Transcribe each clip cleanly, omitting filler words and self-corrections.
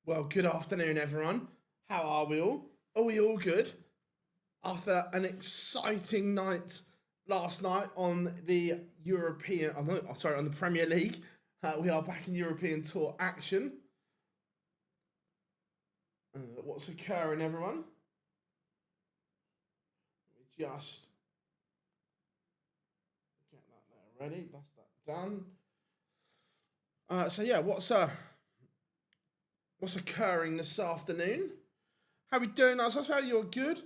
Well, good afternoon, everyone. How are we all? Are we all good? After an exciting night last night on the European, on the Premier League, we are back in European Tour action. What's occurring, everyone? Let me just get that there ready. That's that done. So yeah, what's occurring this afternoon? How we doing? I suppose you're good.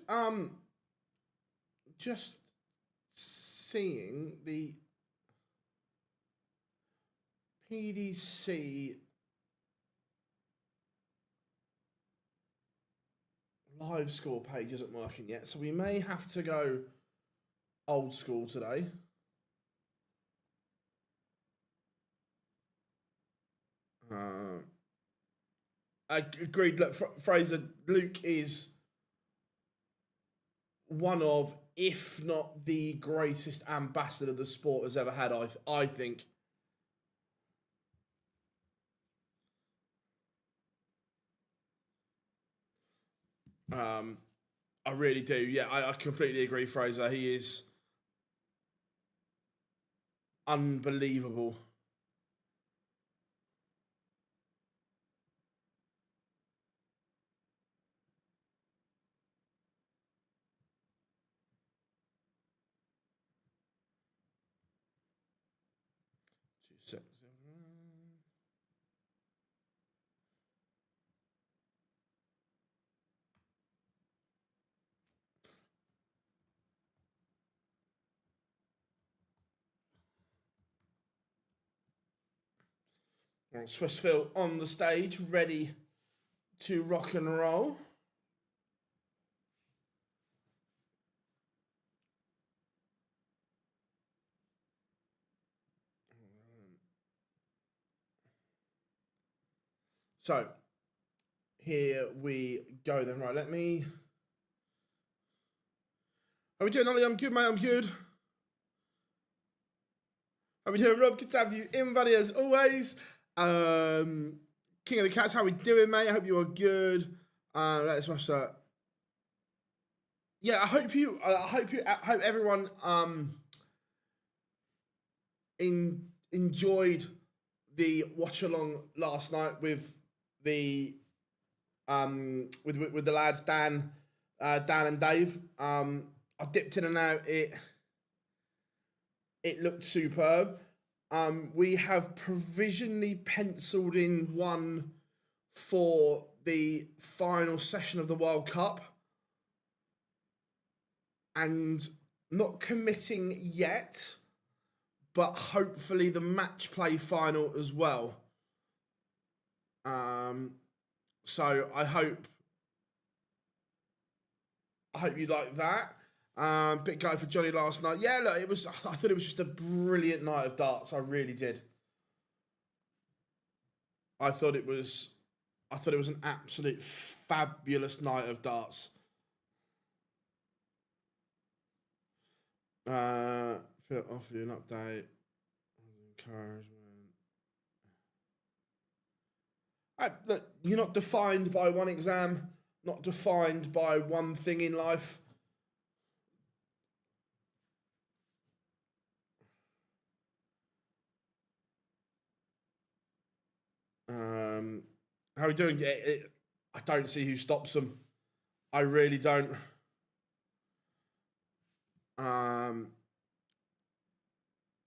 Just seeing the PDC live score page isn't working yet, so we may have to go old school today. Agreed. Look, Fraser, Luke is one of, if not the greatest ambassador the sport has ever had, I think. I really do. Yeah, I completely agree, Fraser. He is unbelievable. Swissville on the stage, ready to rock and roll. So, here we go then. Right, let me... How we doing, Ollie? I'm good, mate. I'm good. How we doing, Rob? Good to have you in, buddy, as always. King of the Cats, how we doing, mate? I hope you are good. Let's watch that. Yeah, I hope everyone enjoyed the watch along last night with the with the lads Dan and Dave. I dipped in and out. It looked superb. We have provisionally penciled in one for the final session of the World Cup, and not committing yet, but hopefully the match play final as well. So I hope you like that. Big go for Johnny last night. Yeah, look, I thought it was just a brilliant night of darts. I really did. I thought it was an absolute fabulous night of darts. Feel offer you an update. Encouragement. Look, you're not defined by one exam, not defined by one thing in life. How are we doing? I don't see who stops them. I really don't.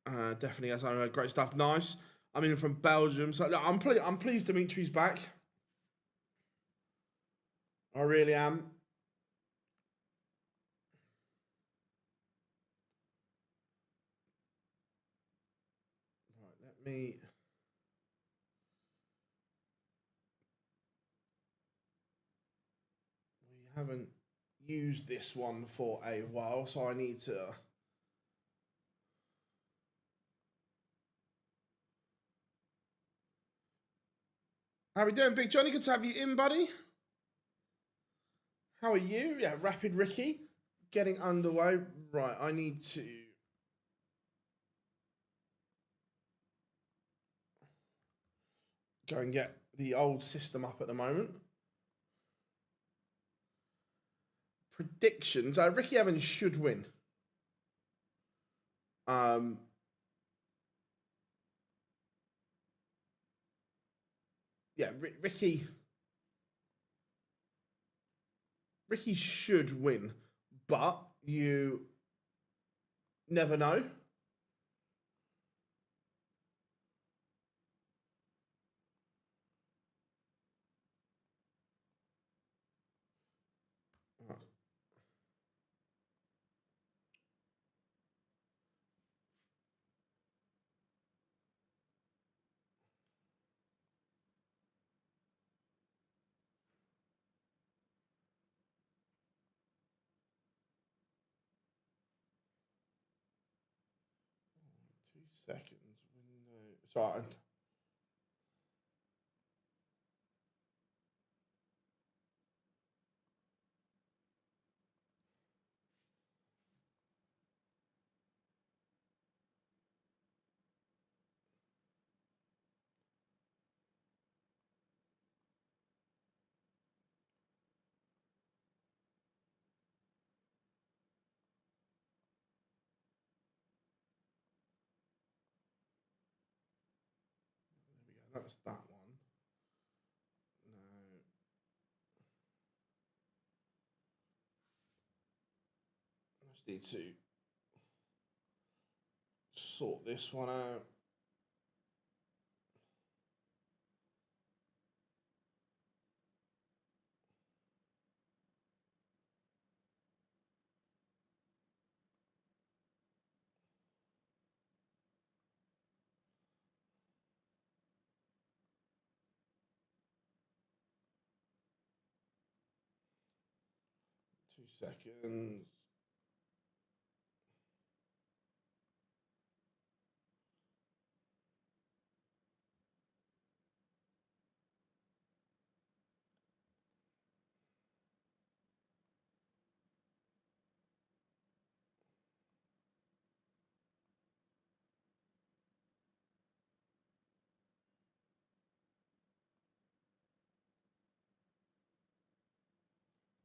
Definitely, that's great stuff. Nice. I'm in from Belgium, so look, I'm pleased Dimitri's back. I really am. Right, let me. We haven't used this one for a while, so I need to. How we doing, Big Johnny? Good to have you in, buddy. How are you? Yeah, Rapid Ricky getting underway. Right, I need to go and get the old system up at the moment. Predictions. Ricky Evans should win. Yeah, Ricky should win, but you never know. Seconds. Window. Sorry. There we go. That's that one. No. I just need to sort this one out. Seconds.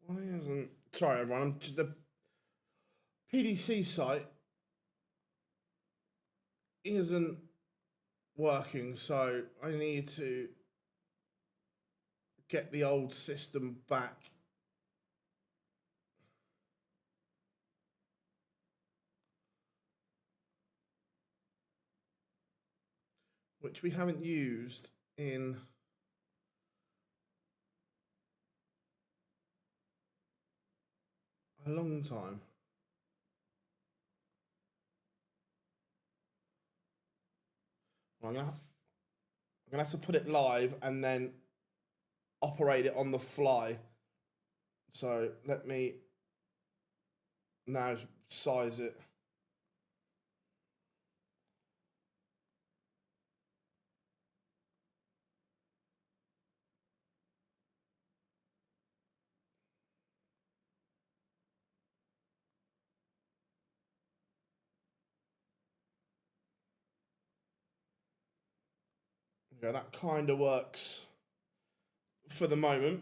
Why isn't... Sorry, everyone. The PDC site isn't working, so I need to get the old system back. Which we haven't used in a long time. I'm gonna have to put it live and then operate it on the fly. So let me now size it. Yeah, that kind of works for the moment.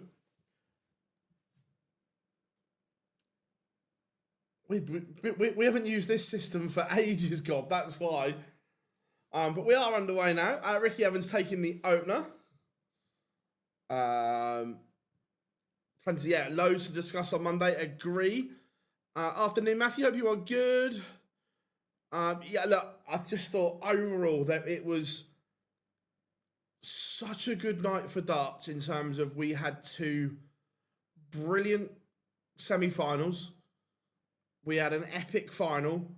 We haven't used this system for ages, God, that's why. But we are underway now. Ricky Evans taking the opener. Plenty, yeah, loads to discuss on Monday. Agree. Afternoon, Matthew. Hope you are good. Yeah, look, I just thought overall that it was such a good night for darts in terms of we had two brilliant semi-finals. We had an epic final,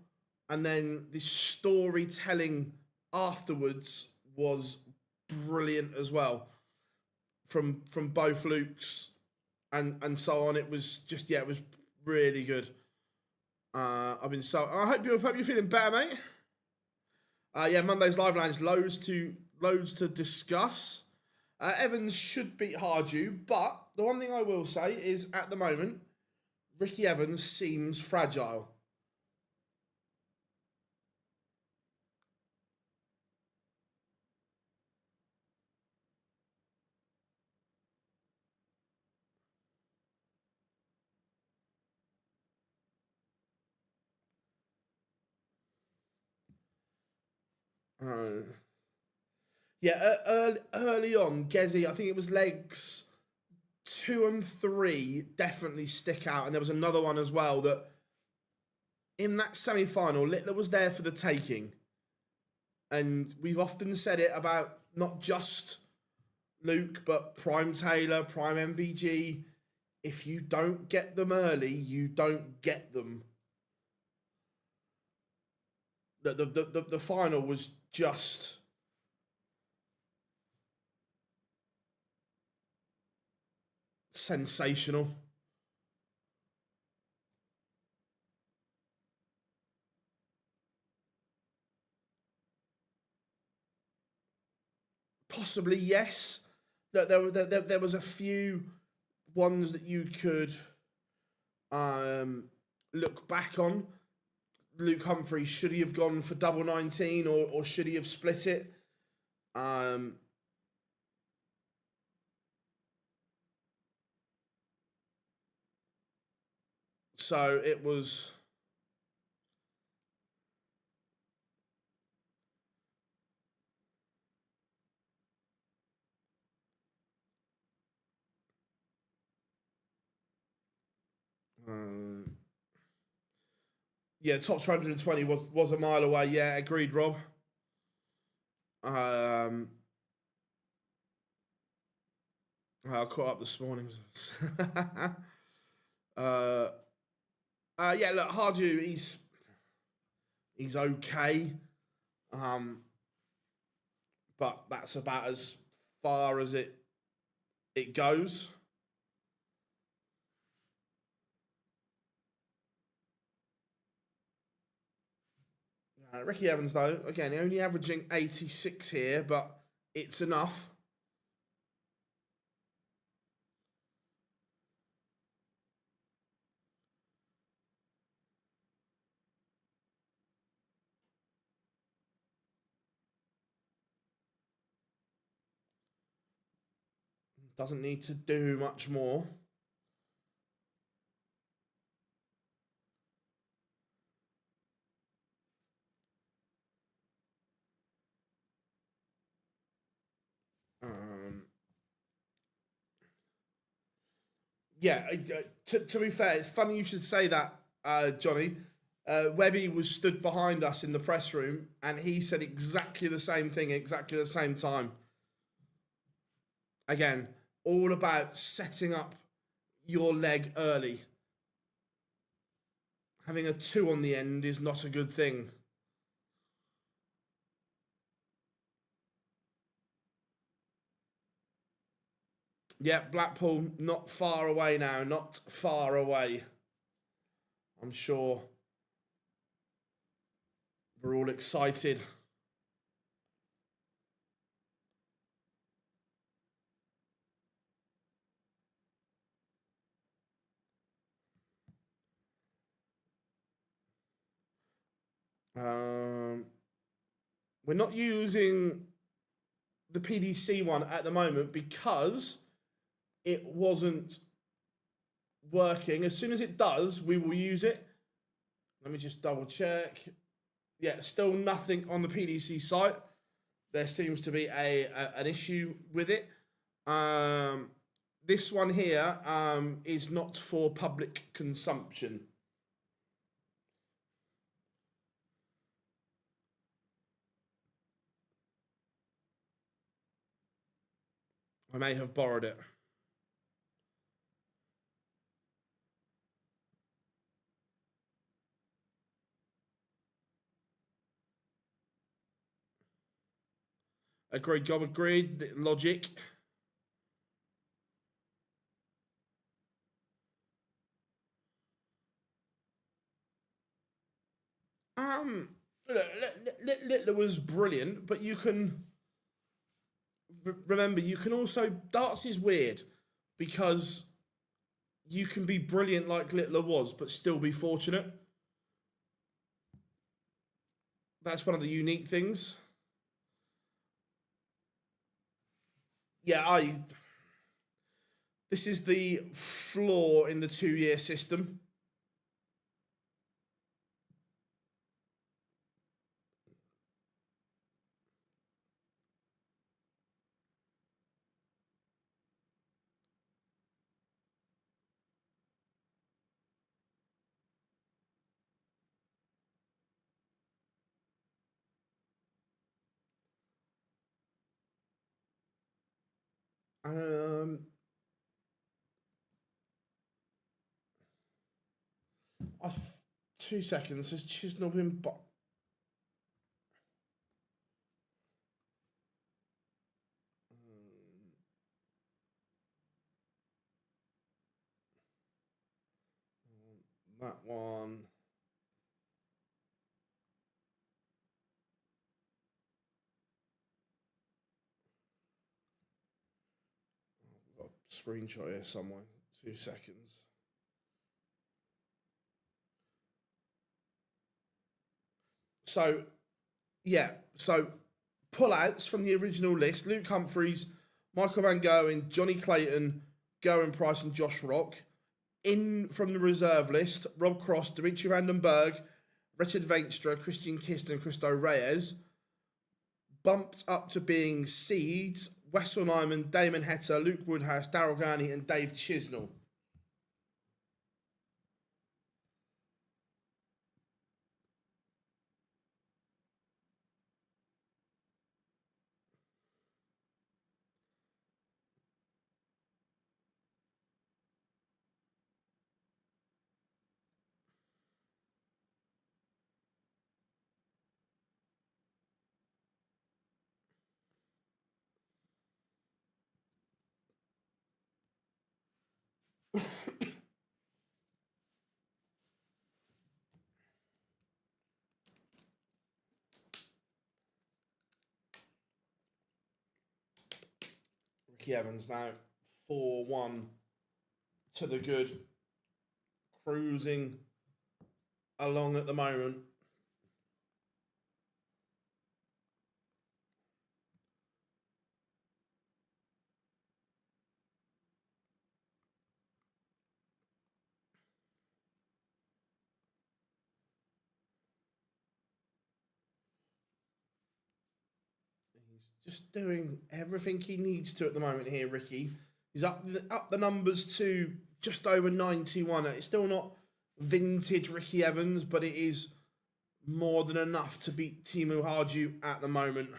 and then the storytelling afterwards was brilliant as well. From both Lukes and so on. It was just, yeah, it was really good. I hope you're feeling better, mate. Yeah, Monday's live lounge, loads to discuss. Evans should beat Hardew, but the one thing I will say is at the moment, Ricky Evans seems fragile. Uh, yeah, early on, Gezi, I think it was legs 2 and 3 definitely stick out, and there was another one as well that in that semi-final, Littler was there for the taking, and we've often said it about not just Luke, but Prime Taylor, Prime MVG. If you don't get them early, you don't get them. The final was just sensational. Possibly, yes. There was a few ones that you could look back on. Luke Humphrey, should he have gone for double 19 or should he have split it? So it was. Yeah, top 220 was a mile away. Yeah, agreed, Rob. I caught up this morning. Yeah, look, Hardew, he's okay, but that's about as far as it goes. Ricky Evans, though, again, only averaging 86 here, but it's enough. Doesn't need to do much more. Yeah, to be fair, it's funny you should say that, Johnny. Webby was stood behind us in the press room, and he said exactly the same thing, exactly the same time. Again, all about setting up your leg early. Having a 2 on the end is not a good thing. Yeah, Blackpool not far away now, not far away. I'm sure we're all excited. We're not using the PDC one at the moment because it wasn't working. As soon as it does, we will use it. Let me just double check. Yeah, still nothing on the PDC site. There seems to be an issue with it. This one here is not for public consumption. I may have borrowed it. Agreed, job agreed. Logic. Littler was brilliant, but you can remember you can also darts is weird because you can be brilliant like Littler was, but still be fortunate. That's one of the unique things. Yeah, this is the flaw in the 2-year system. 2 seconds. Has Chisnell been... that one... I've got a screenshot here somewhere. 2 seconds. So, yeah. So, pullouts from the original list. Luke Humphries, Michael Van Gerwen, Johnny Clayton, Gerwin Price and Josh Rock. In from the reserve list, Rob Cross, Dimitri van den Berg, Richard Venstra, Christian Kist and Christo Reyes. Bumped up to being seeds, Wessel Nyman, Damon Hetta, Luke Woodhouse, Daryl Gurney and Dave Chisnell. Ricky Evans now 4-1 to the good. Cruising along at the moment. He's just doing everything he needs to at the moment here, Ricky. He's up the numbers to just over 91. It's still not vintage Ricky Evans, but it is more than enough to beat Teemu Harju at the moment.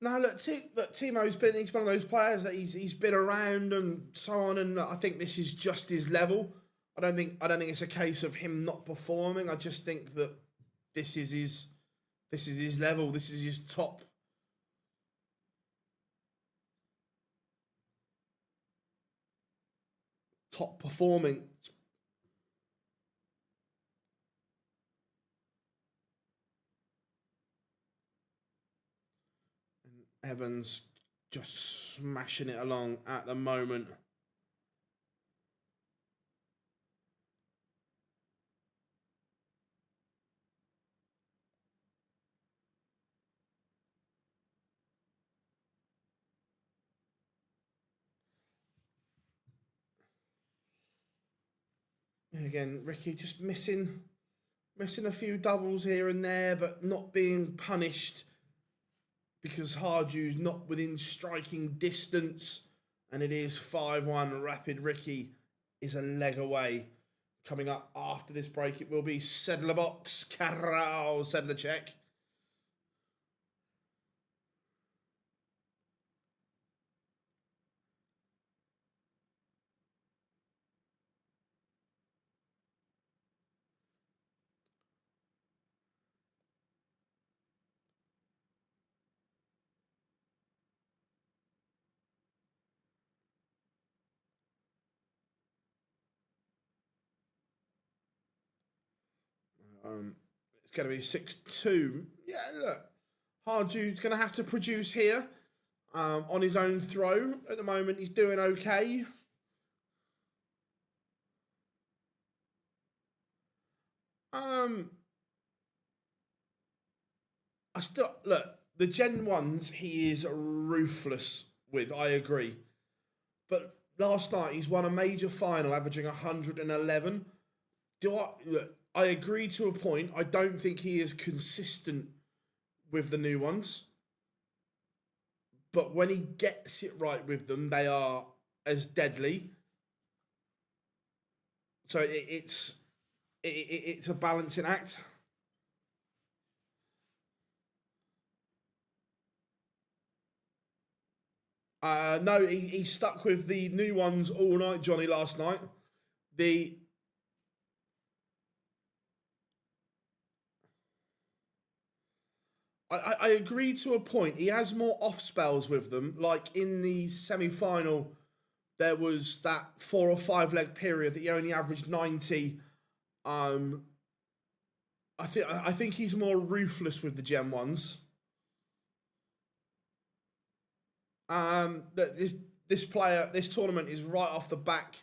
No, look, Timo's he's one of those players that he's been around and so on, and I think this is just his level. I don't think it's a case of him not performing. I just think that this is his level. This is his top performing. Evans just smashing it along at the moment. Again, Ricky just missing a few doubles here and there, but not being punished because Harju's not within striking distance, and it is 5-1. Rapid Ricky is a leg away. Coming up after this break, it will be Sedler Box, Karol Sedlacek. It's going to be 6-2. Yeah, look, Harju's going to have to produce here on his own throw. At the moment, he's doing okay. I still look. the Gen 1s, he is ruthless with, I agree. But last night, he's won a major final, averaging 111. Look, I agree to a point. I don't think he is consistent with the new ones. But when he gets it right with them, they are as deadly. So it's a balancing act. No, he stuck with the new ones all night, Johnny, last night. The I agree to a point. He has more off spells with them. Like in the semi final, there was that 4 or 5 leg period that he only averaged 90. I think he's more ruthless with the Gen 1s. This tournament is right off the back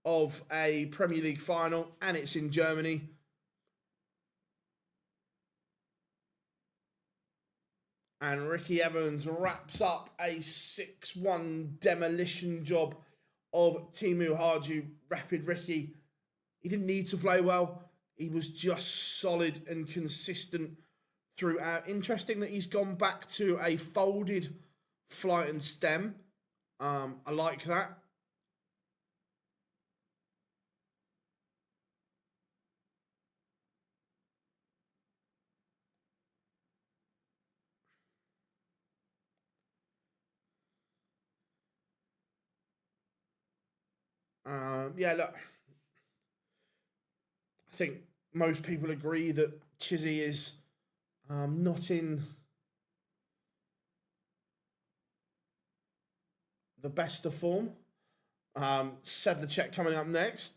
of a Premier League final, and it's in Germany. And Ricky Evans wraps up a 6-1 demolition job of Timu Haju. Rapid Ricky. He didn't need to play well. He was just solid and consistent throughout. Interesting that he's gone back to a folded flight and stem. I like that. Yeah, look, I think most people agree that Chizzy is not in the best of form. Sedlacek coming up next.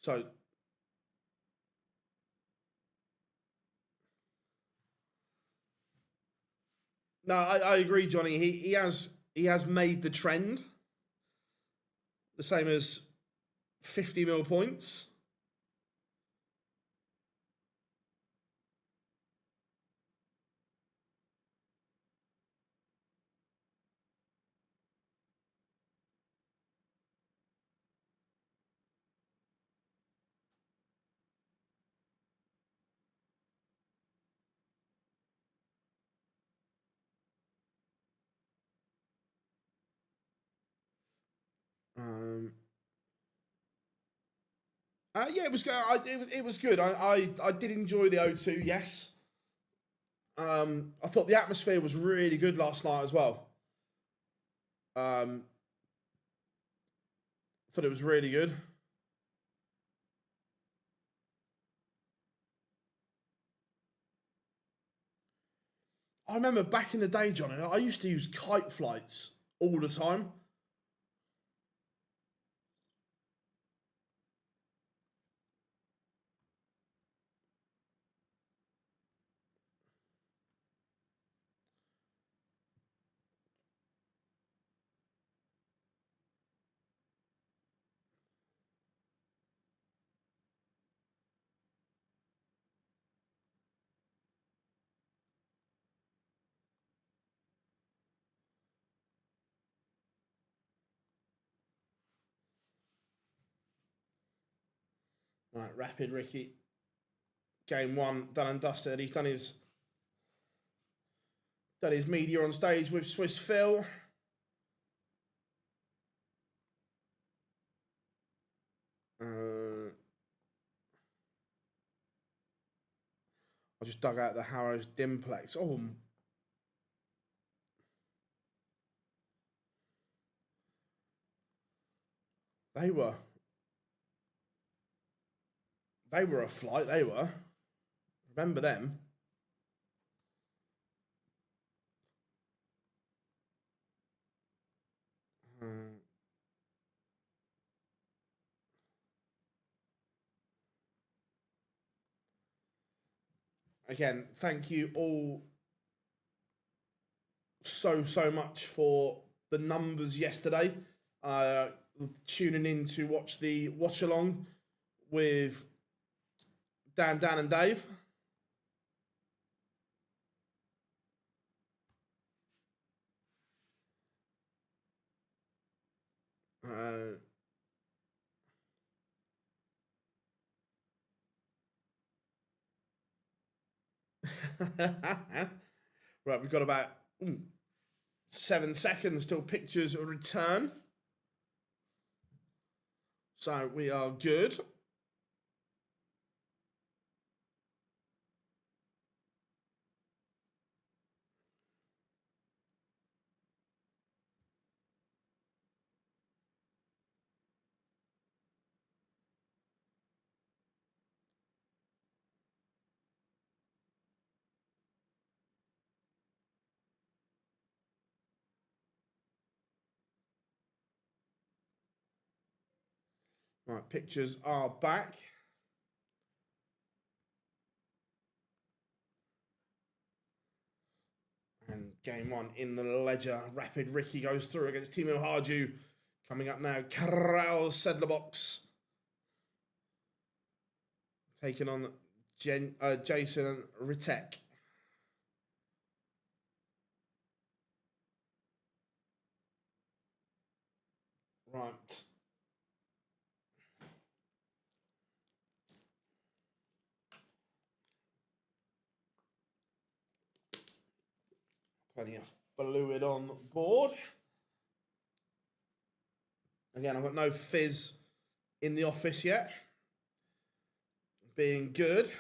So, no, I agree, Johnny. He has made the trend, the same as 50 mil points. Yeah, it was good. It was good. I did enjoy the O2. Yes. I thought the atmosphere was really good last night as well. Thought it was really good. I remember back in the day, Johnny, I used to use kite flights all the time. Right, Rapid Ricky, game one done and dusted. He's done his media on stage with Swiss Phil. I just dug out the Harrows Dimplex. Oh, they were a flight. They were. Remember them? Again, thank you all so much for the numbers yesterday. tuning in to watch the watch along with Dan, and Dave. Right, we've got about 7 seconds till pictures return. So we are good. Right, pictures are back. And game one in the ledger. Rapid Ricky goes through against Timo Harju. Coming up now, Karel Sedlerbox. Taking on Jason Ritek. Right. Plenty of fluid on board. Again, I've got no fizz in the office yet. Being good.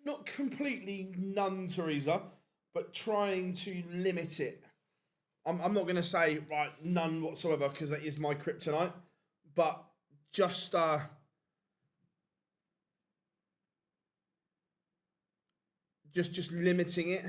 Not completely none, Teresa, but trying to limit it. I'm not going to say right none whatsoever because that is my kryptonite, but just just limiting it.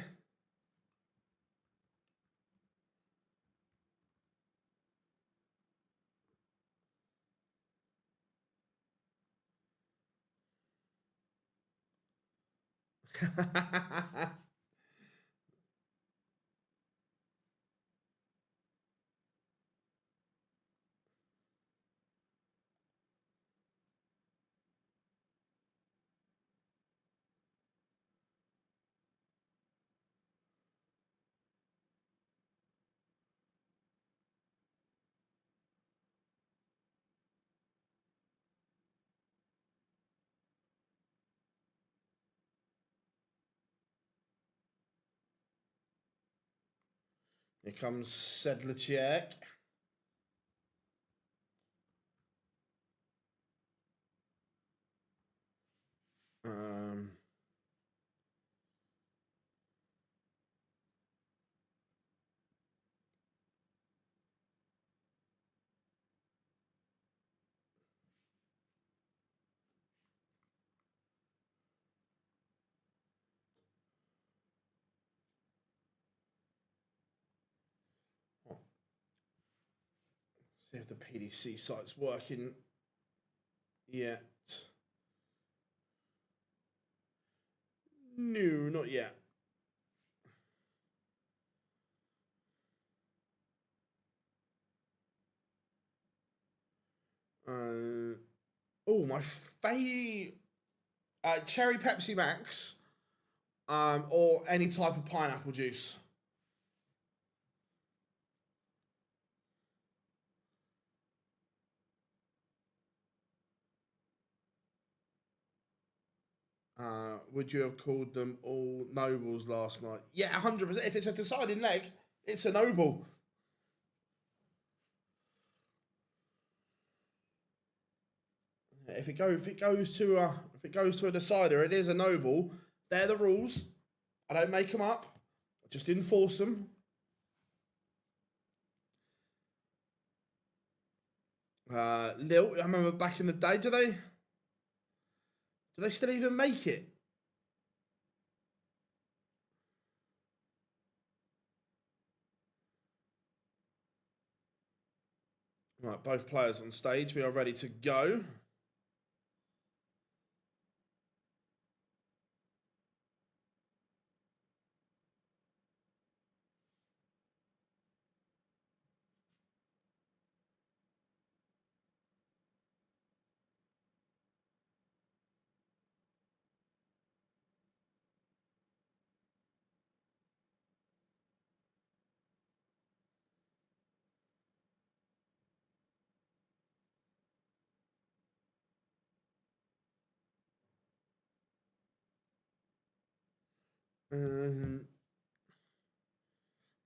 Here comes Sedlacek. See if the PDC site's working yet. No, not yet. Oh, my cherry Pepsi Max, or any type of pineapple juice. Would you have called them all nobles last night? Yeah, 100%. If it's a deciding leg, it's a noble. If it goes to a decider, it is a noble. They're the rules. I don't make them up. I just enforce them. Lille, I remember back in the day, do they still even make it? Right, both players on stage. We are ready to go.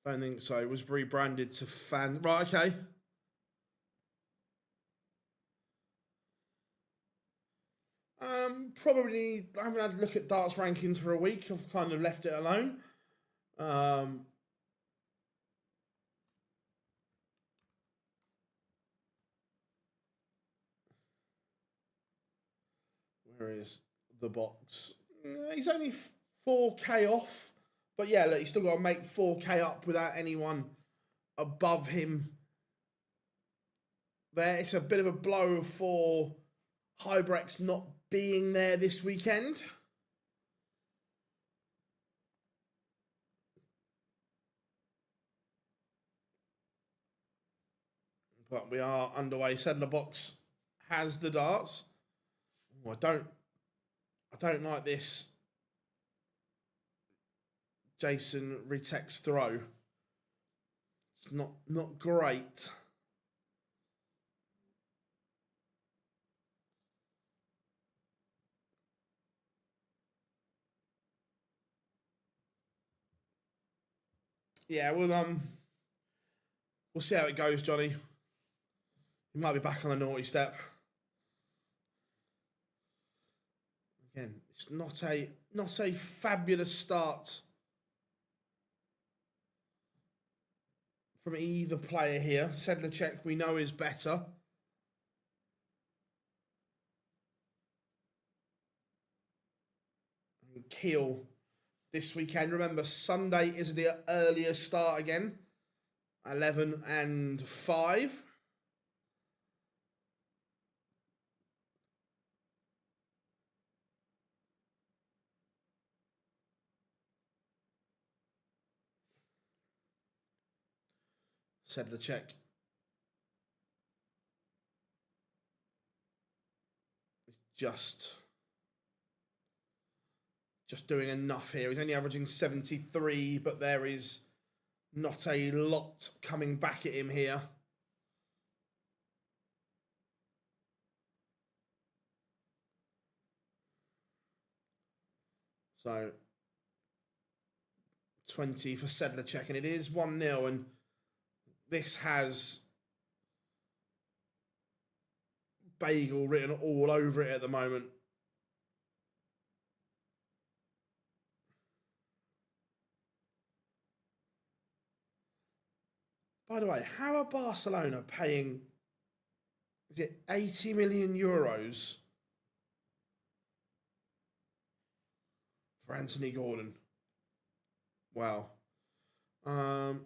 Don't think so. It was rebranded to Fan. Right, okay. Probably. I haven't had a look at darts rankings for a week. I've kind of left it alone. Where is the box? He's only 4K off. But yeah, look, he's still got to make 4K up without anyone above him. There, it's a bit of a blow for Hybrex not being there this weekend. But we are underway. Sedler Box has the darts. Oh, I don't like this Jason Retex throw. It's not great. Yeah, we'll see how it goes, Johnny. He might be back on the naughty step. Again, it's not a fabulous start from either player here. Sedlacek, we know, is better. And Kiel this weekend. Remember, Sunday is the earliest start again. 11 and 5. Sedlacek. Just doing enough here. He's only averaging 73, but there is not a lot coming back at him here. So 20 for Sedlacek, and it is 1-0, and this has Bagel written all over it at the moment. By the way, how are Barcelona paying, is it 80 million euros for Anthony Gordon? Wow. I've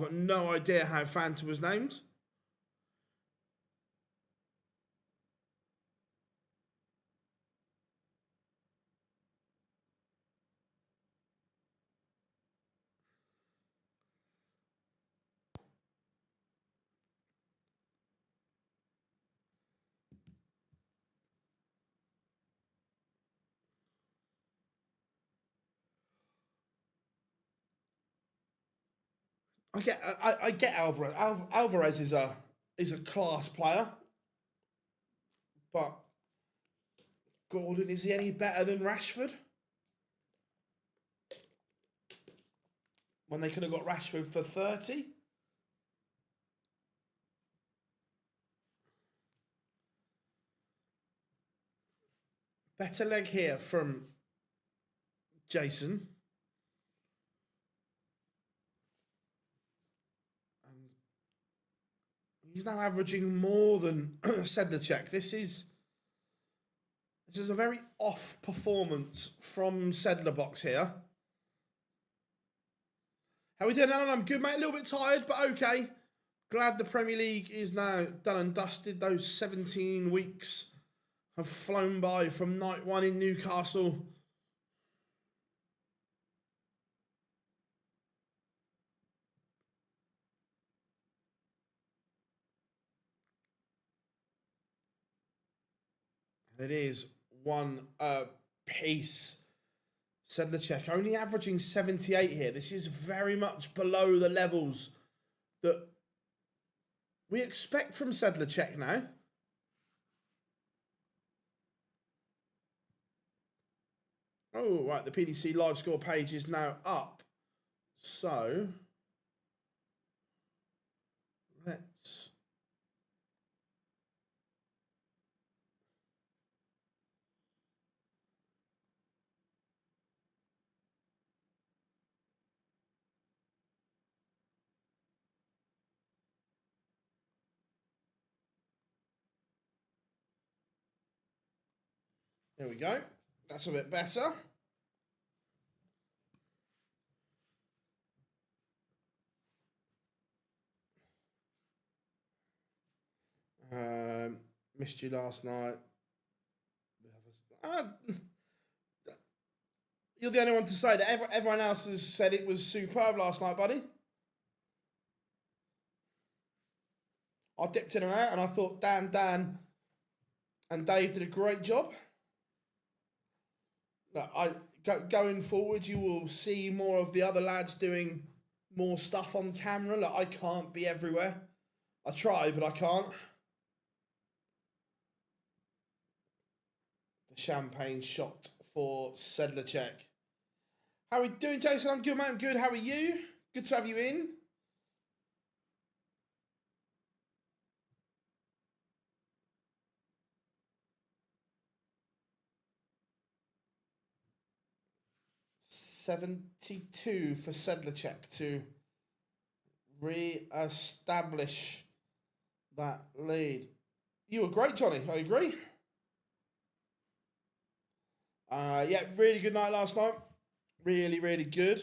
got no idea how Fanta was named. I get Alvarez. Alvarez is a class player, but Gordon, is he any better than Rashford? When they could have got Rashford for 30? Better leg here from Jason. And he's now averaging more than Sedlacek. This is a very off performance from Sedlacek here. How we doing, Alan? I'm good, mate. A little bit tired, but okay. Glad the Premier League is now done and dusted. Those 17 weeks have flown by from night one in Newcastle. It is one piece. Sedlacek only averaging 78 here. This is very much below the levels that we expect from Sedlacek now. Oh, right, the PDC live score page is now up. So, let's... There we go. That's a bit better. Missed you last night. You're the only one to say that. Everyone else has said it was superb last night, buddy. I dipped in and out, and I thought Dan, and Dave did a great job. Going forward, you will see more of the other lads doing more stuff on camera. Like, I can't be everywhere. I try, but I can't. The champagne shot for Sedlacek. How are we doing, Jason? I'm good, mate. I'm good. How are you? Good to have you in. $72 for Sedlacek to re-establish that lead. You were great, Johnny. I agree. Yeah, really good night last night. Really, really good.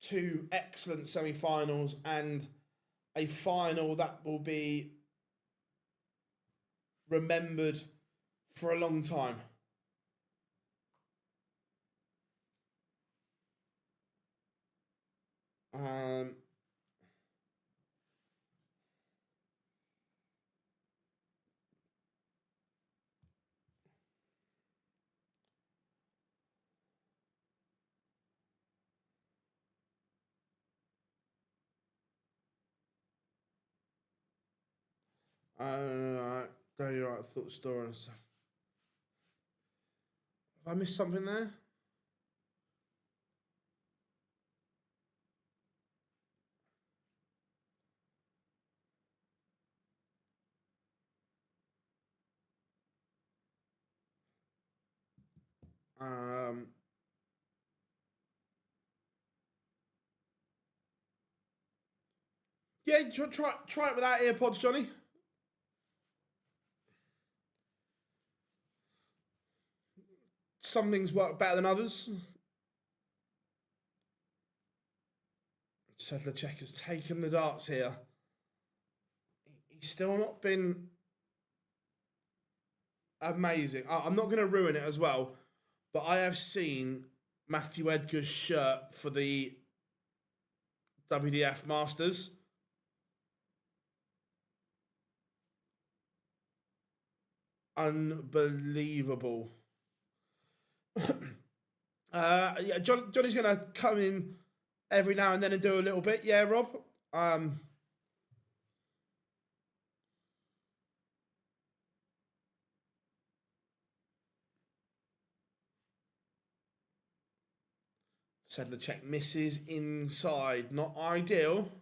Two excellent semi-finals and a final that will be remembered for a long time. There you are. I thought store and stuff. Have I missed something there? Yeah, try it without earpods, Johnny. Some things work better than others. Sedlacek has taken the darts here. He's still not been amazing. I'm not going to ruin it as well, but I have seen Matthew Edgar's shirt for the WDF Masters. Unbelievable. Yeah, Johnny's going to come in every now and then and do a little bit. Yeah, Rob. Sedlacek misses inside. Not ideal.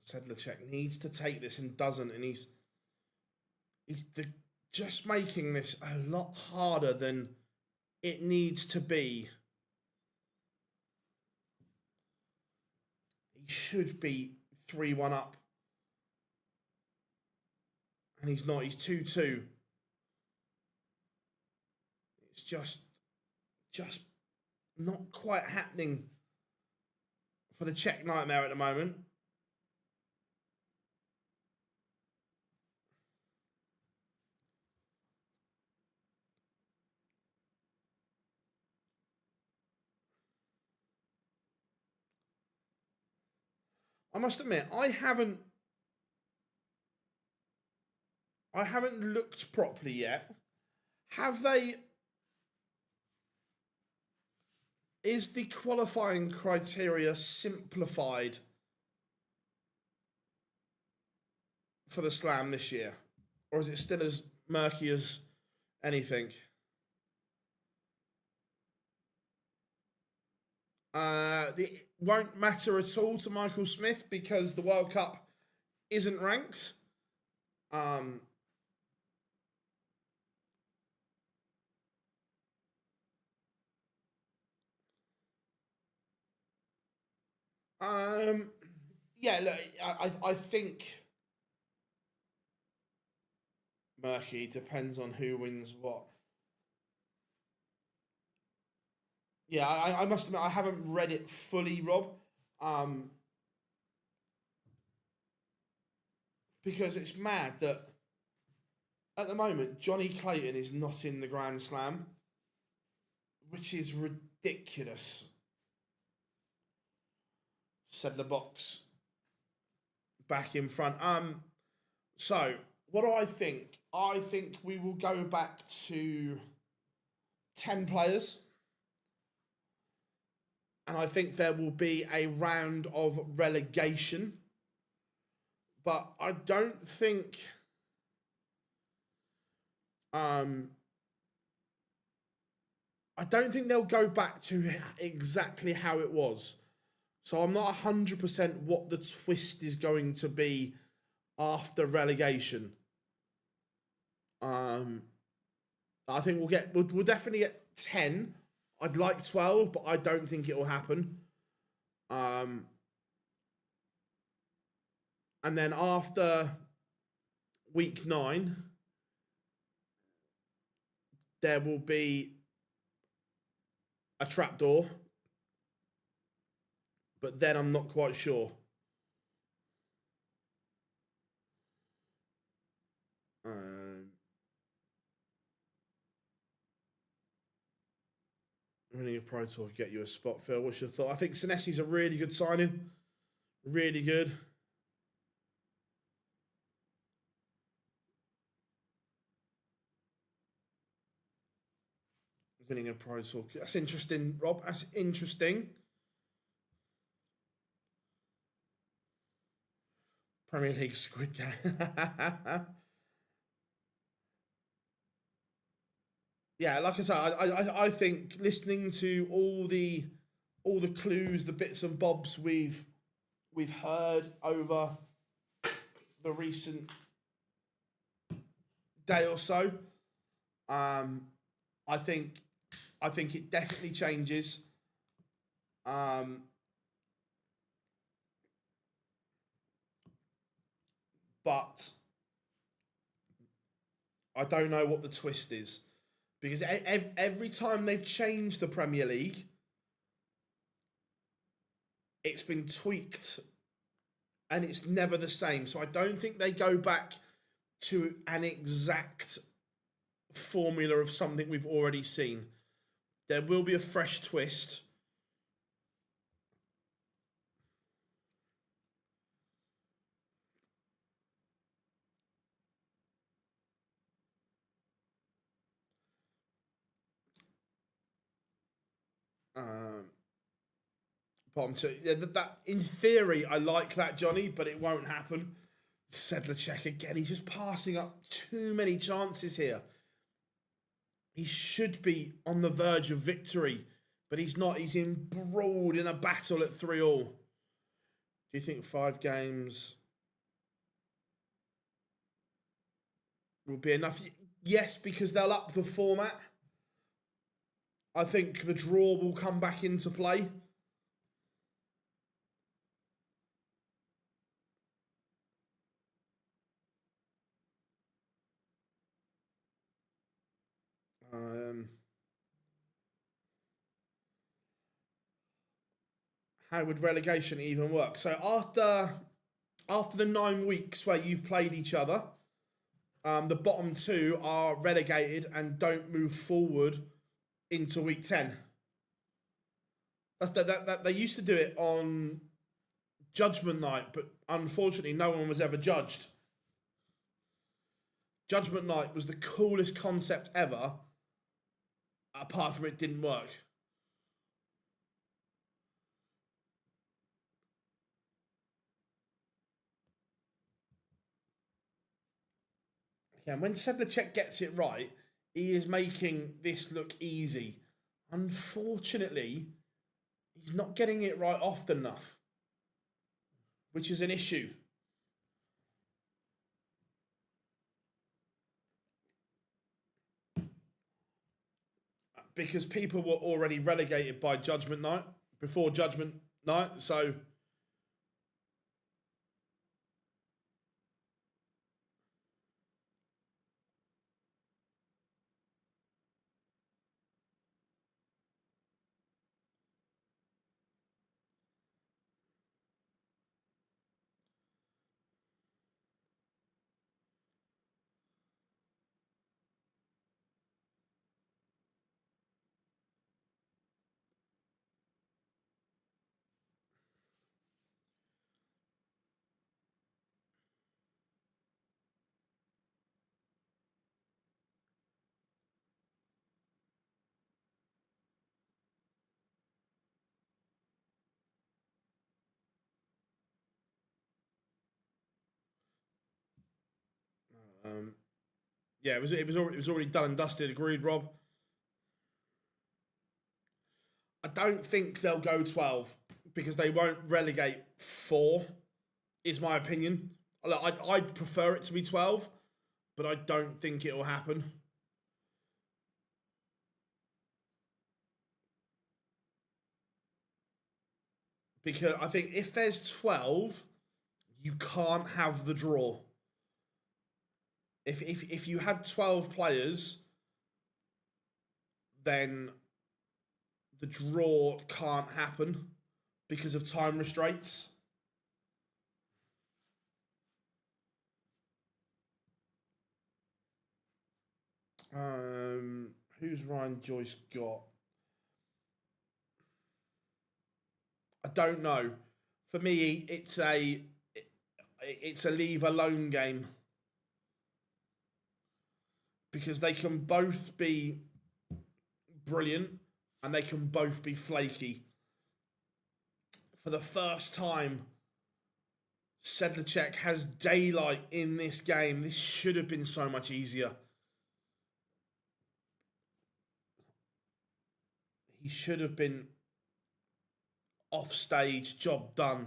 Sedlacek needs to take this and doesn't, and he's just making this a lot harder than it needs to be. He should be 3-1 up. And he's not, he's 2-2. It's just not quite happening for the Czech nightmare at the moment. I must admit, I haven't looked properly yet. Have they? Is the qualifying criteria simplified for the Slam this year? Or is it still as murky as anything? It won't matter at all to Michael Smith because the World Cup isn't ranked. Yeah, look, I think murky depends on who wins what. Yeah, I must admit I haven't read it fully, Rob. Because it's mad that at the moment Johnny Clayton is not in the Grand Slam, which is ridiculous. Said the box back in front. So what do I think? I think we will go back to 10 players. And I think there will be a round of relegation. But I don't think they'll go back to exactly how it was. So I'm not 100% what the twist is going to be after relegation. I think we'll definitely get 10. I'd like 12, but I don't think it will happen. And then after week 9, there will be a trapdoor. But then I'm not quite sure. Winning a Pro Tour get you a spot, Phil. What's your thought? I think Senesi's a really good signing. Really good. Winning a Pro Tour. That's interesting, Rob. That's interesting. Premier League Squid Game. Yeah, like I said, I think listening to all the clues, the bits and bobs we've heard over the recent day or so, I think it definitely changes. But I don't know what the twist is. Because every time they've changed the Premier League, it's been tweaked and it's never the same. So I don't think they go back to an exact formula of something we've already seen. There will be a fresh twist. Bottom two. Yeah, that in theory, I like that, Johnny, but it won't happen. Sedlacek again. He's just passing up too many chances here. He should be on the verge of victory, but he's not. He's embroiled in a battle at 3-3. Do you think 5 games will be enough? Yes, because they'll up the format. I think the draw will come back into play. How would relegation even work? So after the 9 weeks where you've played each other, the bottom two are relegated and don't move forward into week 10. They used to do it on Judgment Night, but unfortunately, no one was ever judged. Judgment Night was the coolest concept ever, apart from it didn't work. Again, when Sedlacek gets it right, he is making this look easy. Unfortunately, he's not getting it right often enough, which is an issue. Because people were already relegated by Judgment Night, before Judgment Night, so... yeah, it was already done and dusted. Agreed, Rob. I don't think they'll go 12 because they won't relegate 4. Is my opinion. I'd prefer it to be 12, but I don't think it will happen. Because I think if there's 12, you can't have the draw. If you had 12 players, then the draw can't happen because of time restraints. Who's Ryan Joyce got? I don't know. For me, it's a leave alone game because they can both be brilliant and they can both be flaky. For the first time, Sedlacek has daylight in this game. This should have been so much easier. He should have been off stage, job done.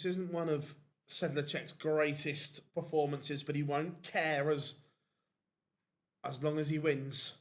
This isn't one of Sedlacek's greatest performances, but he won't care as long as he wins.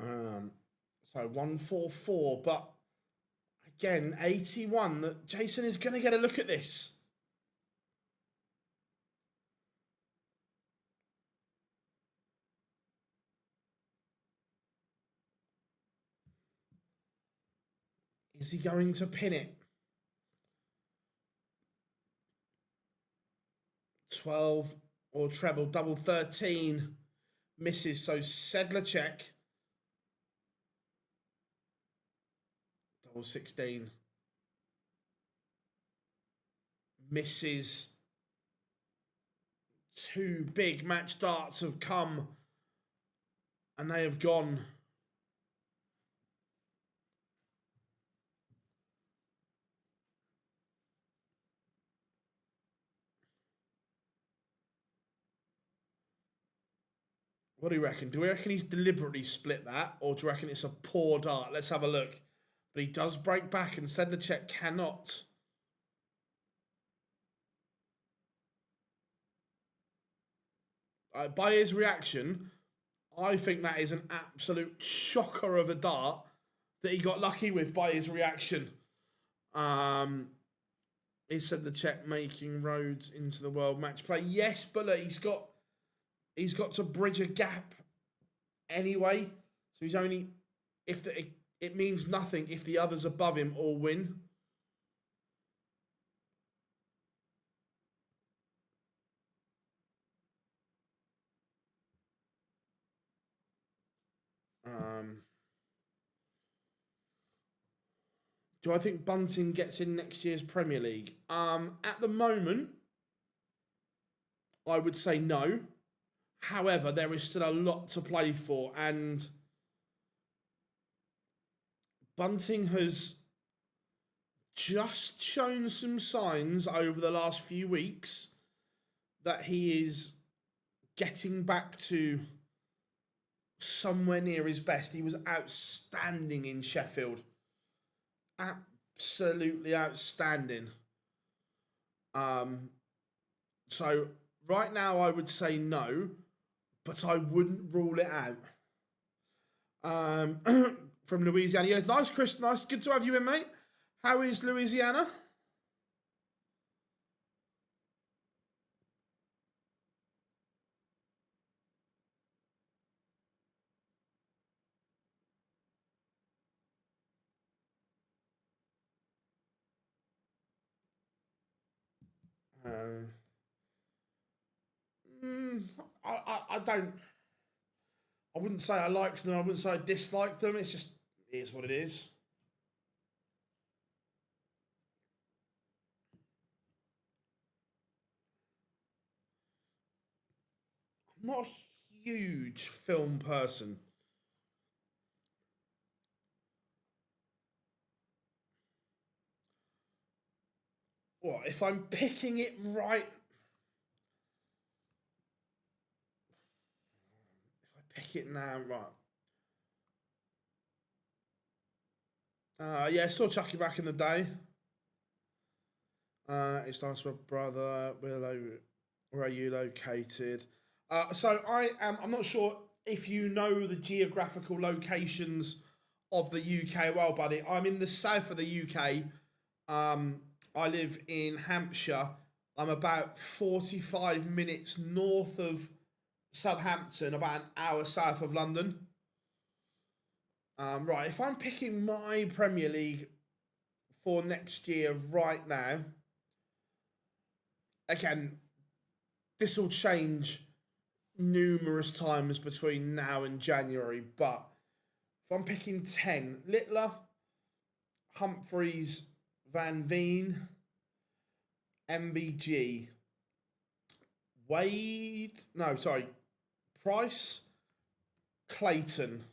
So 144, but again, 81. That Jason is going to get a look at this. Is he going to pin it? 12 or treble, double 13 misses. So Sedlacek, double 16 misses. Two big match darts have come and they have gone. What do you reckon? Do we reckon he's deliberately split that, or do you reckon it's a poor dart? Let's have a look. But he does break back, and Sedlacek cannot. By his reaction, I think that is an absolute shocker of a dart that he got lucky with by his reaction. He said the Czech making roads into the world match play. Yes, but look, he's got to bridge a gap anyway. So he's only it means nothing if the others above him all win. Do I think Bunting gets in next year's Premier League? At the moment, I would say no. However, there is still a lot to play for, and Bunting has just shown some signs over the last few weeks that he is getting back to somewhere near his best. He was outstanding in Sheffield. Absolutely outstanding. So right now I would say no, but I wouldn't rule it out. From Louisiana. Yeah, nice, Chris. Nice. Good to have you in, mate. How is Louisiana? I don't. I wouldn't say I like them. I wouldn't say I dislike them. It's just it is what it is. I'm not a huge film person. What if I'm picking it right? If I pick it now, right? Yeah, saw Chucky back in the day. It's nice, my brother. Where are you located? So I am. I'm not sure if you know the geographical locations of the UK well, buddy. I'm in the south of the UK. I live in Hampshire. I'm about 45 minutes north of Southampton, about an hour south of London. Right, if I'm picking my Premier League for next year right now, again, this will change numerous times between now and January, but if I'm picking 10, Littler, Humphreys, Van Veen, MVG, Wade, no, sorry, Price, Clayton.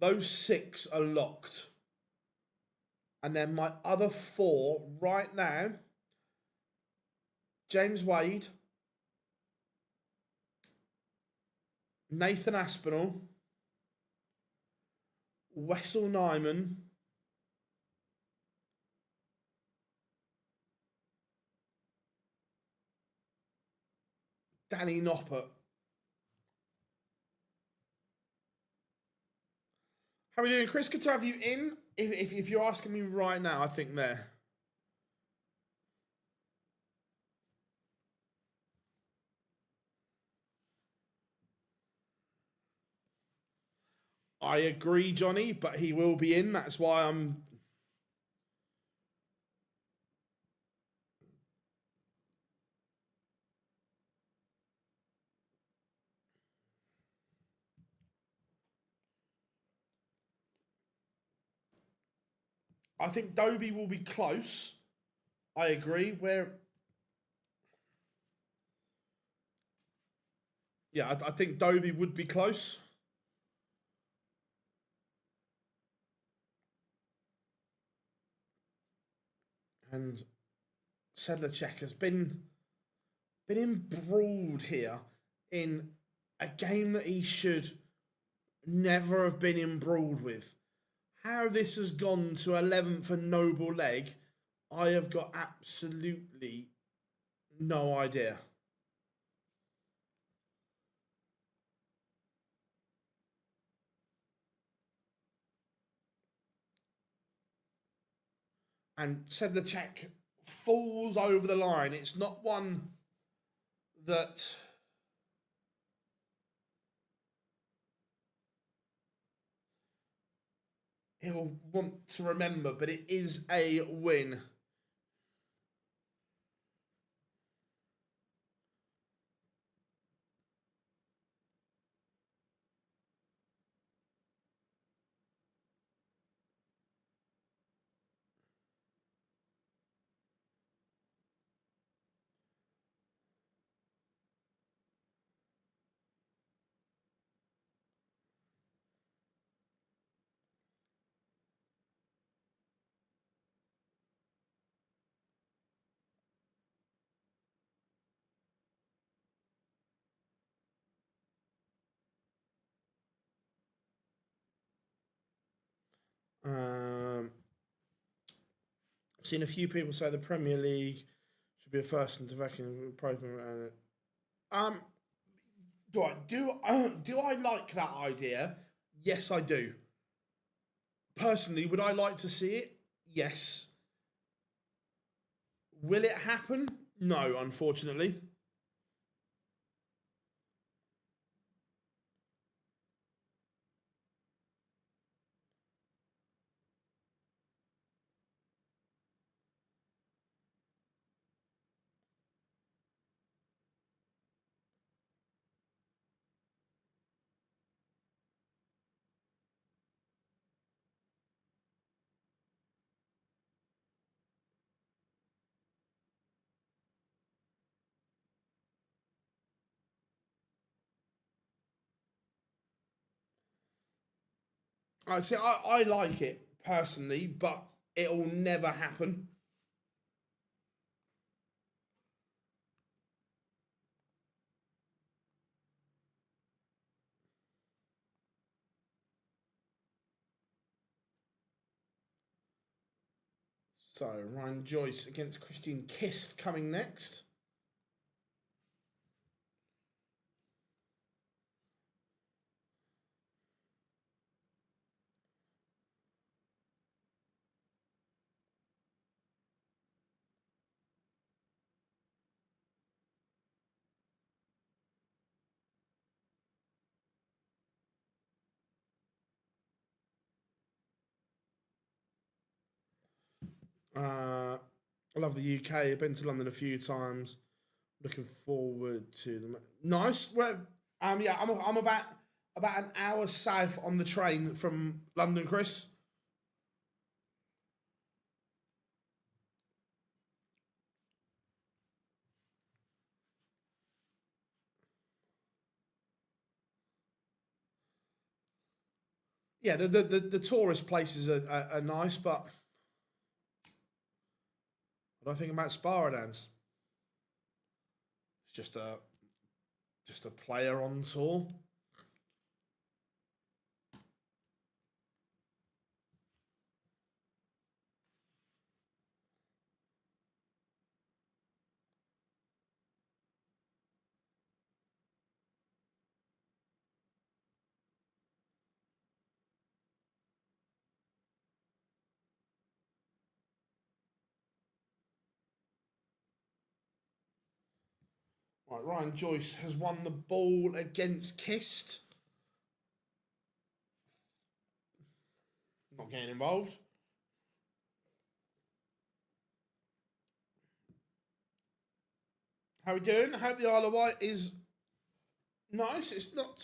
Those six are locked. And then my other four right now, James Wade, Nathan Aspinall, Wessel Nyman, Danny Noppert. How are we doing, Chris? Good to have you in. If you're asking me right now, I think there. I agree, Johnny, but he will be in. That's why I'm. I think Dobie will be close. I agree. I think Dobie would be close. And Sedlacek has been embroiled here in a game that he should never have been embroiled with. How this has gone to 11th and noble leg, I have got absolutely no idea. And Sedlacek falls over the line. It's not one that he'll want to remember, but it is a win. I've seen a few people say the Premier League should be a first and developing program. Um, do I like that idea? Yes, I do. Personally, would I like to see it? Yes. Will it happen? No, unfortunately. I see. I like it personally, but it'll never happen. So Ryan Joyce against Christian Kist coming next. I love the UK. I've been to London a few times. Looking forward to them. Nice. Well, yeah, I'm about an hour south on the train from London, Chris. Yeah, the tourist places are nice, but what do I think about Sparadans? It's just a player on tour. Right, Ryan Joyce has won the ball against Kist. Not getting involved. How we doing? I hope the Isle of Wight is nice. It's not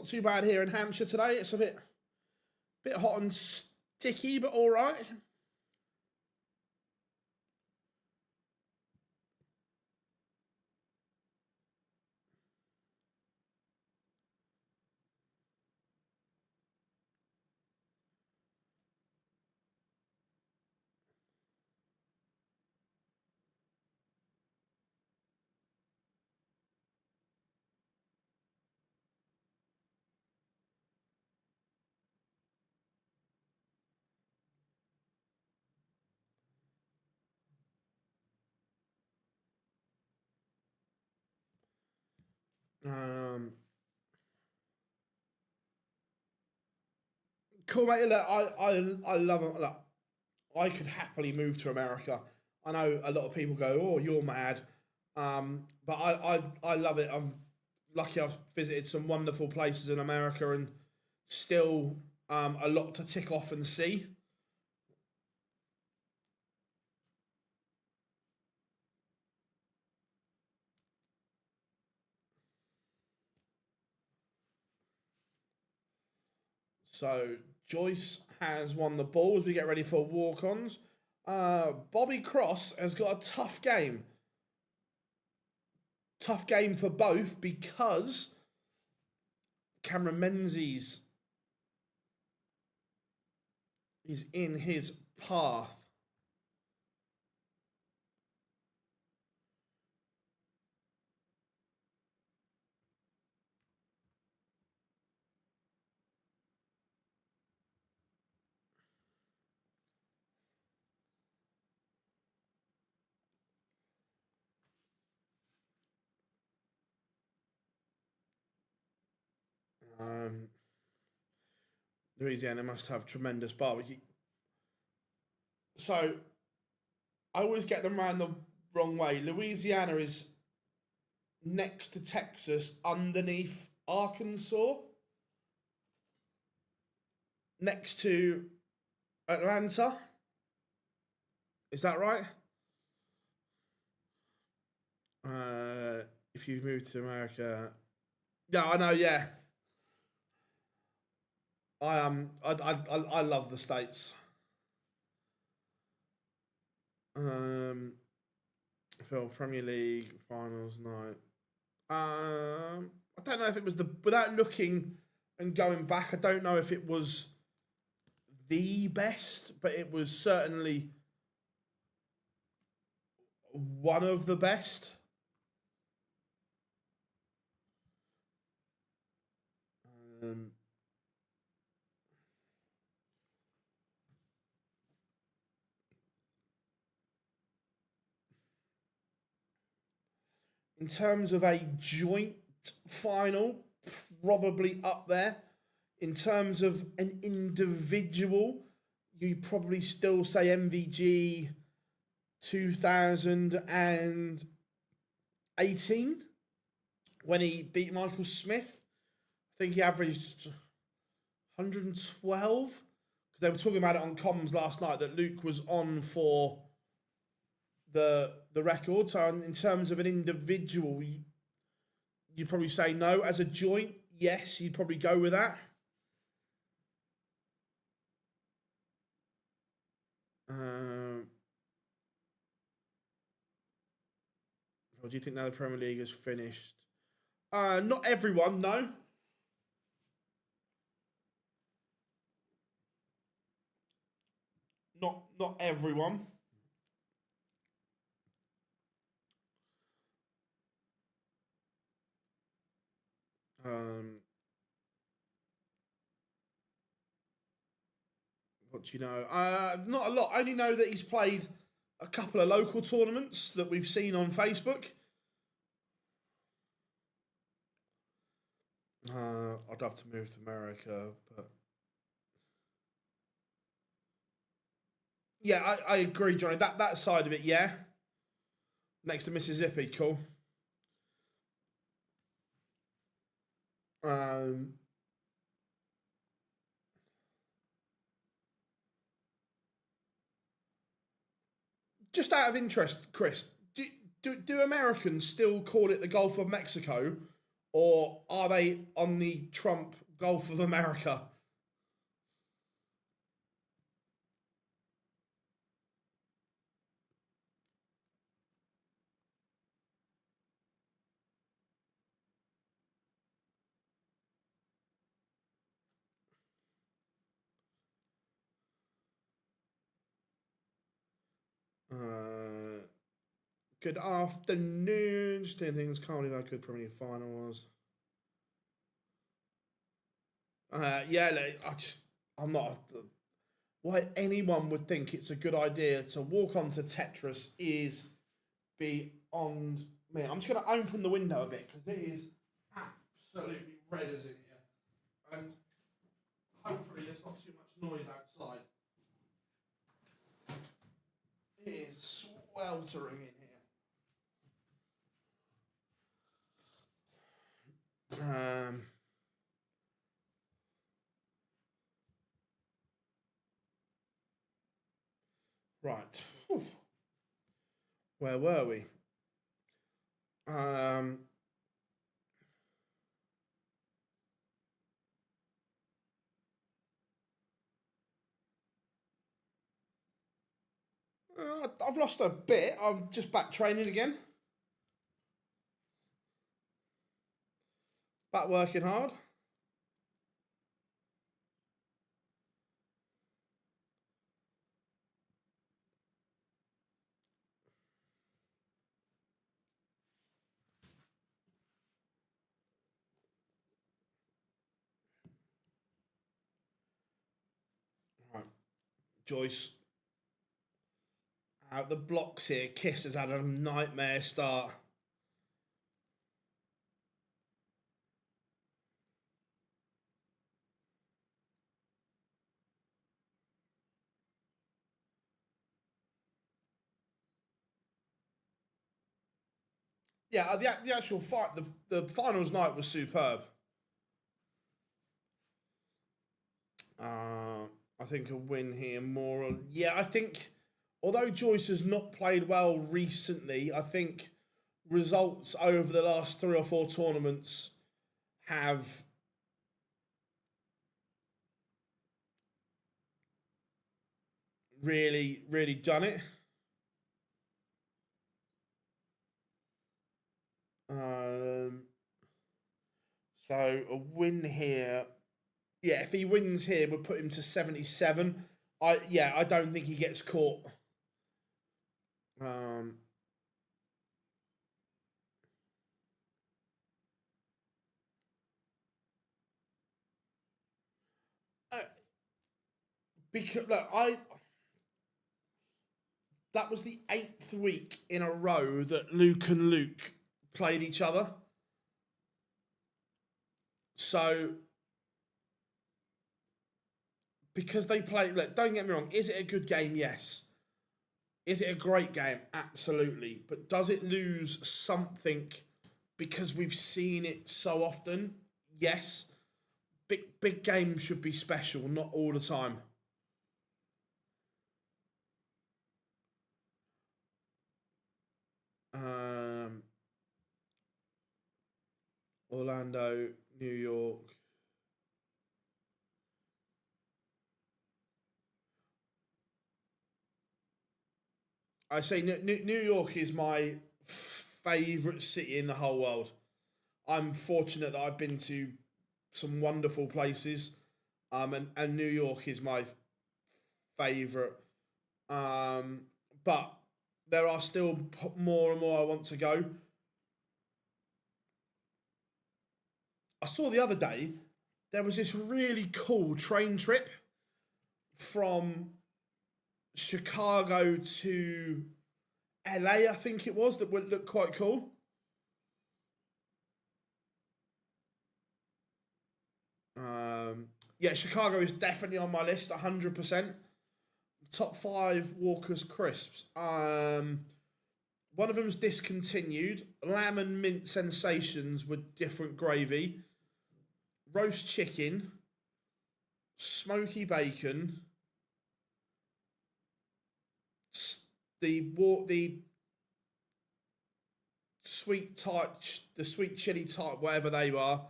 too bad here in Hampshire today. It's a bit hot and sticky, but all right. Um, cool, mate. Look, I love it. Look, I could happily move to America. I know a lot of people go, "Oh, you're mad," but I love it. I'm lucky. I've visited some wonderful places in America, and still a lot to tick off and see. So Joyce has won the ball as we get ready for walk-ons. Bobby Cross has got a tough game. Tough game for both because Cameron Menzies is in his path. Um, Louisiana must have tremendous barbecue. So I always get them round the wrong way. Louisiana is next to Texas, underneath Arkansas, next to Atlanta. Is that right? If you've moved to America, yeah, I know. Yeah, I love the states. Um, Phil Premier League finals night. I don't know if it was the without looking and going back. I don't know if it was the best, but it was certainly one of the best. Um, in terms of a joint final, probably up there. In terms of an individual, you probably still say MVG 2018 when he beat Michael Smith. I think he averaged 112. Because they were talking about it on comms last night that Luke was on for the record. So in terms of an individual, you'd probably say no. As a joint, yes, you'd probably go with that. Or do you think now the Premier League is finished? Not everyone, no. Not everyone. Um, what do you know? Not a lot. I only know that he's played a couple of local tournaments that we've seen on Facebook. I'd love to move to America, but yeah, I agree, Johnny. That side of it, yeah. Next to Mississippi, cool. Um, just out of interest, Chris, do Americans still call it the Gulf of Mexico, or are they on the Trump Gulf of America? Uh, Good afternoon. Just doing things. Can't believe how good Premier League final was. Yeah, like, I'm not. Why anyone would think it's a good idea to walk onto Tetris is beyond me. I'm just going to open the window a bit because it is absolutely red as in here. And hopefully there's not too much noise outside. It is sweltering in here. Right. Whew. Where were we? Um, I've lost a bit. I'm just back training again. Back working hard. Right. Joyce out the blocks here. Kiss has had a nightmare start. Yeah, the actual fight, the finals night was superb. I think a win here more. Yeah, I think although Joyce has not played well recently, I think results over the last 3 or 4 tournaments have really done it. Um, so a win here. Yeah, if he wins here, we'll put him to 77. I don't think he gets caught. Um, uh, because look, I that was the 8th week in a row that Luke and Luke played each other. So because they play, look, don't get me wrong, is it a good game? Yes. Is it a great game? Absolutely. But does it lose something because we've seen it so often? Yes. Big games should be special, not all the time. Um, Orlando, New York. I say New York is my favourite city in the whole world. I'm fortunate that I've been to some wonderful places, and New York is my favourite. Um, but there are still more and more I want to go. I saw the other day there was this really cool train trip from Chicago to LA, I think it was, that would look quite cool. Yeah, Chicago is definitely on my list, 100%. Top 5 Walker's crisps. One of them's discontinued. Lamb and mint sensations with different gravy. roast chicken, smoky bacon, the sweet touch, the sweet chili type, whatever they are,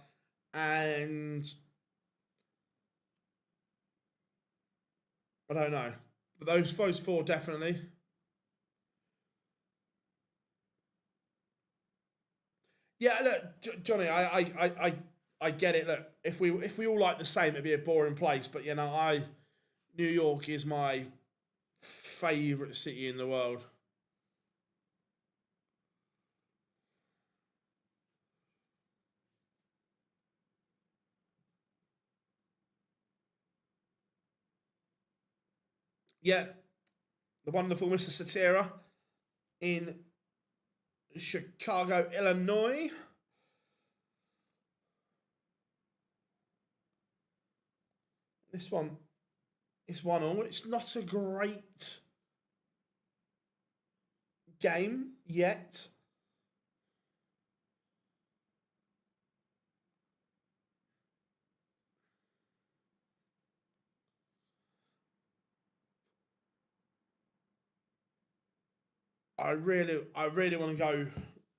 and I don't know. But those four definitely. Yeah, look, Johnny, I get it. Look, if we all like the same, it'd be a boring place. But New York is my favorite city in the world. Yeah, the wonderful Mr. Satira in Chicago, Illinois. This one is 1-1. It's not a great game yet. I really want to go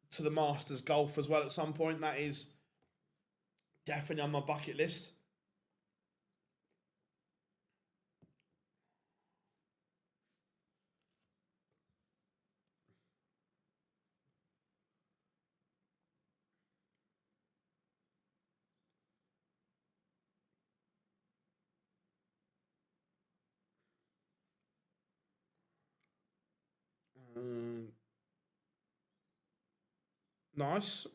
to the Masters golf as well at some point. That is definitely on my bucket list. Um, nice.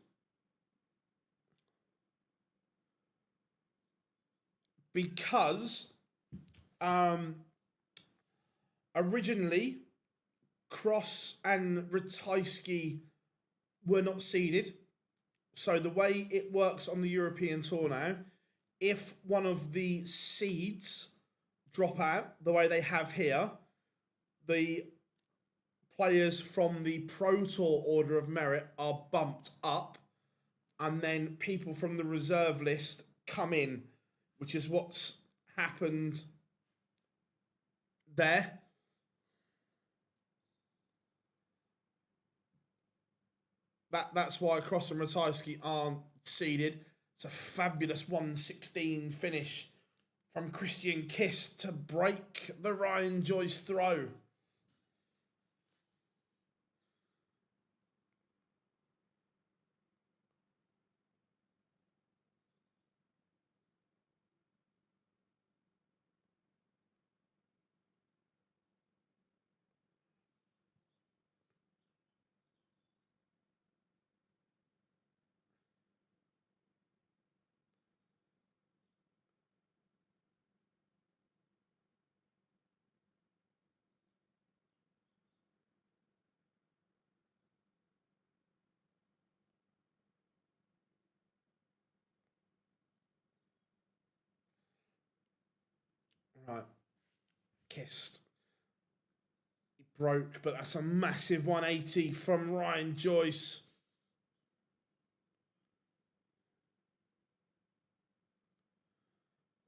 Because um, originally Cross and Ratajski were not seeded. So the way it works on the European Tour now, if one of the seeds drop out, the way they have here, the players from the Pro Tour order of merit are bumped up, and then people from the reserve list come in, which is what's happened there. That's why Cross and Ratajski aren't seeded. It's a fabulous 116 finish from Christian Kiss to break the Ryan Joyce throw. Right, Kissed. He broke, but that's a massive 180 from Ryan Joyce.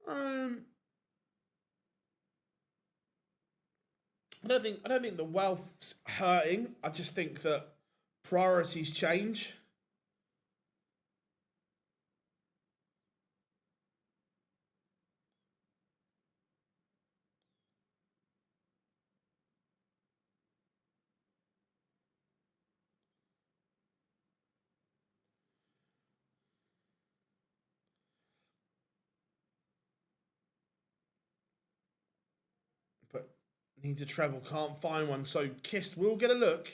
Um, I don't think the wealth's hurting. I just think that priorities change. But needs a treble, can't find one. So Kist will get a look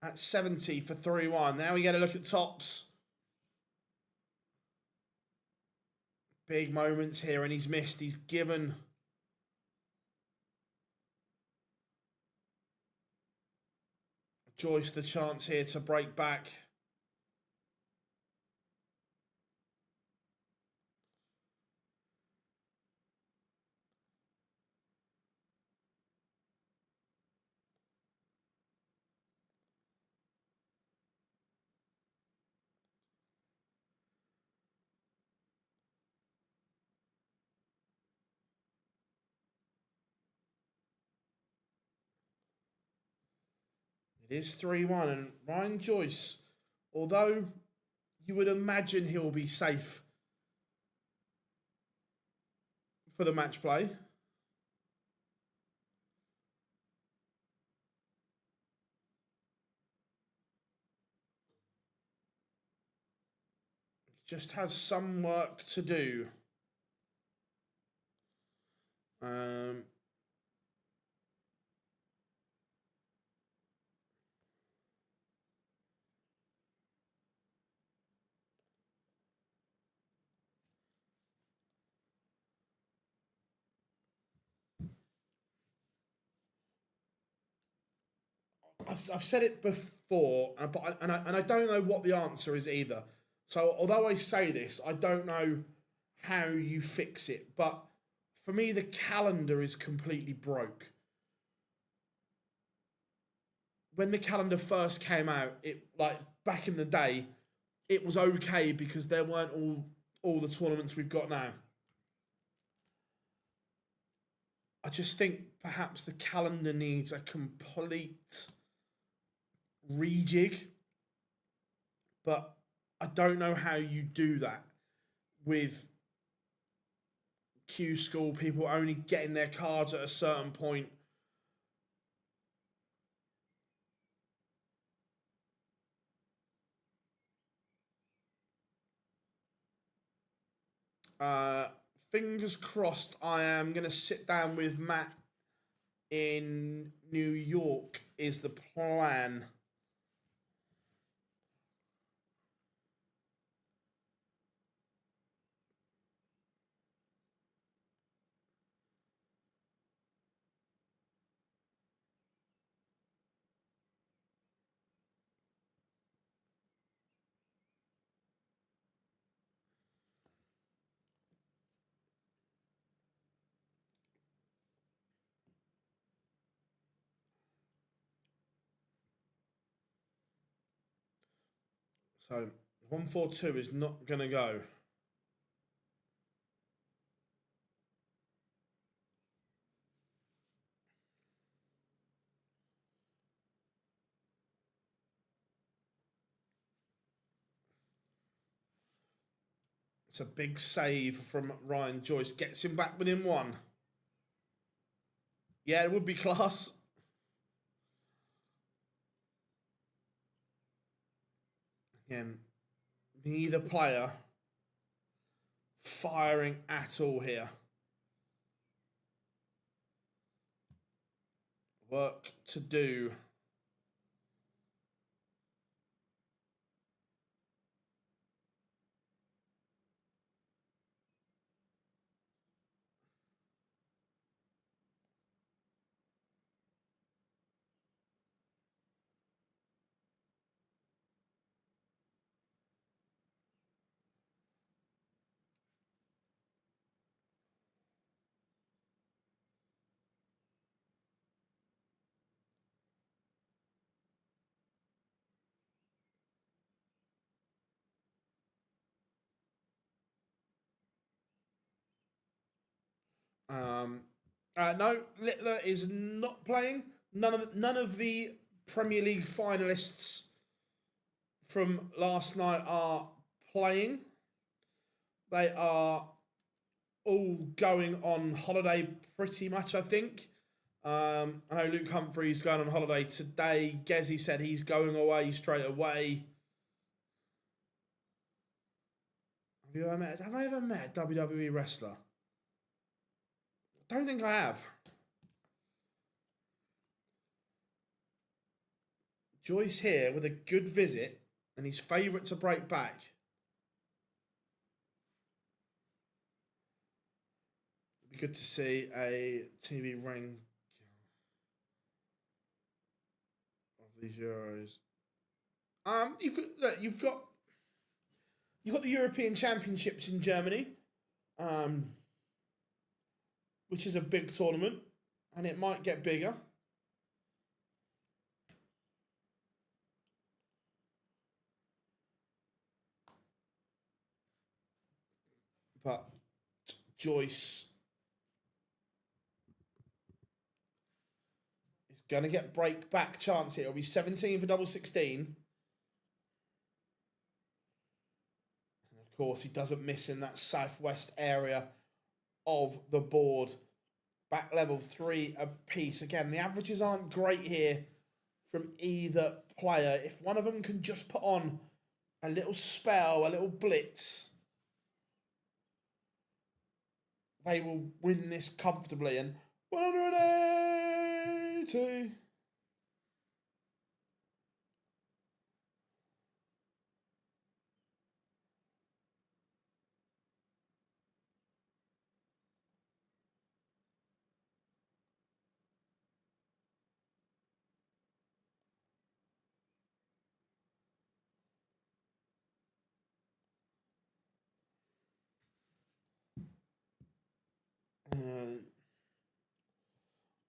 at 70 for 3-1. Now we get a look at tops. Big moments here, and he's missed. He's given Joyce the chance here to break back. It is 3-1, and Ryan Joyce, although you would imagine he'll be safe for the match play, just has some work to do. I've said it before, but I don't know what the answer is either. So although I say this, I don't know how you fix it. But for me, the calendar is completely broke. When the calendar first came out, it like back in the day, it was okay because there weren't all the tournaments we've got now. I just think perhaps the calendar needs a complete rejig, but I don't know how you do that with Q School, people only getting their cards at a certain point. Fingers crossed, I am going to sit down with Matt in New York, is the plan. So 142 is not going to go. It's a big save from Ryan Joyce. Gets him back within one. Yeah, it would be class. Again, neither player firing at all here. Work to do. No, Littler is not playing. None of the Premier League finalists from last night are playing. They are all going on holiday pretty much, I think. I know Luke Humphrey's going on holiday today. Gezi said he's going away straight away. Have I ever met a WWE wrestler? Don't think I have. Joyce here with a good visit, and he's favourite to break back. It'd be good to see a TV ring of these Euros. You've got the European Championships in Germany, which is a big tournament, and it might get bigger. But Joyce is Going to get break back chance here. It'll be 17 for double 16. And of course, he doesn't miss in that southwest area of the board. Back level 3 apiece. Again, the averages aren't great here from either player. If one of them can just put on a little spell, a little blitz, they will win this comfortably. And 180.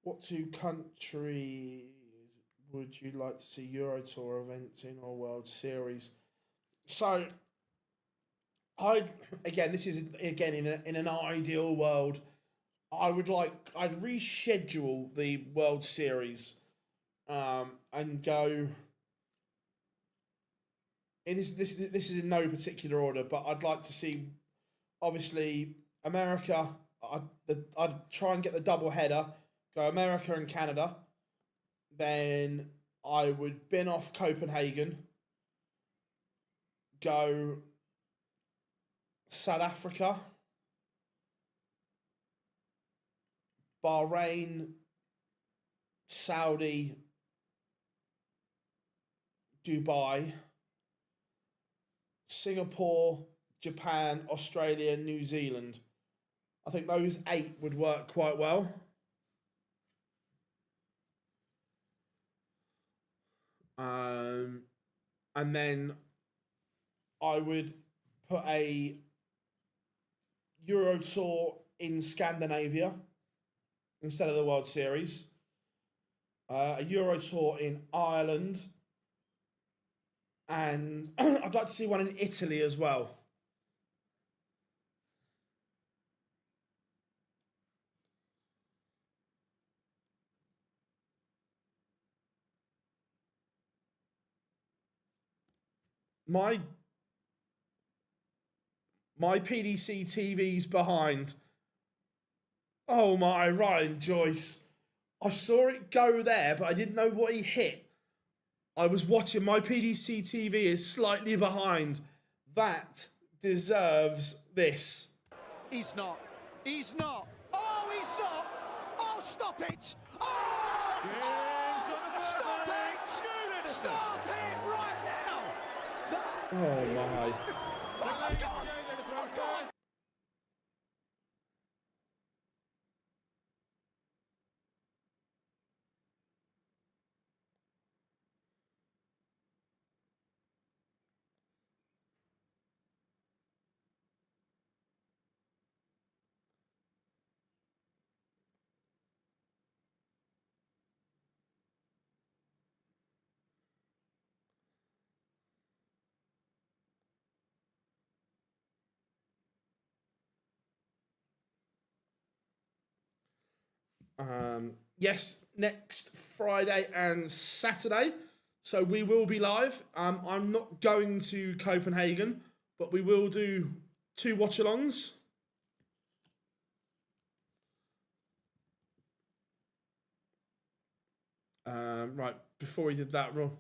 What two countries would you like to see Euro Tour events in or World Series? So, this is again in an ideal world, I'd reschedule the World Series, and go. This is in no particular order, but I'd like to see, obviously, America. I'd try and get the double header, go America and Canada. Then I would bin off Copenhagen, go South Africa, Bahrain, Saudi, Dubai, Singapore, Japan, Australia, New Zealand. I think those 8 would work quite well. And then I would put a Euro Tour in Scandinavia instead of the World Series. A Euro Tour in Ireland. And I'd like to see one in Italy as well. My PDC TV's behind. Oh my, Ryan Joyce. I saw it go there, but I didn't know what he hit. I was watching. My PDC TV is slightly behind. That deserves this. He's not. He's not. Oh, he's not. Oh, stop it. Oh, stop it. Stop it right now. Oh my. Oh, I've gone. I've gone. Yes, next Friday and Saturday. So we will be live. I'm not going to Copenhagen, but we will do 2 watch-alongs. Right, before we did that, Rob,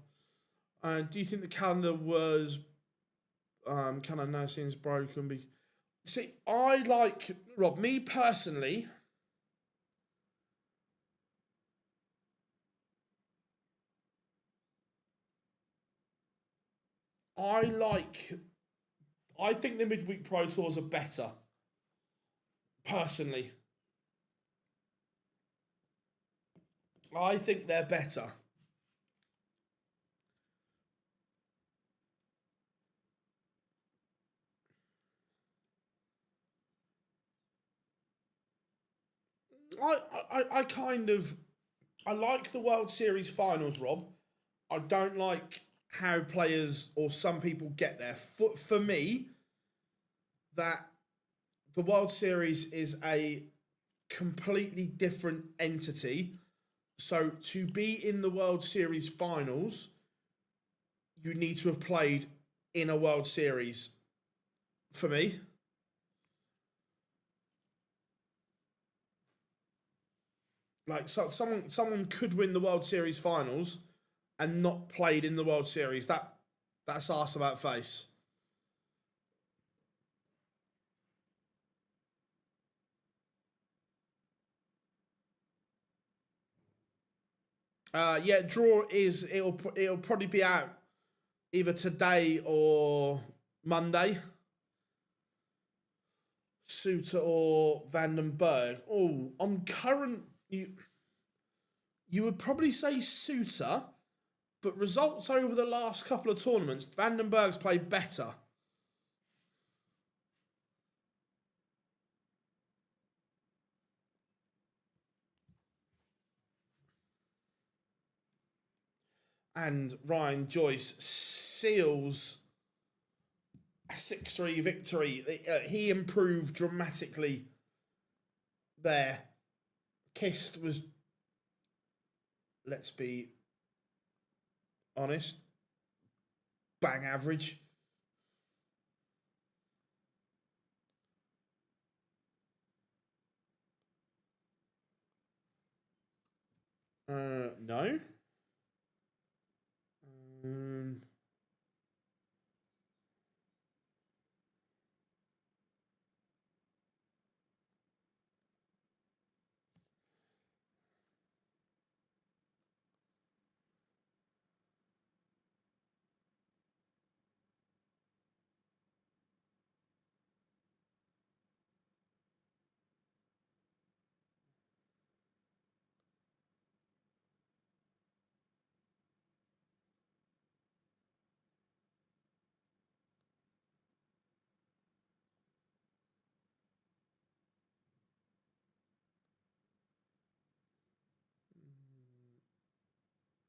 do you think the calendar was calendar now seems broken? See, I like, Rob, me personally, I think the midweek Pro Tours are better. Personally. I think they're better. I like the World Series finals, Rob. I don't like how players or some people get there. For me, that the World Series is a completely different entity So to be in the World Series finals, you need to have played in a World Series for me. Like, so someone could win the World Series finals and not played in the World Series. That's arse about face. Yeah, draw is it'll probably be out either today or Monday. Suter or Vandenberg. Oh, on current you would probably say Suter, but results over the last couple of tournaments, Vandenberg's played better. And Ryan Joyce seals a 6-3 victory. He improved dramatically there. Kist was, let's be honest, bang average. No.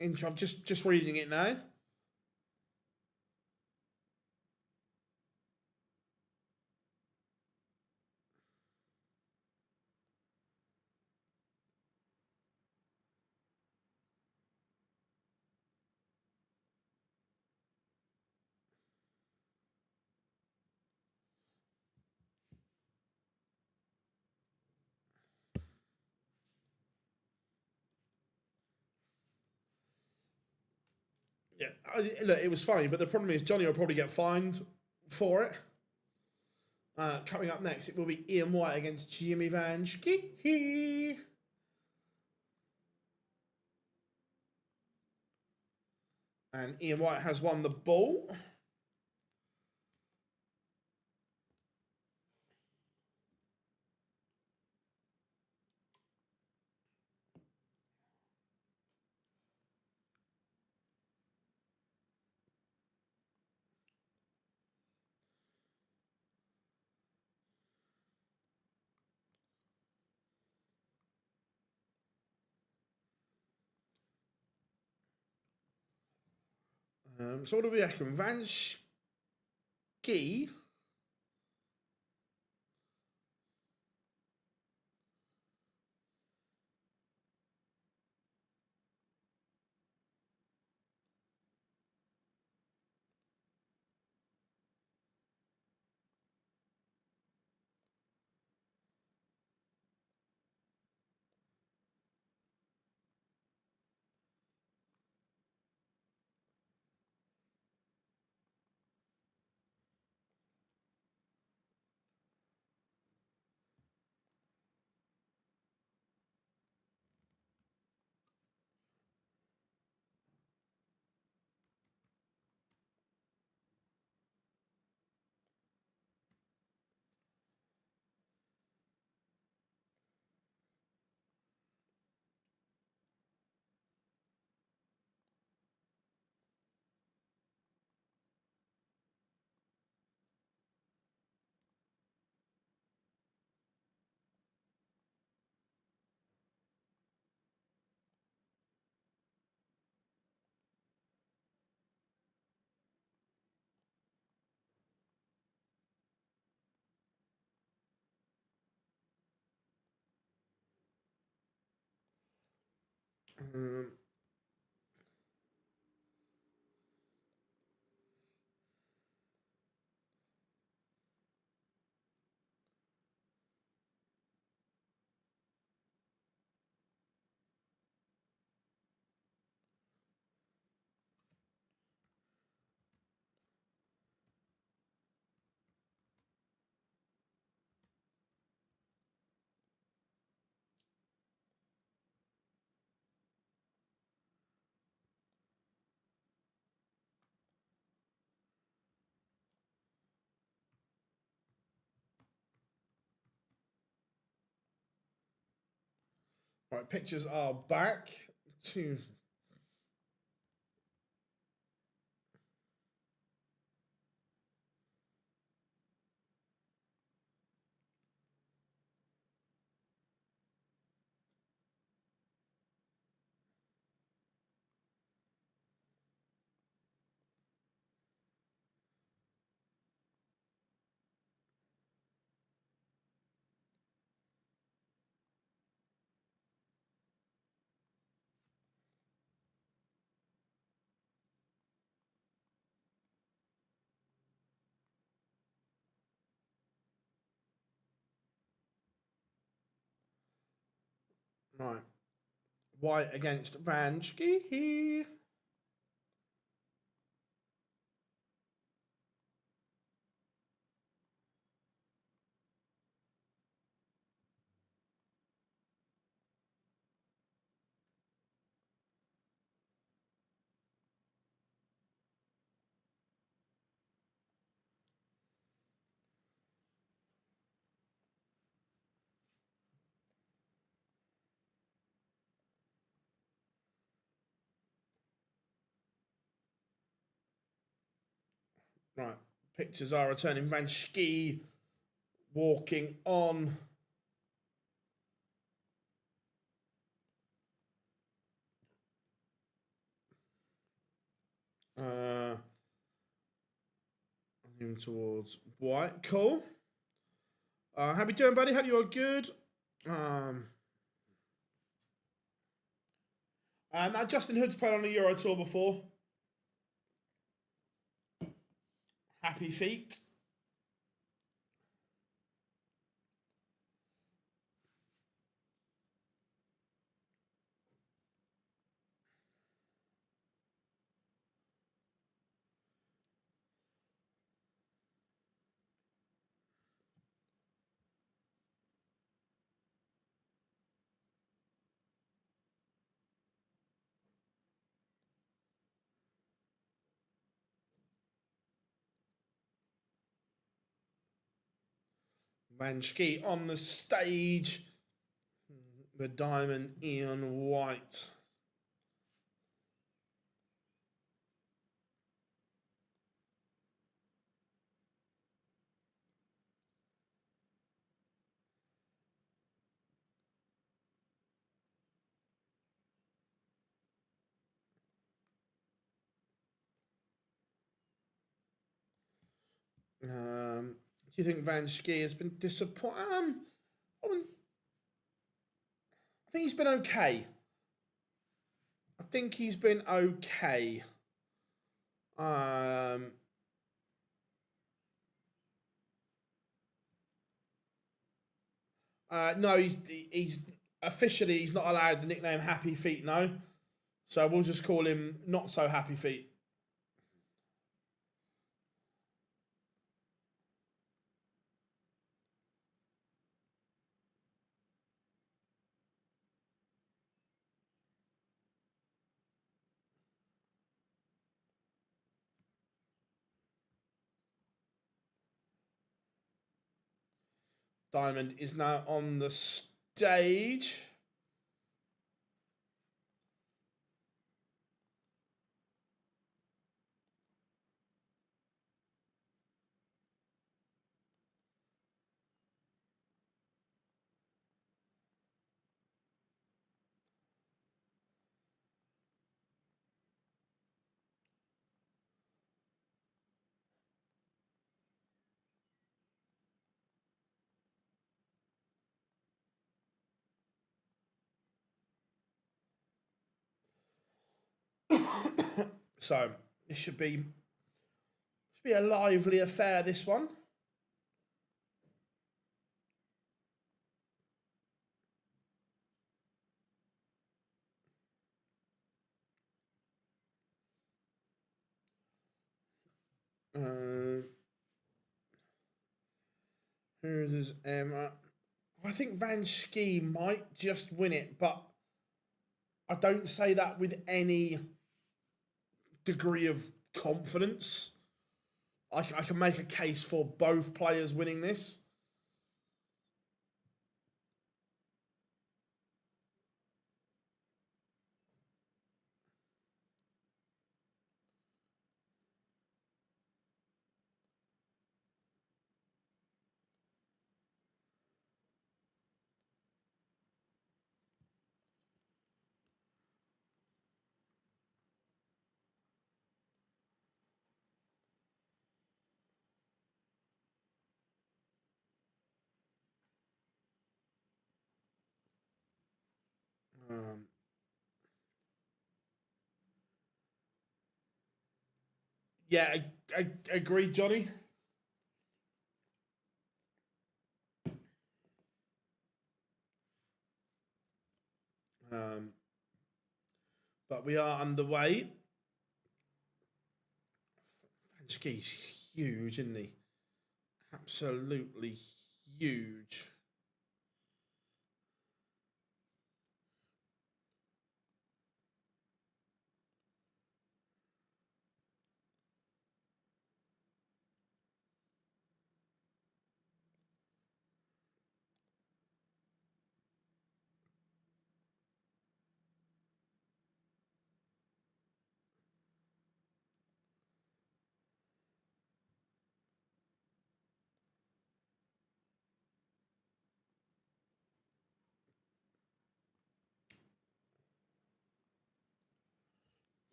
I'm just reading it now. Yeah, look, it was funny, but the problem is Johnny will probably get fined for it. Coming up next, it will be Ian White against Jimmy Van Schie. And Ian White has won the ball. So what do we reckon? Van Schie. Right, pictures are back to. Right. White against Van Schie. Right. Pictures are returning. Van Schie walking on. Towards White. Cool. How you doing, buddy? Hope you are good. Now Justin Hood's played on the Euro Tour before. Happy feet. Van Schie on the stage. The diamond in white. Do you think Van Schie has been disappointed? I think he's been okay. No, he's officially he's not allowed the nickname Happy Feet. No, so we'll just call him Not So Happy Feet. Diamond is now on the stage. So this should be a lively affair, this one. Who does I think Van Schie might just win it, but I don't say that with any degree of confidence. I can make a case for both players winning this. Yeah, I agree, Johnny. But we are underway. Van Schie's huge, isn't he? Absolutely huge.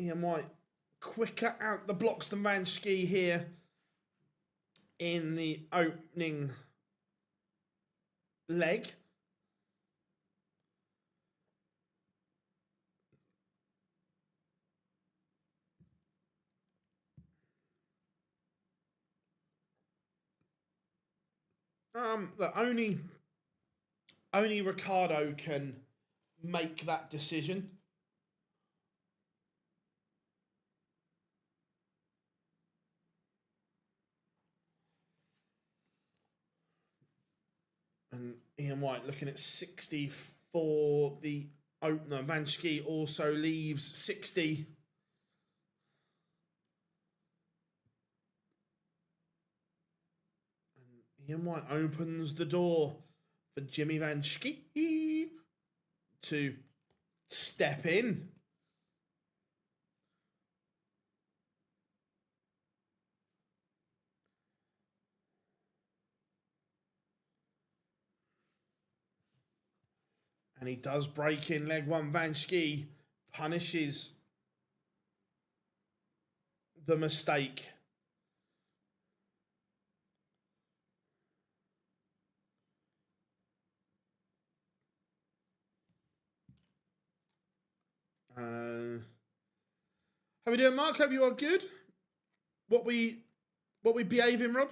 Ian White quicker out the blocks than Van Schie here in the opening leg. Look, only Ricardo can make that decision. And Ian White looking at 60 for the opener. Van Schie also leaves 60. And Ian White opens the door for Jimmy Van Schie to step in. And he does break in leg one. Van Schie punishes the mistake. How we doing, Mark? Hope you are good. What we behaving, Rob?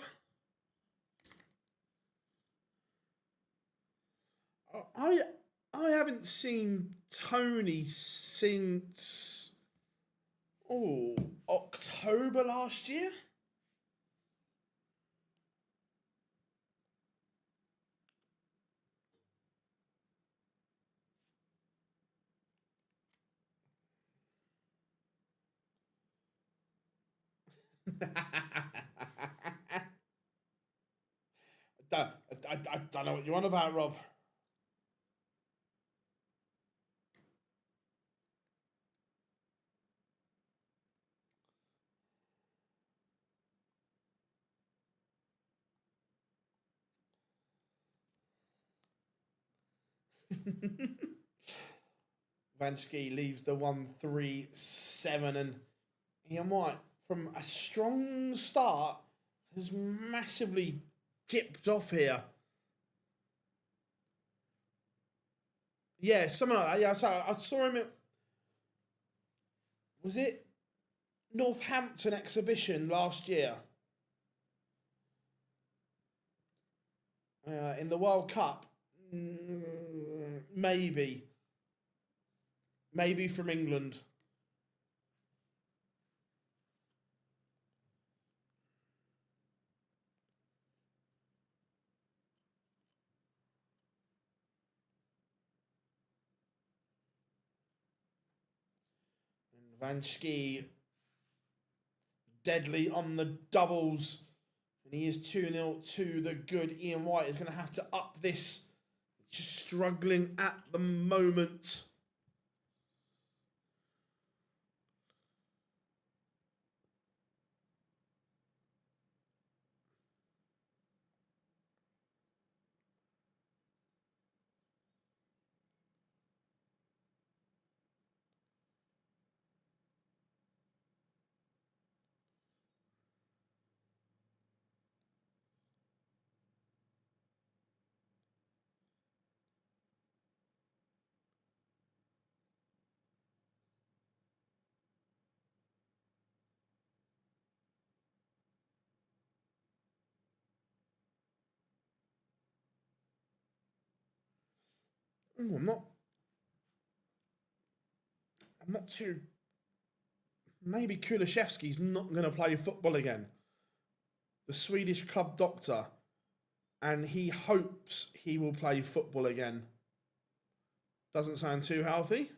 I haven't seen Tony since October last year. I don't know what you're on about, Rob. Van Schie leaves the 1-3-7, and Ian White, from a strong start, has massively dipped off here. Yeah, something like that. Yeah, so I saw him at, was it Northampton exhibition last year. In the World Cup, maybe. Maybe from England. And Van Schie deadly on the doubles. And he is 2-0 to the good. Ian White is going to have to up this. Just struggling at the moment. Ooh, I'm not too... Maybe Kulishevsky's not going to play football again. The Swedish club doctor. And he hopes he will play football again. Doesn't sound too healthy.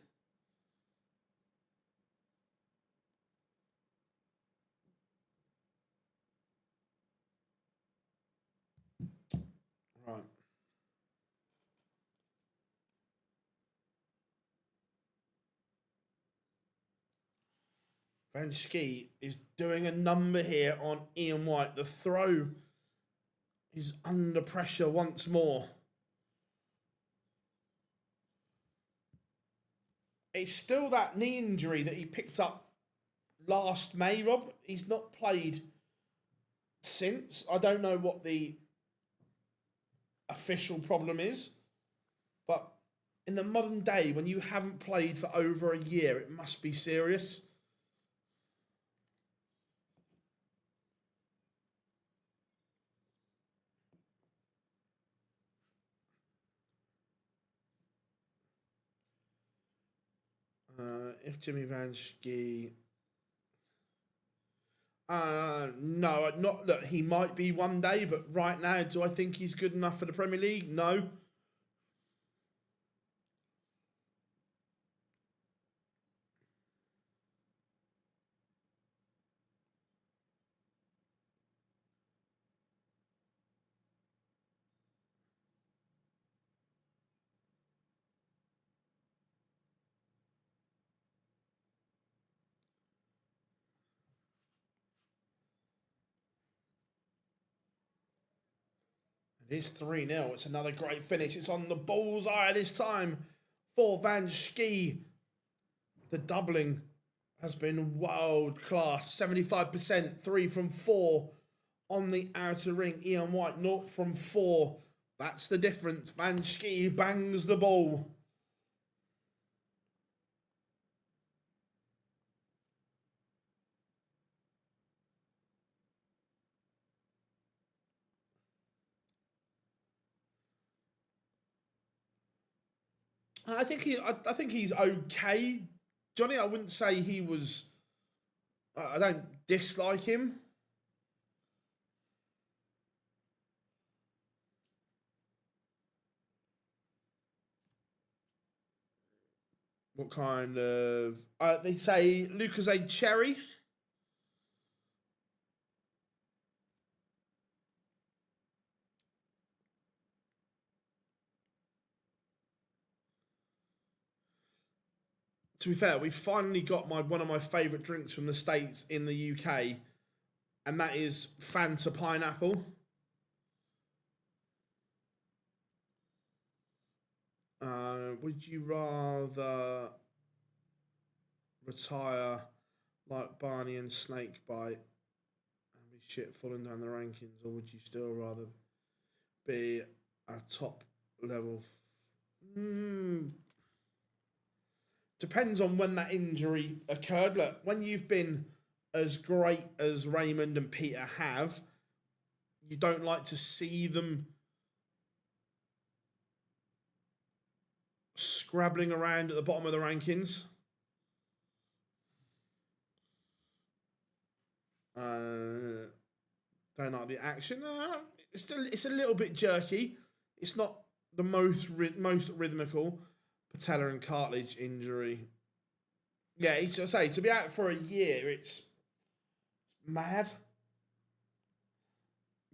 Right. Van Schie is doing a number here on Ian White. The throw is under pressure once more. It's still that knee injury that he picked up last May, Rob. He's not played since. I don't know what the official problem is, but in the modern day, when you haven't played for over a year, it must be serious. If Jimmy Van Schie... no, not that he might be one day, but right now, do I think he's good enough for the Premier League? No. It is 3-0. It's another great finish. It's on the bullseye this time for Van Schie. The doubling has been world class. 75%, 3 from 4 on the outer ring. Ian White, 0 from 4. That's the difference. Van Schie bangs the ball. I think he's okay, Johnny. I wouldn't say he was. I don't dislike him. What kind of? They say Lucas A. Cherry. To be fair, we finally got one of my favourite drinks from the States in the UK, and that is Fanta Pineapple. Would you rather retire like Barney and Snakebite and be shit falling down the rankings, or would you still rather be a top level? Depends on when that injury occurred. Look, when you've been as great as Raymond and Peter have, you don't like to see them scrabbling around at the bottom of the rankings. Don't like the action. It's a little bit jerky. It's not the most rhythmical. Patella and cartilage injury. Yeah, I say to be out for a year, it's mad.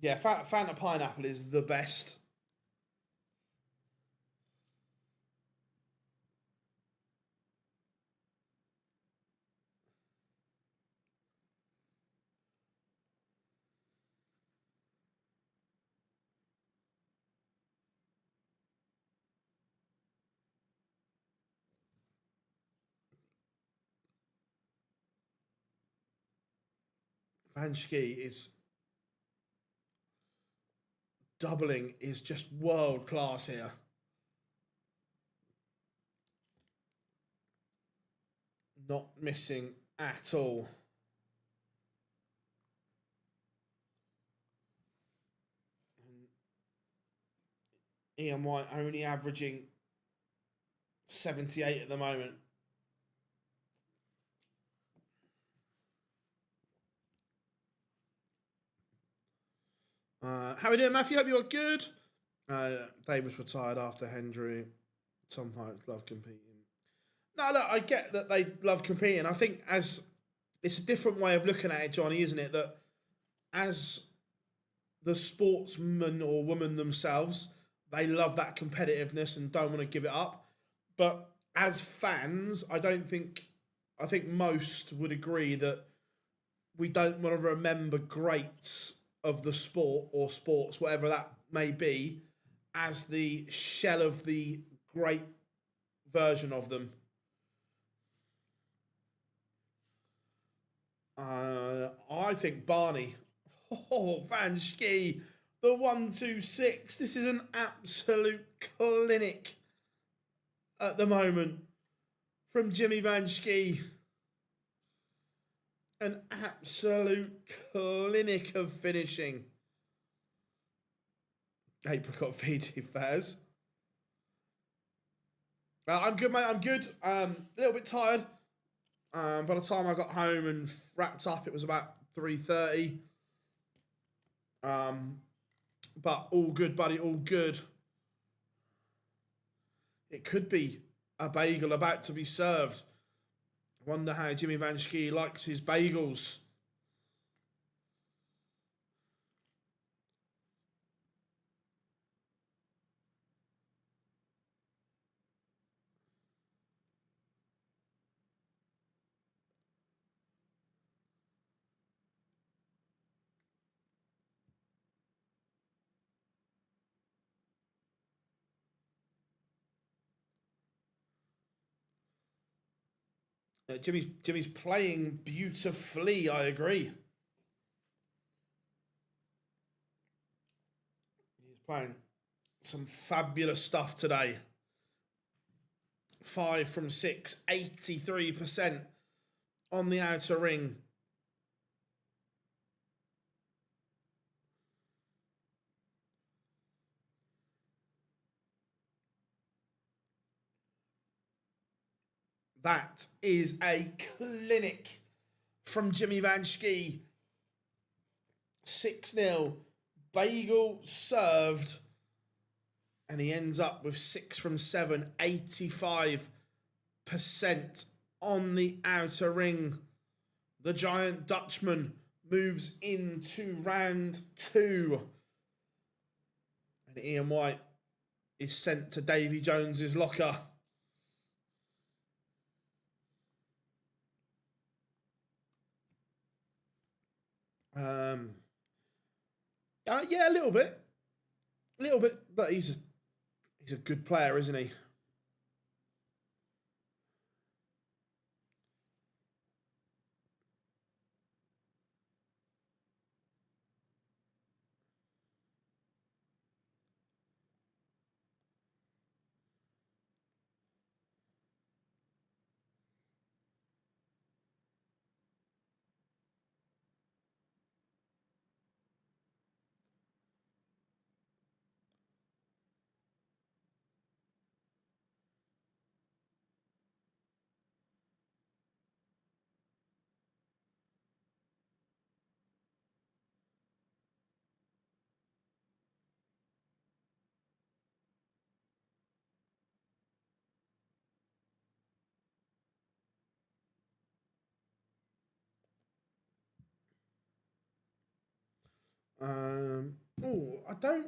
Yeah, Fanta Pineapple is the best. Van Schie is doubling is just world class here. Not missing at all. Ian White only averaging 78 at the moment. How we doing, Matthew? Hope you're good. Davis retired after Hendry. Tom Pikes love competing. No, look, I get that they love competing. I think as it's a different way of looking at it, Johnny, isn't it? That as the sportsman or woman themselves, they love that competitiveness and don't want to give it up. But as fans, I think most would agree that we don't want to remember greats of the sport or sports, whatever that may be, as the shell of the great version of them. I think Barney. Oh, Van Schie, the 1-2-6. This is an absolute clinic at the moment from Jimmy Van Schie. An absolute clinic of finishing. Apricot Fiji Faz. I'm good, mate. I'm good. A little bit tired. By the time I got home and wrapped up, it was about 3:30. But all good, buddy. All good. It could be a bagel about to be served. Wonder how Jimmy Van Schie likes his bagels. Jimmy's playing beautifully, I agree. He's playing some fabulous stuff today. 5 from 6, 83% on the outer ring. That is a clinic from Jimmy Van Schie. 6-0. Bagel served. And he ends up with 6 from 7. 85% on the outer ring. The Giant Dutchman moves into round 2. And Ian White is sent to Davy Jones's locker. Yeah, a little bit, but he's a good player, isn't he? Oh, I don't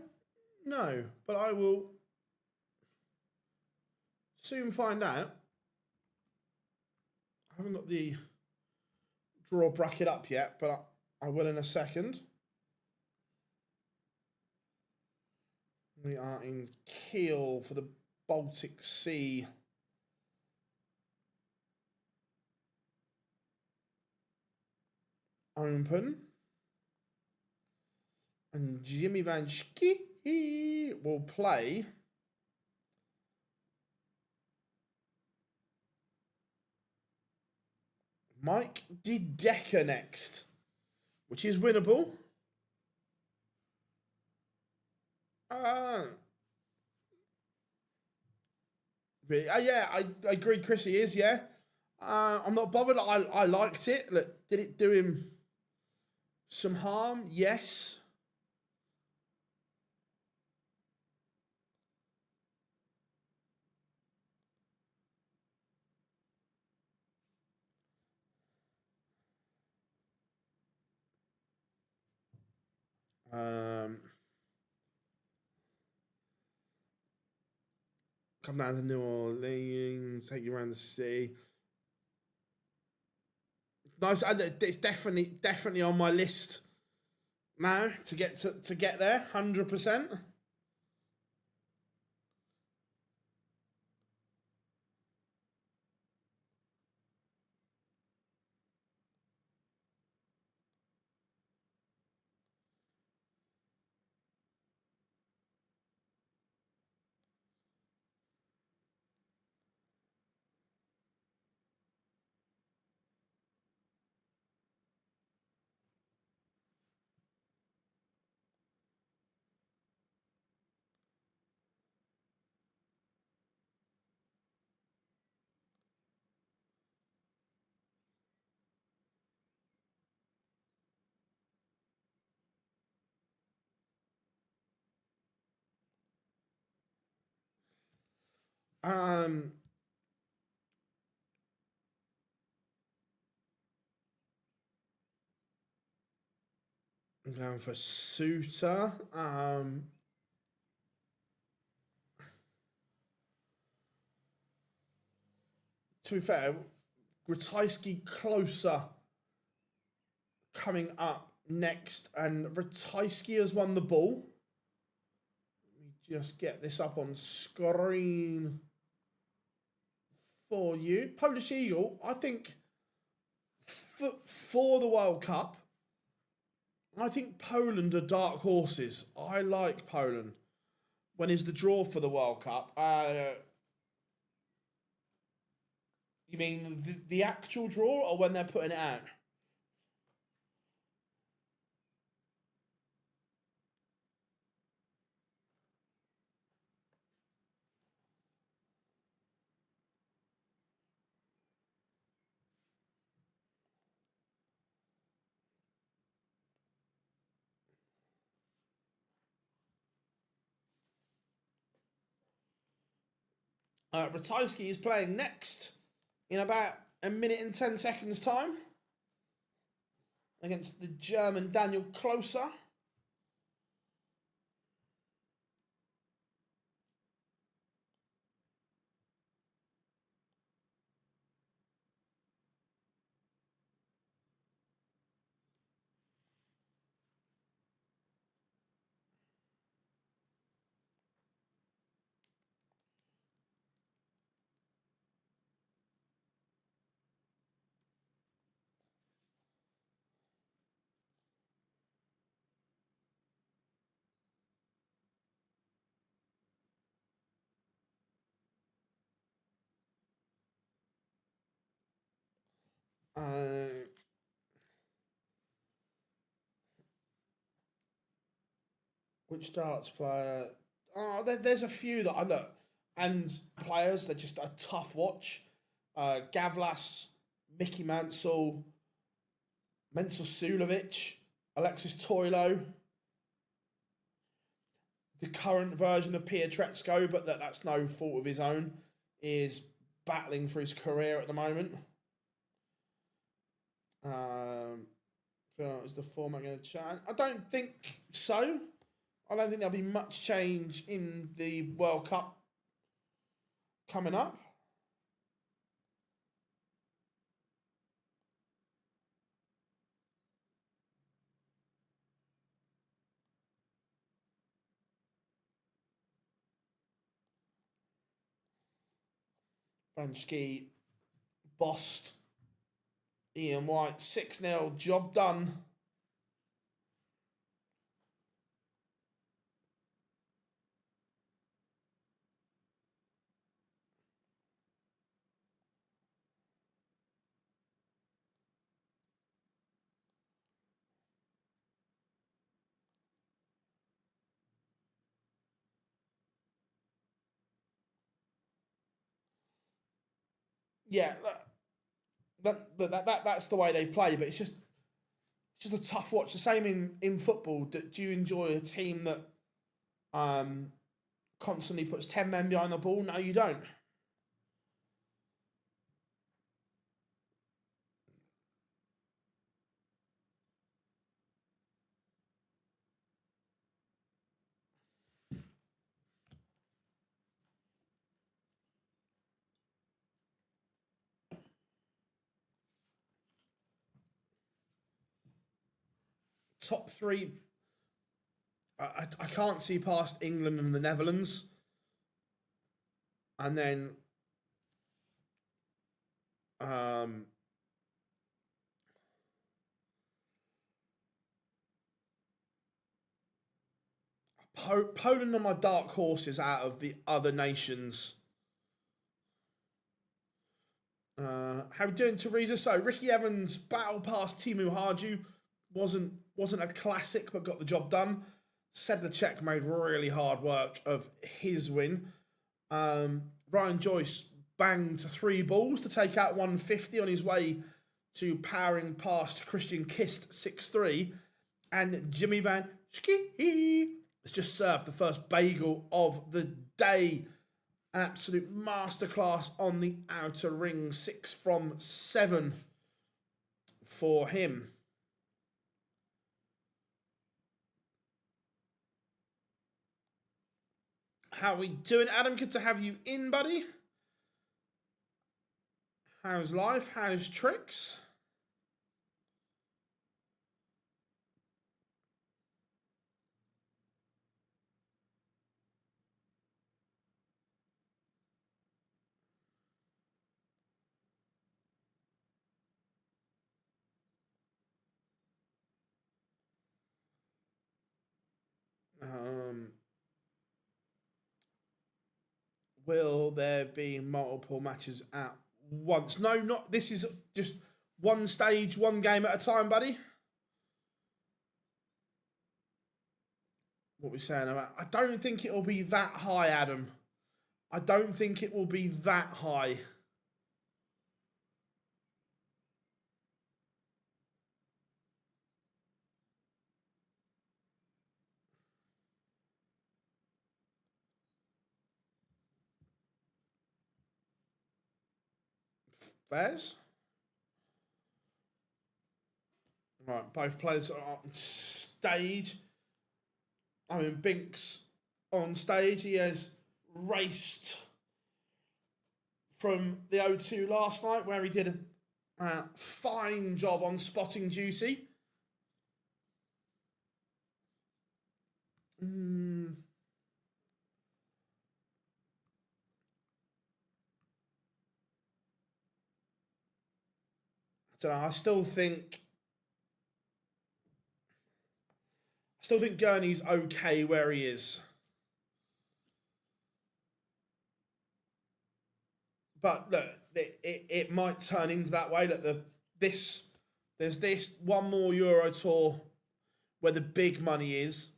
know, but I will soon find out. I haven't got the draw bracket up yet, but I will in a second. We are in Kiel for the Baltic Sea. Open. And Jimmy Van Schie will play Mike De Decker next, which is winnable. Yeah, I agree, Chris, he is, yeah. I'm not bothered. I liked it. Look, did it do him some harm? Yes. Come down to New Orleans, take you around the city. Nice. It's definitely on my list now to get there. 100%. I'm going for Suter. To be fair, Ratajski closer coming up next, and Ratajski has won the ball. Let me just get this up on screen for you. Polish Eagle, I think for the World Cup, I think Poland are dark horses. I like Poland. When is the draw for the World Cup? You mean the actual draw, or when they're putting it out? Ratajski is playing next in about a minute and 10 seconds time against the German Daniel Klose. Which darts player? Oh, there's a few that I look. And players, they're just a tough watch. Gavlas, Mickey Mansell, Mensur Sulovic, Alexis Toilo. The current version of Pietrezco, but that's no fault of his own, is battling for his career at the moment. For So is the format going to change? I don't think so. I don't think there'll be much change in the World Cup coming up. Banski bossed Ian White 6-0, job done. Yeah, that's the way they play, but it's just a tough watch. The same in football. Do you enjoy a team that constantly puts 10 men behind the ball? No, you don't. Top three, I can't see past England and the Netherlands. And then Poland are my dark horses out of the other nations. How we doing, Teresa? So Ricky Evans' battle past Timu Harju wasn't a classic, but got the job done. Sedlacek made really hard work of his win. Ryan Joyce banged 3 balls to take out 150 on his way to powering past Christian Kist 6-3. And Jimmy Van Schie has just served the first bagel of the day. An absolute masterclass on the outer ring. 6 from 7 for him. How we doing, Adam? Good to have you in, buddy. How's life? How's tricks? Will there be multiple matches at once? No, not. This is just one stage, one game at a time, buddy. What we saying about? I don't think it will be that high, Adam. I don't think it will be that high. Fairs? Right, both players are on stage. I mean, Binks on stage. He has raced from the O2 last night, where he did a fine job on spotting duty. So I still think Gurney's okay where he is. But look, it might turn into that way. Look, there's this one more Euro Tour where the big money is.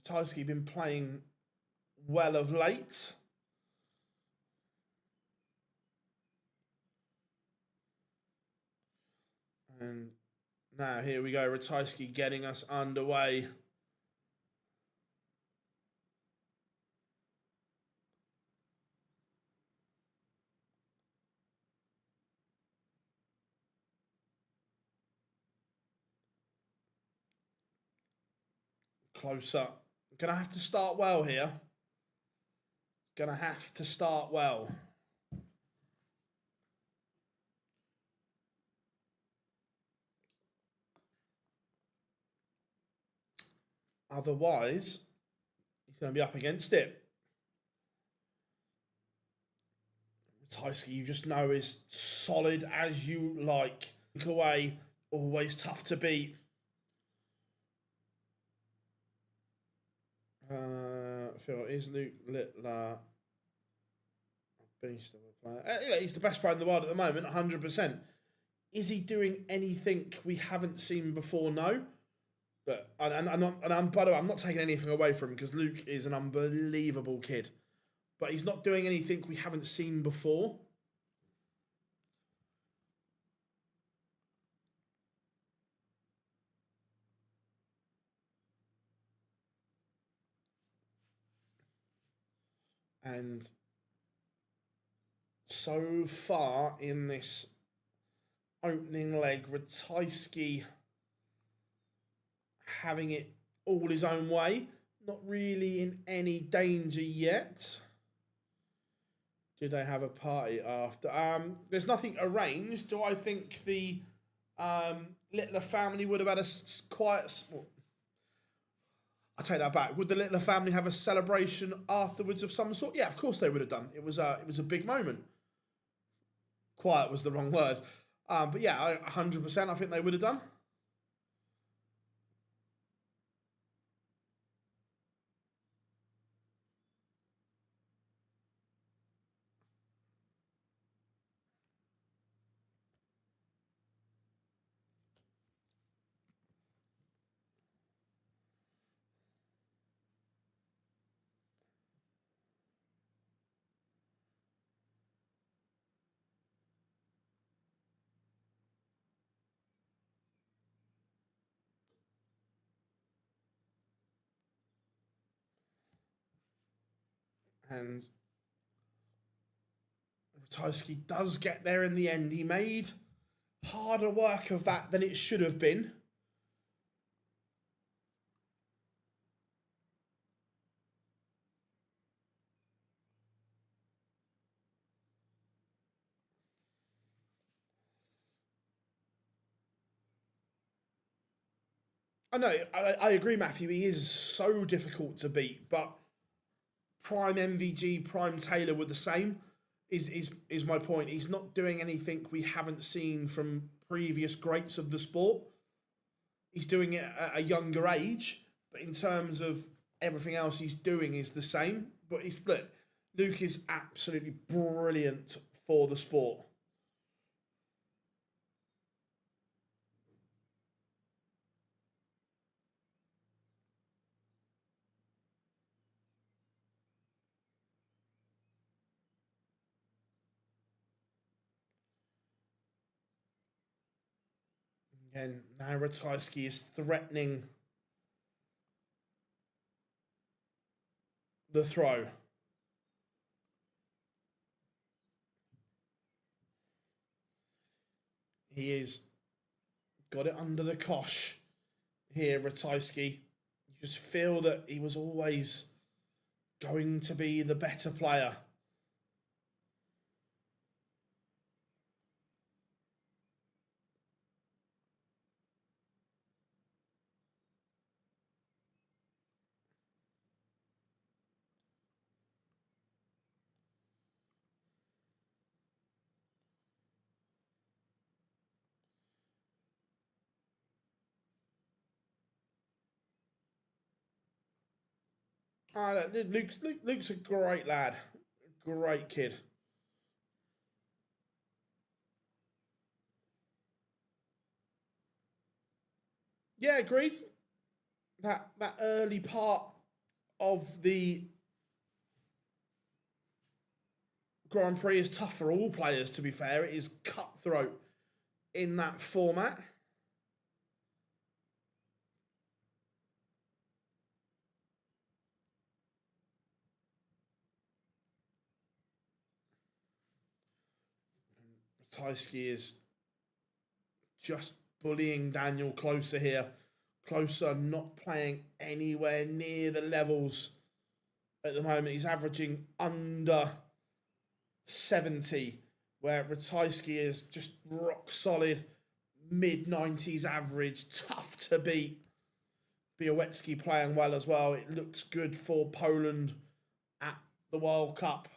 Ratajski been playing well of late. And now here we go, Ratajski getting us underway. Closer. Gonna have to start well here. Gonna have to start well. Otherwise, he's going to be up against it. Tyski, you just know, is solid as you like. Away, always tough to beat. Phil, is Luke Littler a beast of a player? He's the best player in the world at the moment, 100%. Is he doing anything we haven't seen before? No. But by the way, I'm not taking anything away from him because Luke is an unbelievable kid. But he's not doing anything we haven't seen before. And so far in this opening leg, Ratajski having it all his own way. Not really in any danger yet. Do they have a party after? There's nothing arranged. Do I think the Littler family would have had a quiet... I take that back. Would the Littler family have a celebration afterwards of some sort? Yeah, of course they would have done. It was a big moment. Quiet was the wrong word. But yeah, 100% I think they would have done. And Ratajski does get there in the end. He made harder work of that than it should have been. I know, I agree, Matthew. He is so difficult to beat, but Prime MVG, Prime Taylor were the same. Is my point. He's not doing anything we haven't seen from previous greats of the sport. He's doing it at a younger age, but in terms of everything else he's doing is the same. But look, Luke is absolutely brilliant for the sport. And now Ratajski is threatening the throw. He is got it under the cosh here, Ratajski. You just feel that he was always going to be the better player. Luke's a great lad. Great kid. Yeah, agreed. That early part of the Grand Prix is tough for all players, to be fair. It is cutthroat in that format. Ratajski is just bullying Daniel closer here. Closer not playing anywhere near the levels at the moment. He's averaging under 70, where Ratajski is just rock solid, mid-90s average, tough to beat. Białecki playing well as well. It looks good for Poland at the World Cup.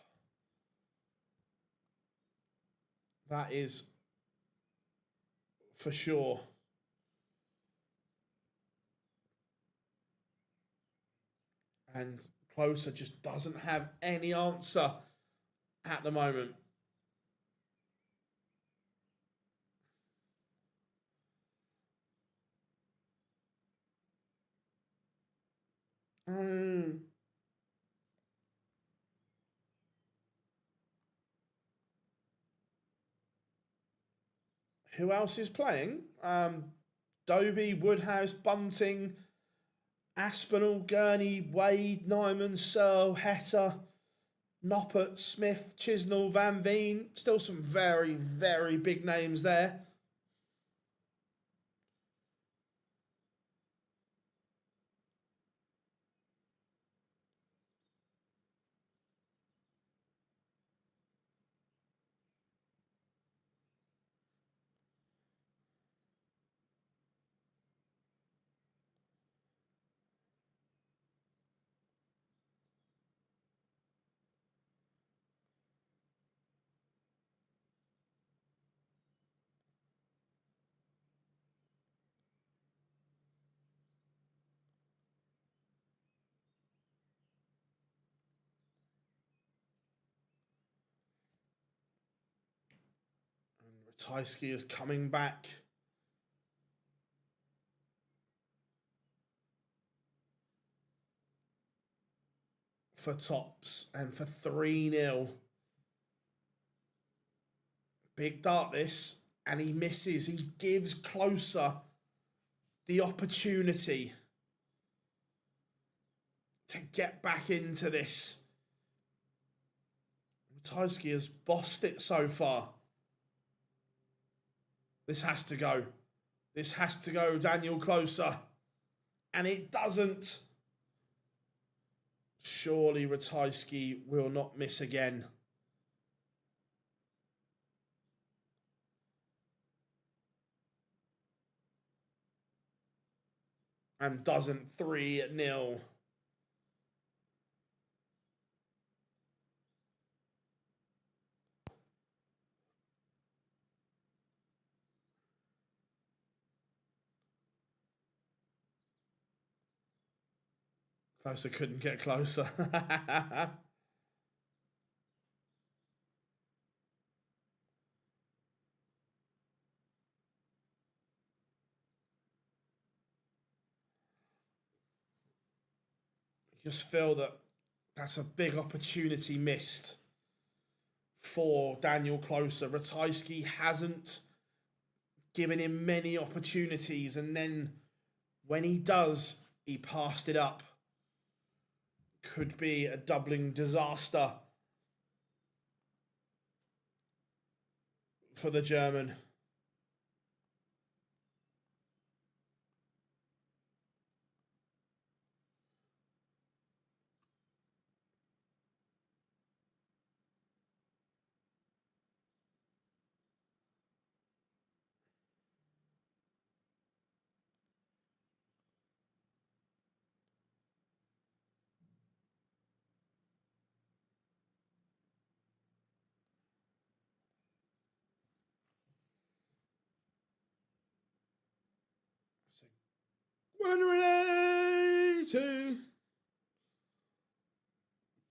That is for sure. And Closer just doesn't have any answer at the moment. Who else is playing? Doby, Woodhouse, Bunting, Aspinall, Gurney, Wade, Nyman, Searle, Heta, Noppert, Smith, Chisnell, Van Veen. Still some very, very big names there. Ratajski is coming back. For tops and for 3-0. Big dart this, and he misses. He gives Closer the opportunity to get back into this. Ratajski has bossed it so far. This has to go. This has to go, Daniel Closer. And it doesn't. Surely Ratajski will not miss again. And doesn't. 3-0. Closer couldn't get closer. Just feel that that's a big opportunity missed for Daniel Closer. Ratajski hasn't given him many opportunities, and then when he does, he passed it up. Could be a doubling disaster for the German. So 182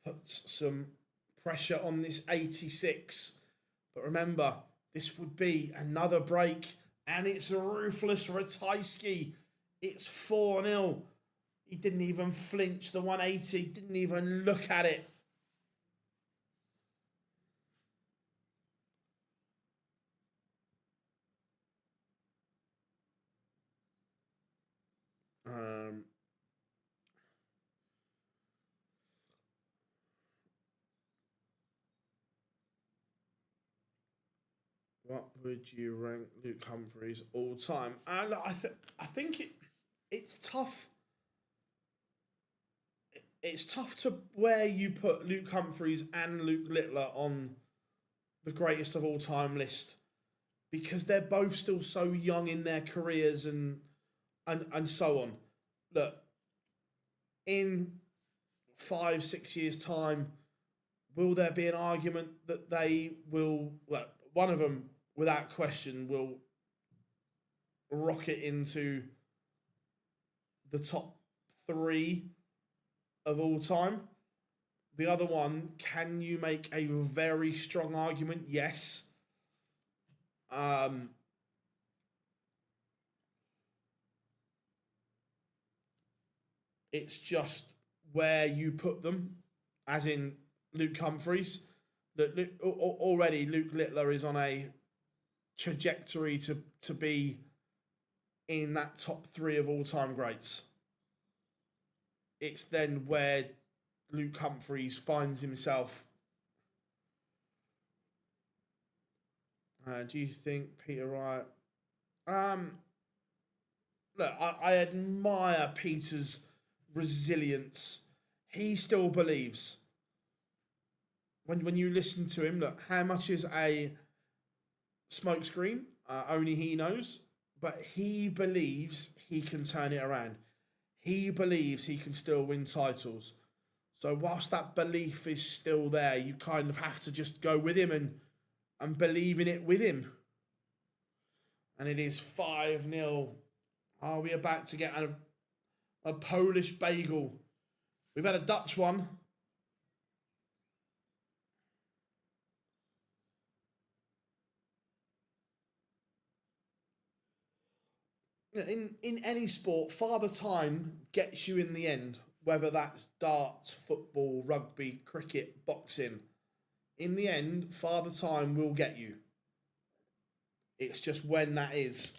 puts some pressure on this 86. But remember, this would be another break, and it's a ruthless Ratajski. It's 4-0. He didn't even flinch the 180, didn't even look at it. What would you rank Luke Humphries all time? I think it's tough. It's tough to where you put Luke Humphries and Luke Littler on the greatest of all time list, because they're both still so young in their careers and so on. Look, in 5-6 years' time, will there be an argument that they will? Well, one of them, without question, will rocket into the top 3 of all time. The other one, can you make a very strong argument? Yes. It's just where you put them, as in Luke Humphries. Already Luke Littler is on a trajectory to be in that top 3 of all-time greats. It's then where Luke Humphries finds himself. Do you think Peter Wright? Look, I admire Peter's resilience. He still believes. When you listen to him, look, how much is a smokescreen? Only he knows. But he believes he can turn it around. He believes he can still win titles. So whilst that belief is still there, you kind of have to just go with him and believe in it with him. And it is 5-0. Are we about to get a Polish bagel? We've had a Dutch one. In any sport, Father Time gets you in the end, whether that's darts, football, rugby, cricket, boxing. In the end, Father Time will get you. It's just when that is.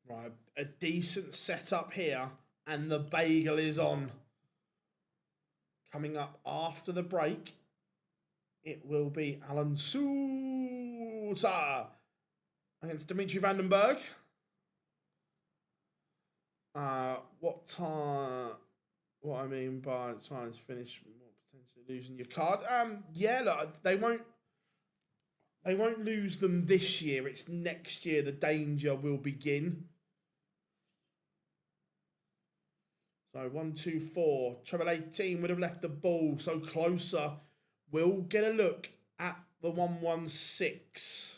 Right, a decent setup here, and the bagel is on. Coming up after the break, it will be Alan Sousa against Dimitri Vandenberg. What time? What I mean by time's finished, potentially losing your card. Yeah, look, they won't lose them this year. It's next year the danger will begin. So 1, 2, 4. Treble 18 would have left the ball, so closer. We'll get a look at the 116.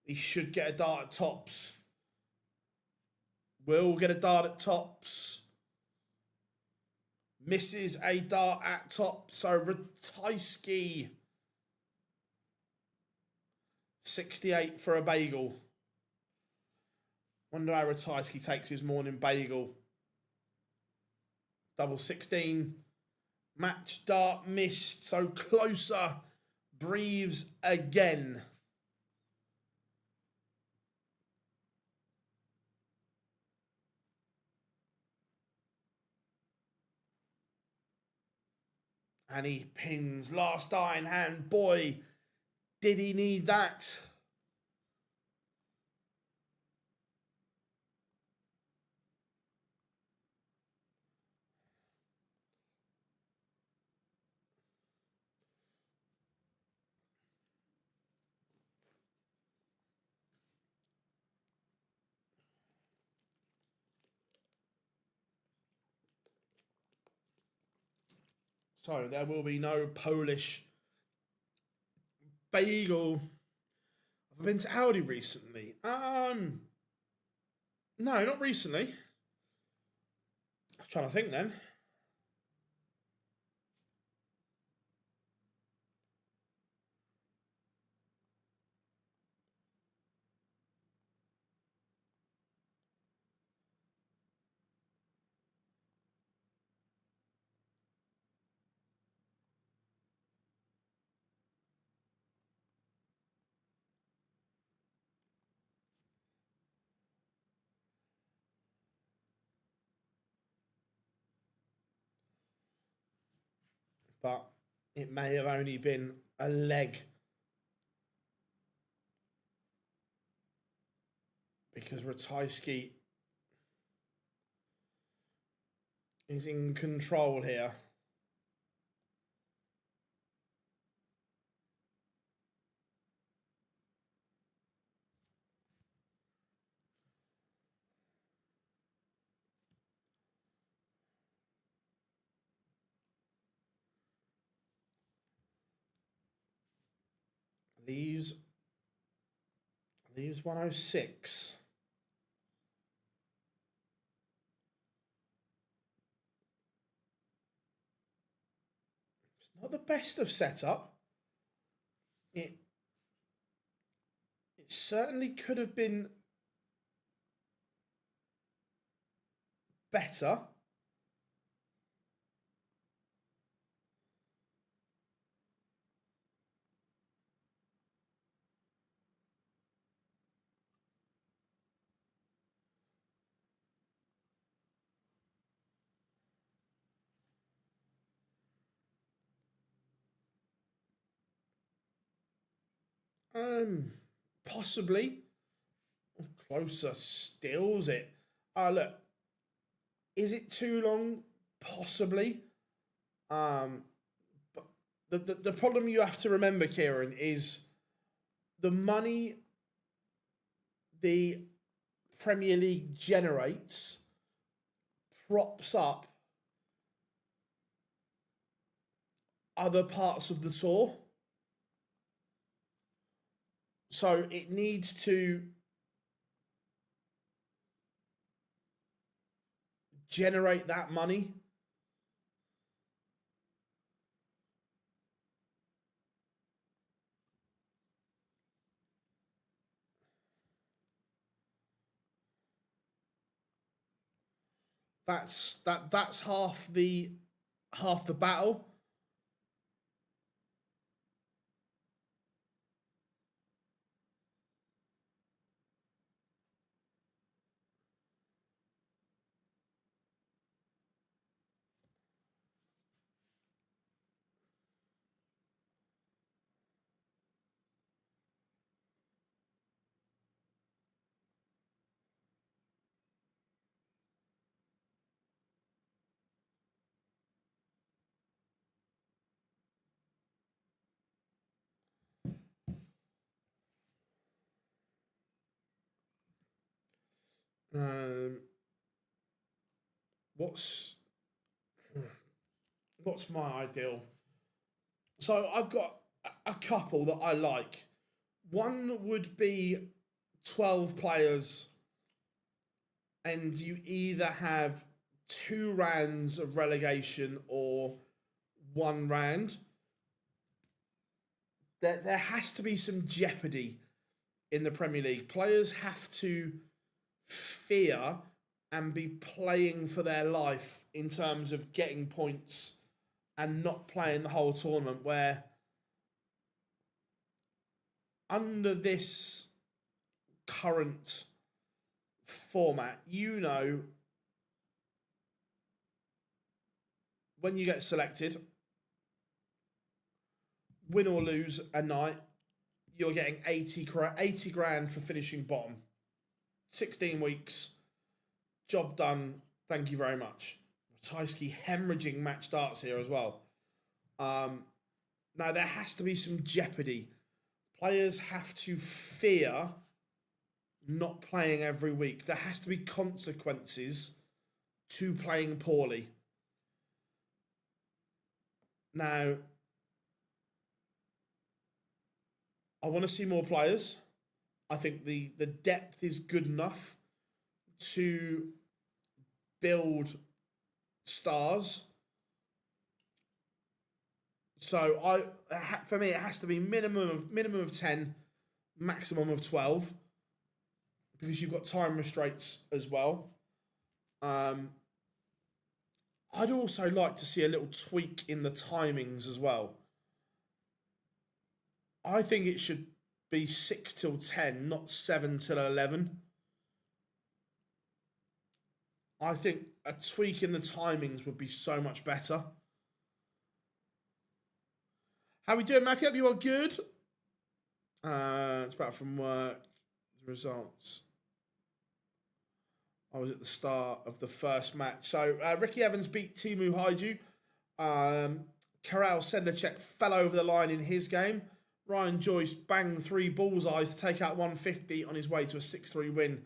He should get a dart at tops. Will get a dart at tops. Misses a dart at top. So Ratajski. 68 for a bagel. Wonder how Ratajski takes his morning bagel. Double 16. Match dart missed. So closer. Breathes again. And he pins last iron hand. Boy, did he need that. So there will be no Polish bagel. I've been to Aldi recently. No, not recently. I'm trying to think then. But it may have only been a leg. Because Ratajski is in control here. Leaves 106. It's not the best of setup. It certainly could have been better. Possibly. Closer stills it. Look, is it too long? Possibly. But the problem you have to remember, Kieran, is the money the Premier League generates props up other parts of the tour. So it needs to generate that money. That's half the battle. What's my ideal? So I've got a couple that I like. One would be 12 players, and you either have 2 rounds of relegation or 1 round. There has to be some jeopardy in the Premier League. Players have to fear and be playing for their life in terms of getting points and not playing the whole tournament, where under this current format, when you get selected, win or lose a night, you're getting 80 grand for finishing bottom. 16 weeks, job done, thank you very much. Ratajski hemorrhaging match starts here as well. Now, there has to be some jeopardy. Players have to fear not playing every week. There has to be consequences to playing poorly. Now, I want to see more players. I think the depth is good enough to build stars. So for me, it has to be minimum of 10, maximum of 12, because you've got time restraints as well. I'd also like to see a little tweak in the timings as well. I think it should be 6 till 10, not 7 till 11. I think a tweak in the timings would be so much better. How we doing, Matthew? Hope you are good. It's back from work. The results. I was at the start of the first match. So Ricky Evans beat Timu Haiju. Karel Sedlacek fell over the line in his game. Ryan Joyce banged 3 bullseyes to take out 150 on his way to a 6-3 win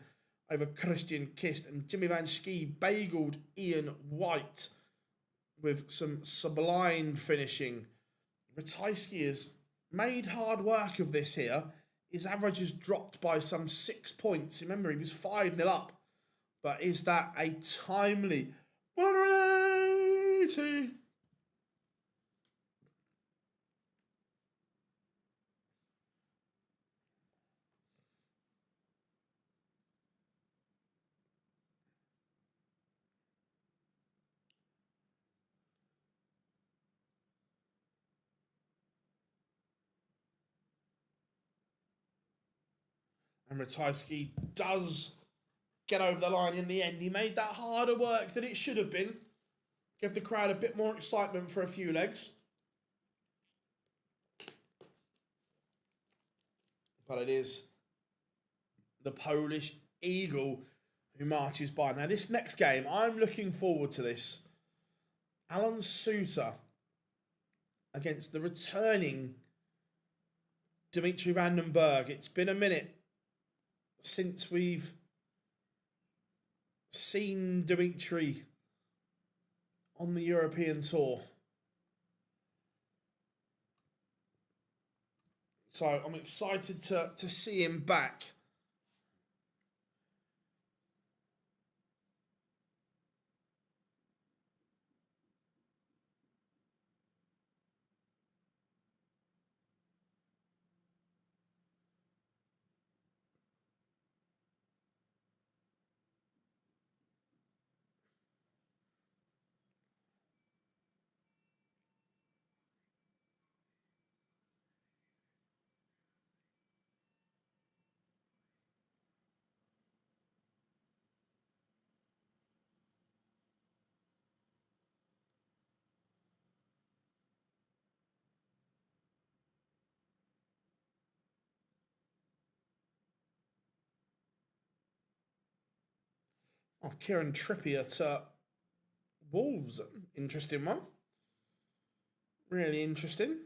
over Christian Kist. And Jimmy Van Schie bageled Ian White with some sublime finishing. Ratajski has made hard work of this here. His average has dropped by some 6 points. Remember, he was 5-0 up. But is that a timely 180? And Ratajski does get over the line in the end. He made that harder work than it should have been. Give the crowd a bit more excitement for a few legs. But it is the Polish Eagle who marches by. Now, this next game, I'm looking forward to this. Alan Suter against the returning Dimitri Vandenberg. It's been a minute since we've seen Dimitri on the European Tour. So I'm excited to see him back. Oh, Kieran Trippier to Wolves. Interesting one. Really interesting.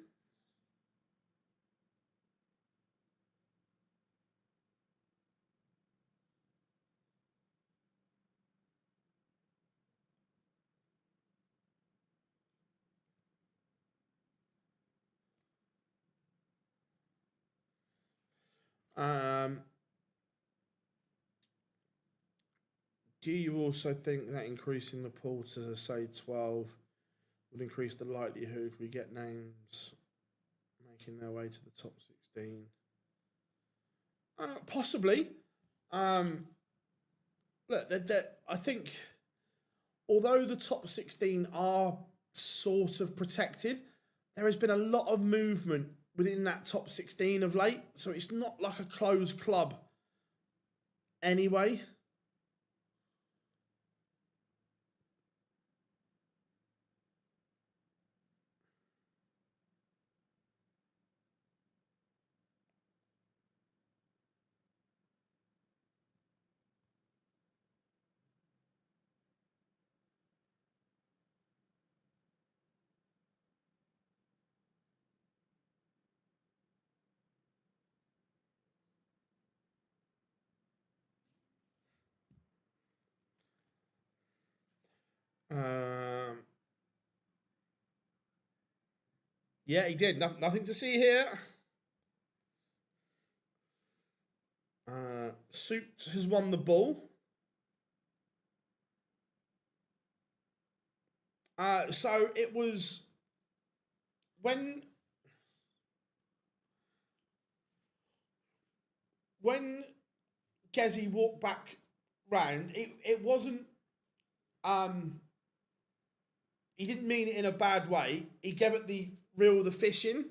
Do you also think that increasing the pool to, say, 12 would increase the likelihood we get names making their way to the top 16? Possibly. Look, I think, although the top 16 are sort of protected, there has been a lot of movement within that top 16 of late, so it's not like a closed club anyway. Um, Yeah, he did. Nothing to see here. Suit has won the ball. So it was when Gezi walked back round. It wasn't. He didn't mean it in a bad way. He gave it the fishing.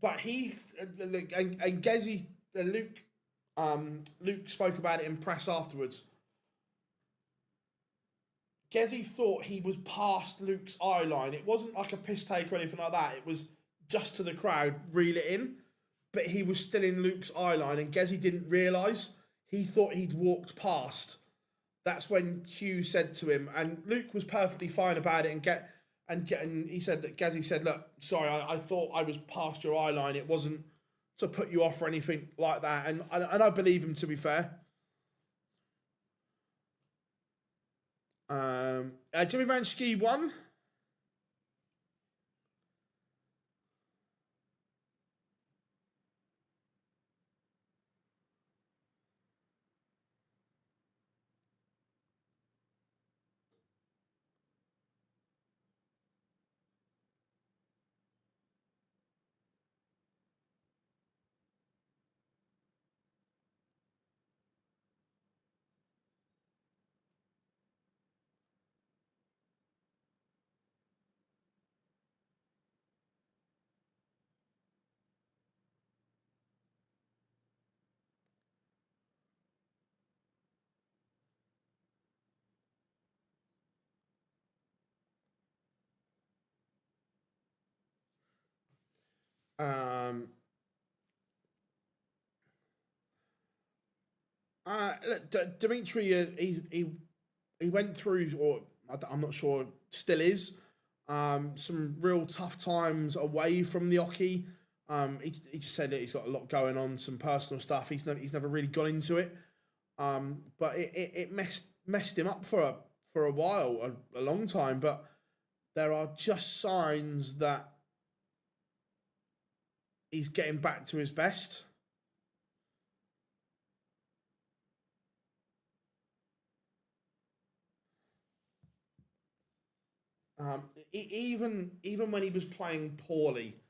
But he and Gezi, Luke spoke about it in press afterwards. Gezi thought he was past Luke's eye line. It wasn't like a piss take or anything like that. It was just to the crowd, reel it in. But he was still in Luke's eye line, and Gezi didn't realise. He thought he'd walked past. That's when Q said to him, and Luke was perfectly fine about it, and he said that Gezi said, "Look, sorry, I thought I was past your eye line. It wasn't to put you off or anything like that." And I believe him, to be fair. Jimmy Vanski won. Dimitri, he went through, or I'm not sure, still is, some real tough times away from the Oki. He just said that he's got a lot going on, some personal stuff. He's never really got into it, but it messed him up for a while, a long time. But there are just signs that he's getting back to his best. Even when he was playing poorly,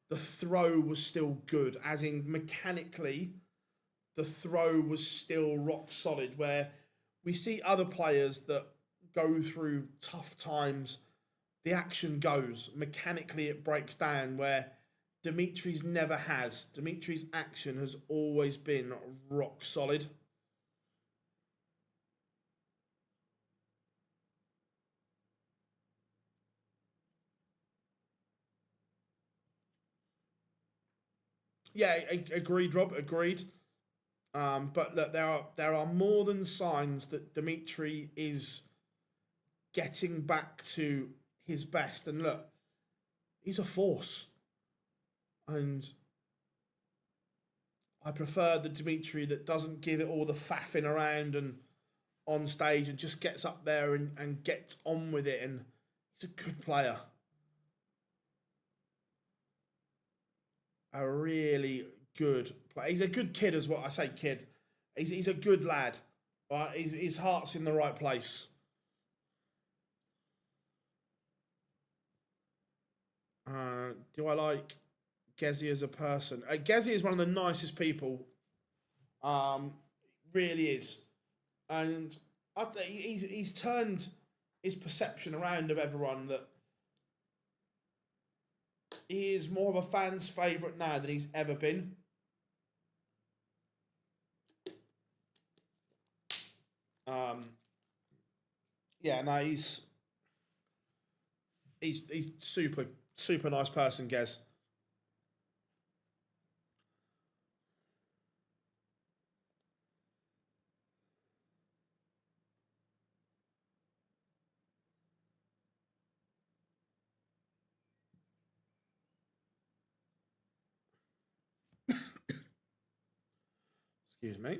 the throw was still good, as in mechanically, the throw was still rock solid. Where we see other players that go through tough times, the action goes, mechanically it breaks down, where Dimitri's never has. Dimitri's action has always been rock solid. Yeah, agreed, Rob. Agreed. But look, there are more than signs that Dimitri is getting back to his best. And look, he's a force, and I prefer the Dimitri that doesn't give it all the faffing around and on stage, and just gets up there and gets on with it. And he's a good player. A really good player. He's a good kid as well. I say kid. He's a good lad. Right? His heart's in the right place. Do I like Gezi as a person? Gezi is one of the nicest people. Really is. And he's turned his perception around of everyone, that he is more of a fan's favourite now than he's ever been. Yeah, no, he's super nice person, Gez. Excuse me.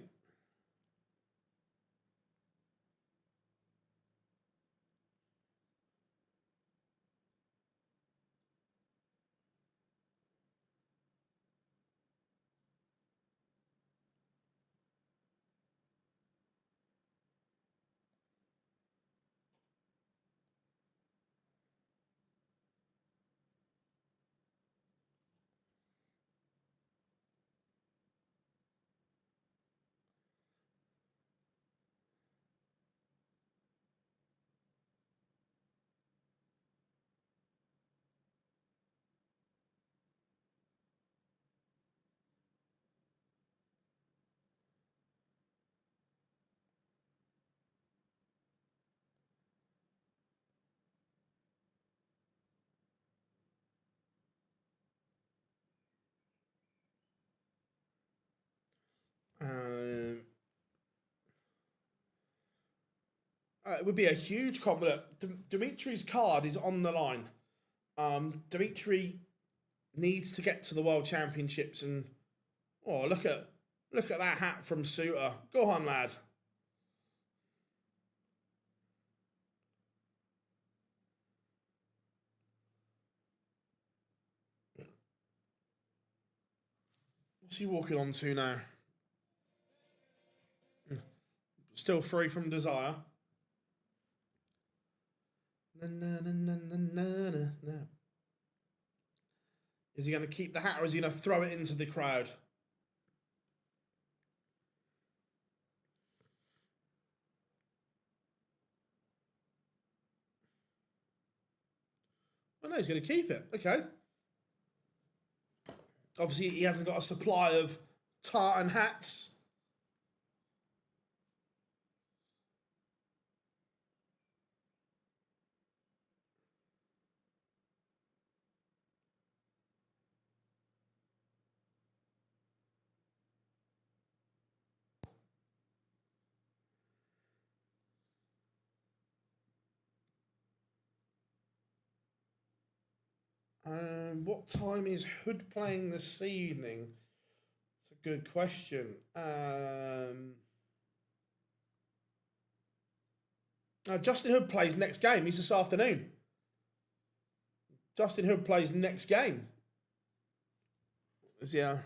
It would be a huge compliment. Dimitri's card is on the line. Dimitri needs to get to the World Championships, and oh, look at that hat from Suter. Go on, lad. What's he walking on to now? Still free from desire. Is he going to keep the hat, or is he going to throw it into the crowd? Oh no, he's going to keep it. Okay. Obviously, he hasn't got a supply of tartan hats. What time is Hood playing this evening? It's a good question. Justin Hood plays next game. He's this afternoon. Justin Hood plays next game. Yeah.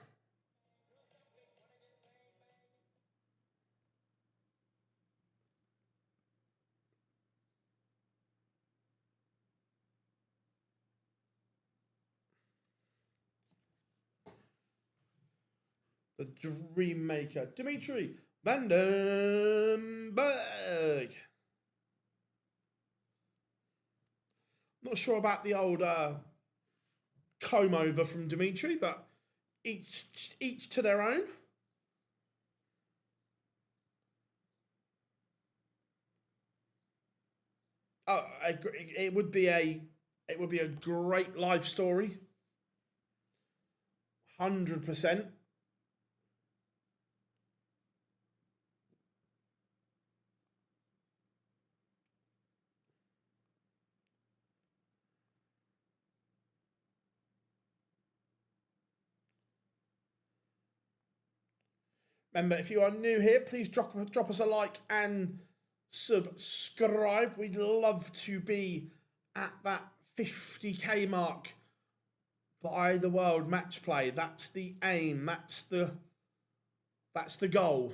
The Dream Maker, Dimitri Vandenberg. Not sure about the old comb over from Dimitri, but each to their own. Oh, it would be a great life story. 100%. Remember, if you are new here, please drop us a like and subscribe. We'd love to be at that 50k mark by the World Match Play. That's the aim. That's the goal.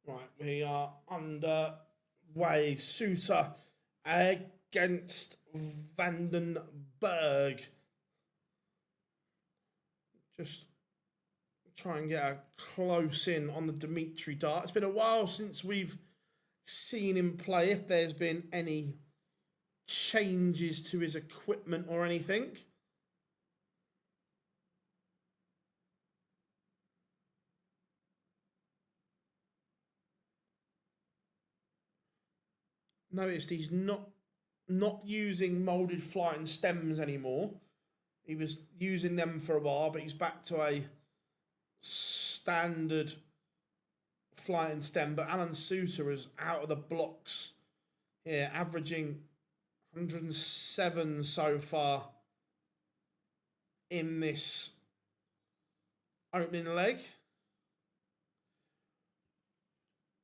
Right, we are underway. Suter against Vandenberg. Just try and get a close in on the Dimitri dart. It's been a while since we've seen him play, if there's been any changes to his equipment or anything. Noticed he's not not using molded flight and stems anymore. He was using them for a while, but he's back to a standard flight and stem. But Alan Suter is out of the blocks here, averaging 107 so far in this opening leg.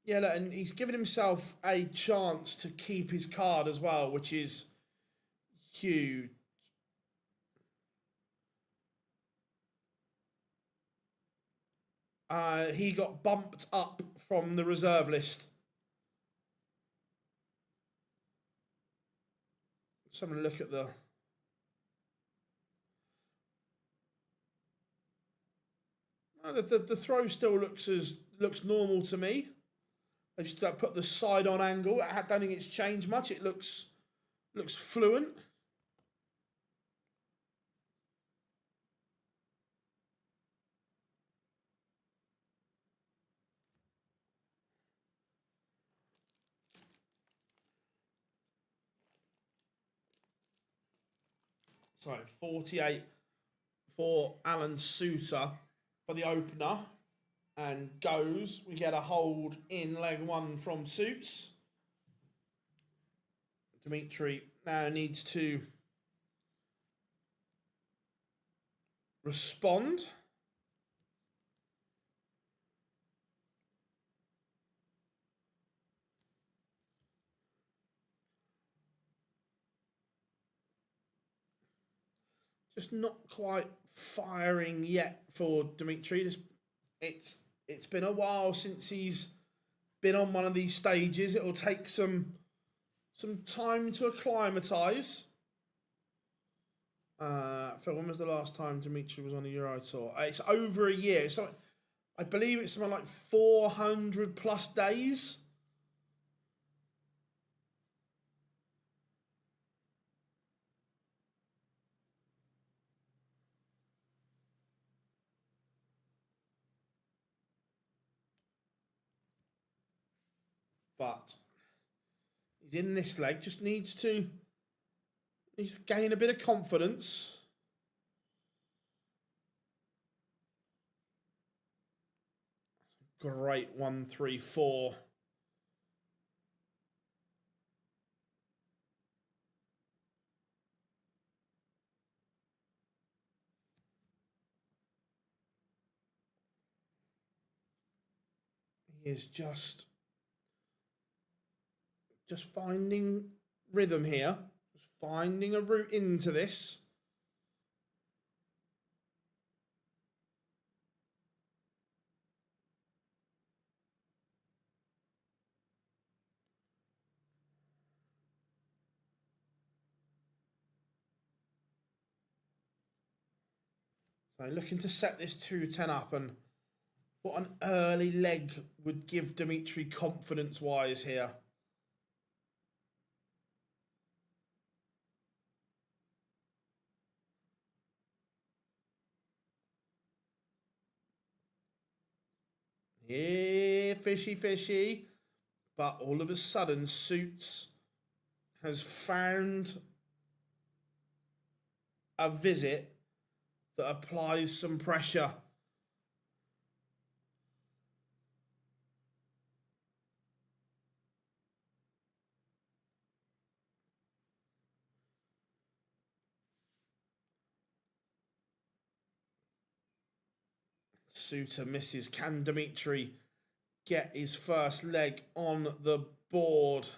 Yeah, look, and he's given himself a chance to keep his card as well, which is huge. He got bumped up from the reserve list. Let's have a look at the throw still looks normal to me. I just put the side on angle. I don't think it's changed much. It looks fluent. So 48 for Alan Suter for the opener. And goes. We get a hold in leg one from Suits. Dimitri now needs to respond. Just not quite firing yet for Dimitri. It's been a while since he's been on one of these stages. It will take some time to acclimatise. Phil, when was the last time Dimitri was on a Euro Tour? It's over a year. So I believe it's something like 400 plus days. But he's in this leg, just needs to gain a bit of confidence. Great 1-3-4. He is just finding rhythm here, just finding a route into this. So looking to set this 2-10 up, and what an early leg would give Dimitri confidence-wise here. Yeah, fishy, fishy. But all of a sudden, Suits has found a visit that applies some pressure. Suter misses. Can Dimitri get his first leg on the board?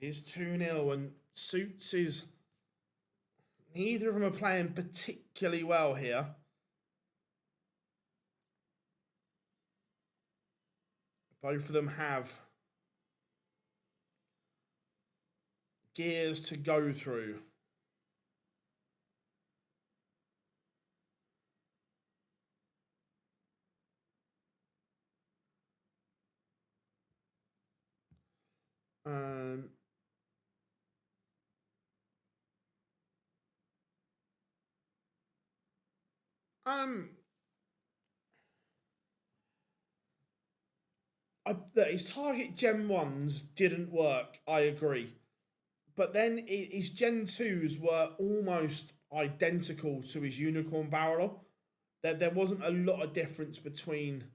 It is 2-0, and Suits is Neither of them are playing particularly well here. Both of them have gears to go through. His target Gen 1s didn't work, I agree. But then his Gen 2s were almost identical to his Unicorn barrel. There wasn't a lot of difference between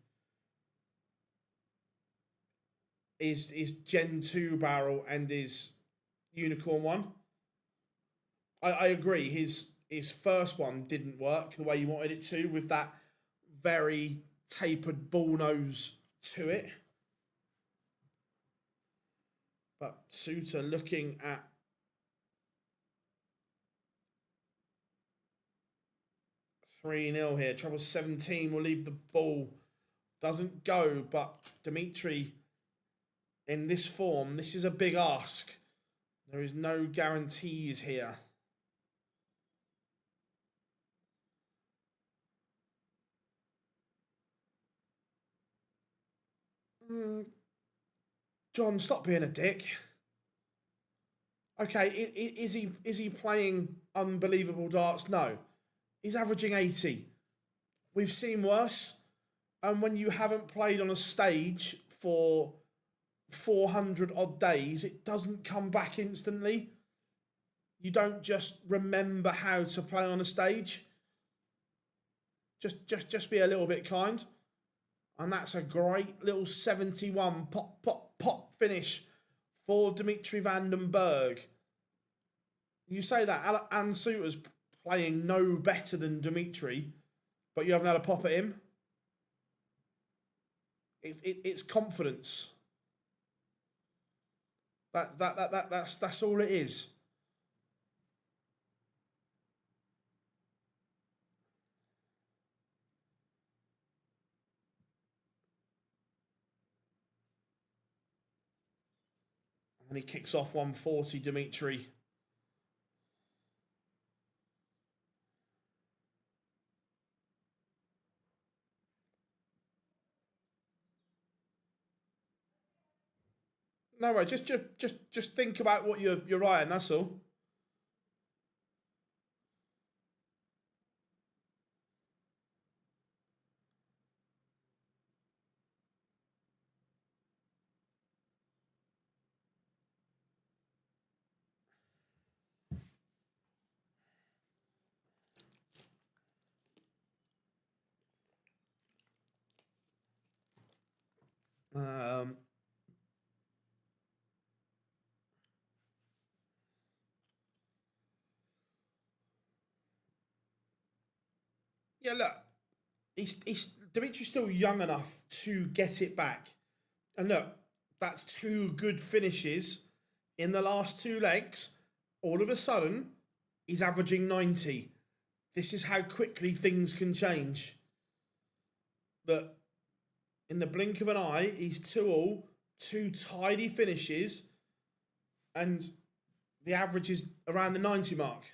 his Gen 2 barrel and his Unicorn 1. I agree, his first one didn't work the way you wanted it to, with that very tapered ball nose to it. But Suter looking at (3-0) here. Trouble 17 will leave the ball. Doesn't go, but Dimitri, in this form, this is a big ask. There is no guarantees here. John, stop being a dick. Okay, is he playing unbelievable darts? No. He's averaging 80. We've seen worse. And when you haven't played on a stage for 400 odd days, it doesn't come back instantly. You don't just remember how to play on a stage. Just be a little bit kind. And that's a great little 71 pop, pop, pop finish for Dimitri van den Berg. You say that Anne Suter's playing no better than Dimitri, but you haven't had a pop at him. It's confidence. That's all it is. And he kicks off 140, Dimitri. No way, just think about what you're writing, that's all. Yeah, look, he's Dimitri's still young enough to get it back. And look, that's two good finishes in the last two legs. All of a sudden, he's averaging 90. This is how quickly things can change. That in the blink of an eye, he's 2-all, two tidy finishes, and the average is around the 90 mark.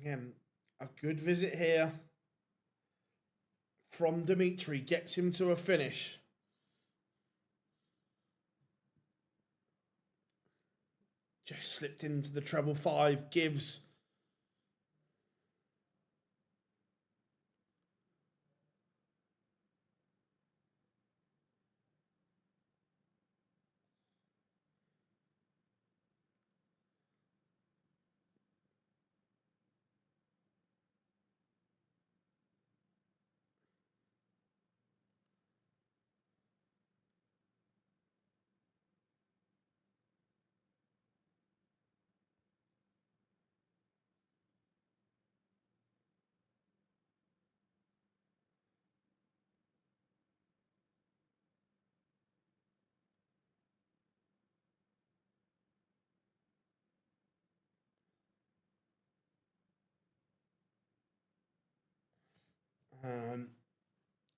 Again, a good visit here from Dimitri gets him to a finish. Just slipped into the treble five, gives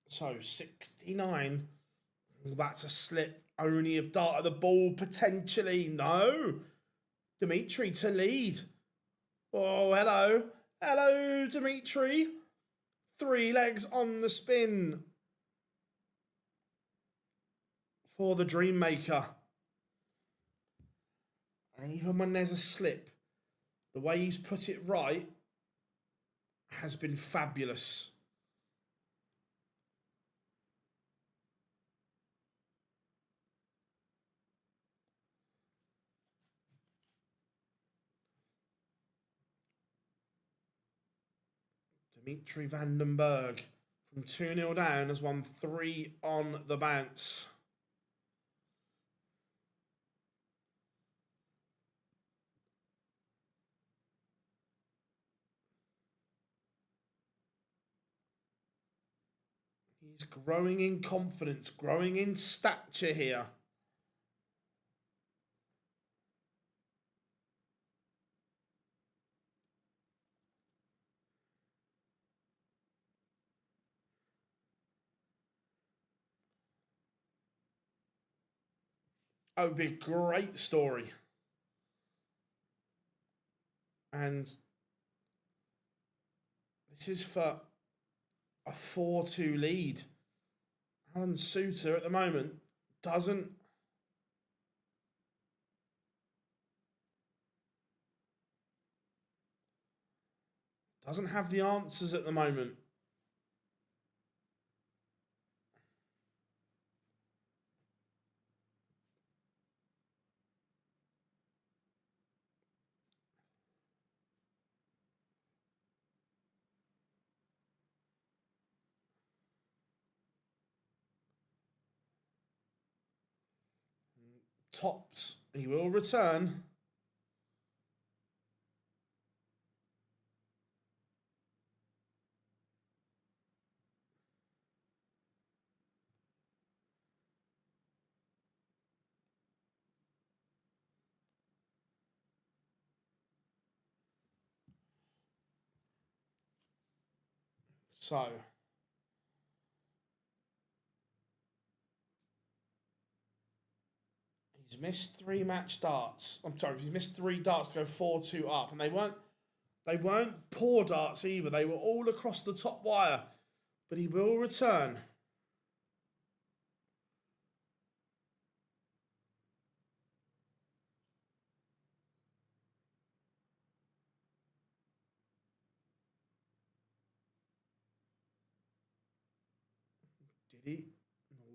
so 69. That's a slip. Only a dart of the ball, potentially. No. Dimitri to lead. Oh, hello. Hello, Dimitri. 3 legs on the spin for the Dream Maker. And even when there's a slip, the way he's put it right has been fabulous. Dimitri Vandenberg from 2-0 down has won 3 on the bounce. He's growing in confidence, growing in stature here. Oh, it'd be a great story. And this is for a 4-2 lead. Alan Suter at the moment doesn't have the answers at the moment. Tops, he will return. So, he's missed 3 match darts. I'm sorry, he's missed 3 darts to go 4-2 up, and they weren't poor darts either. They were all across the top wire, but he will return. Did he? No.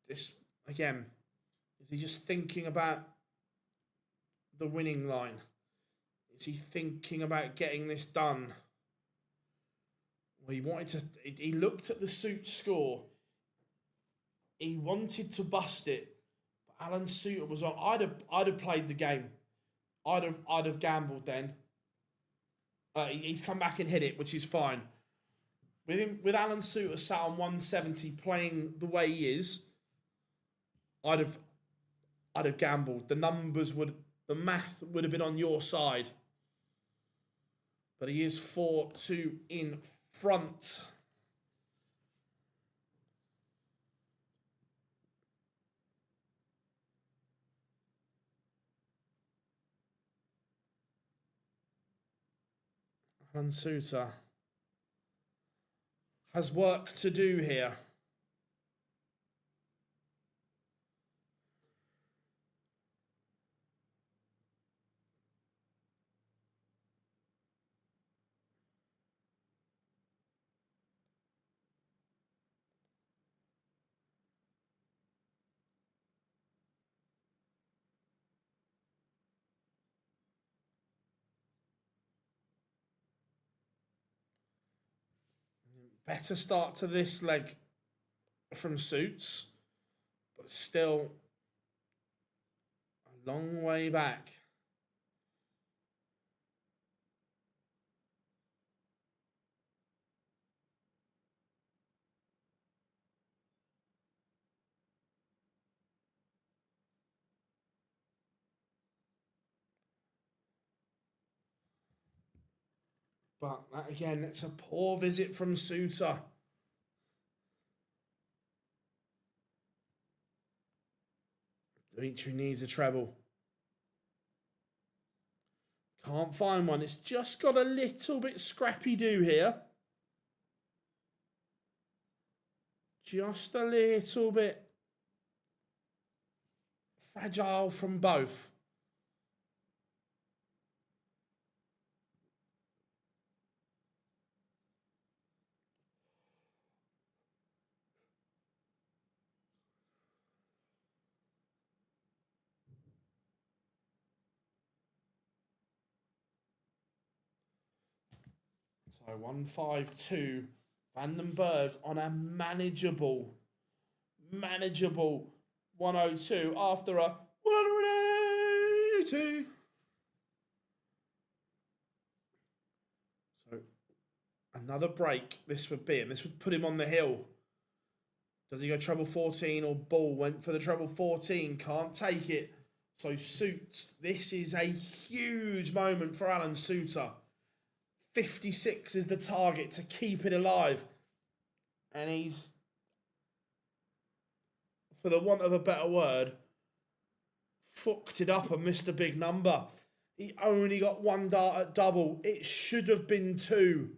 This again. Is he just thinking about the winning line? Is he thinking about getting this done? Well, he wanted to. He looked at the suit score. He wanted to bust it, but Alan Suter was on. I'd have played the game. I'd have gambled then. He's come back and hit it, which is fine. With Alan Suter sat on 170 playing the way he is, I'd have gambled. The math would have been on your side. But he is 4-2 in front. Alan Suter has work to do here. Better start to this leg from Suits, but still a long way back. But that, again, it's a poor visit from Suter. Dimitri needs a treble. Can't find one. It's just got a little bit scrappy-do here. Just a little bit fragile from both. So 152. Vandenberg on a manageable 102 after a 182. So another break this would be, and this would put him on the hill. Does he go treble 14 or Ball went for the treble 14? Can't take it. So Suits, this is a huge moment for Alan Suter. 56 is the target to keep it alive. And he's, for the want of a better word, fucked it up and missed a big number. He only got one dart at double. It should have been 2.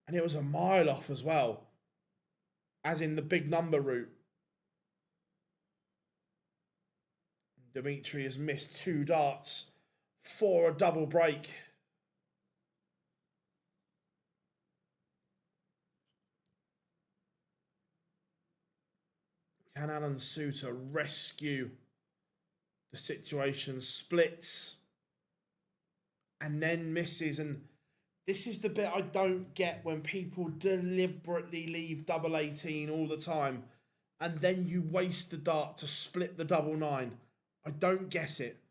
And it was a mile off as well, as in the big number route. Dimitri has missed 2 darts for a double break. Can Alan Suter rescue the situation? Splits and then misses. And this is the bit I don't get, when people deliberately leave double 18 all the time and then you waste the dart to split the double 9. I don't get it.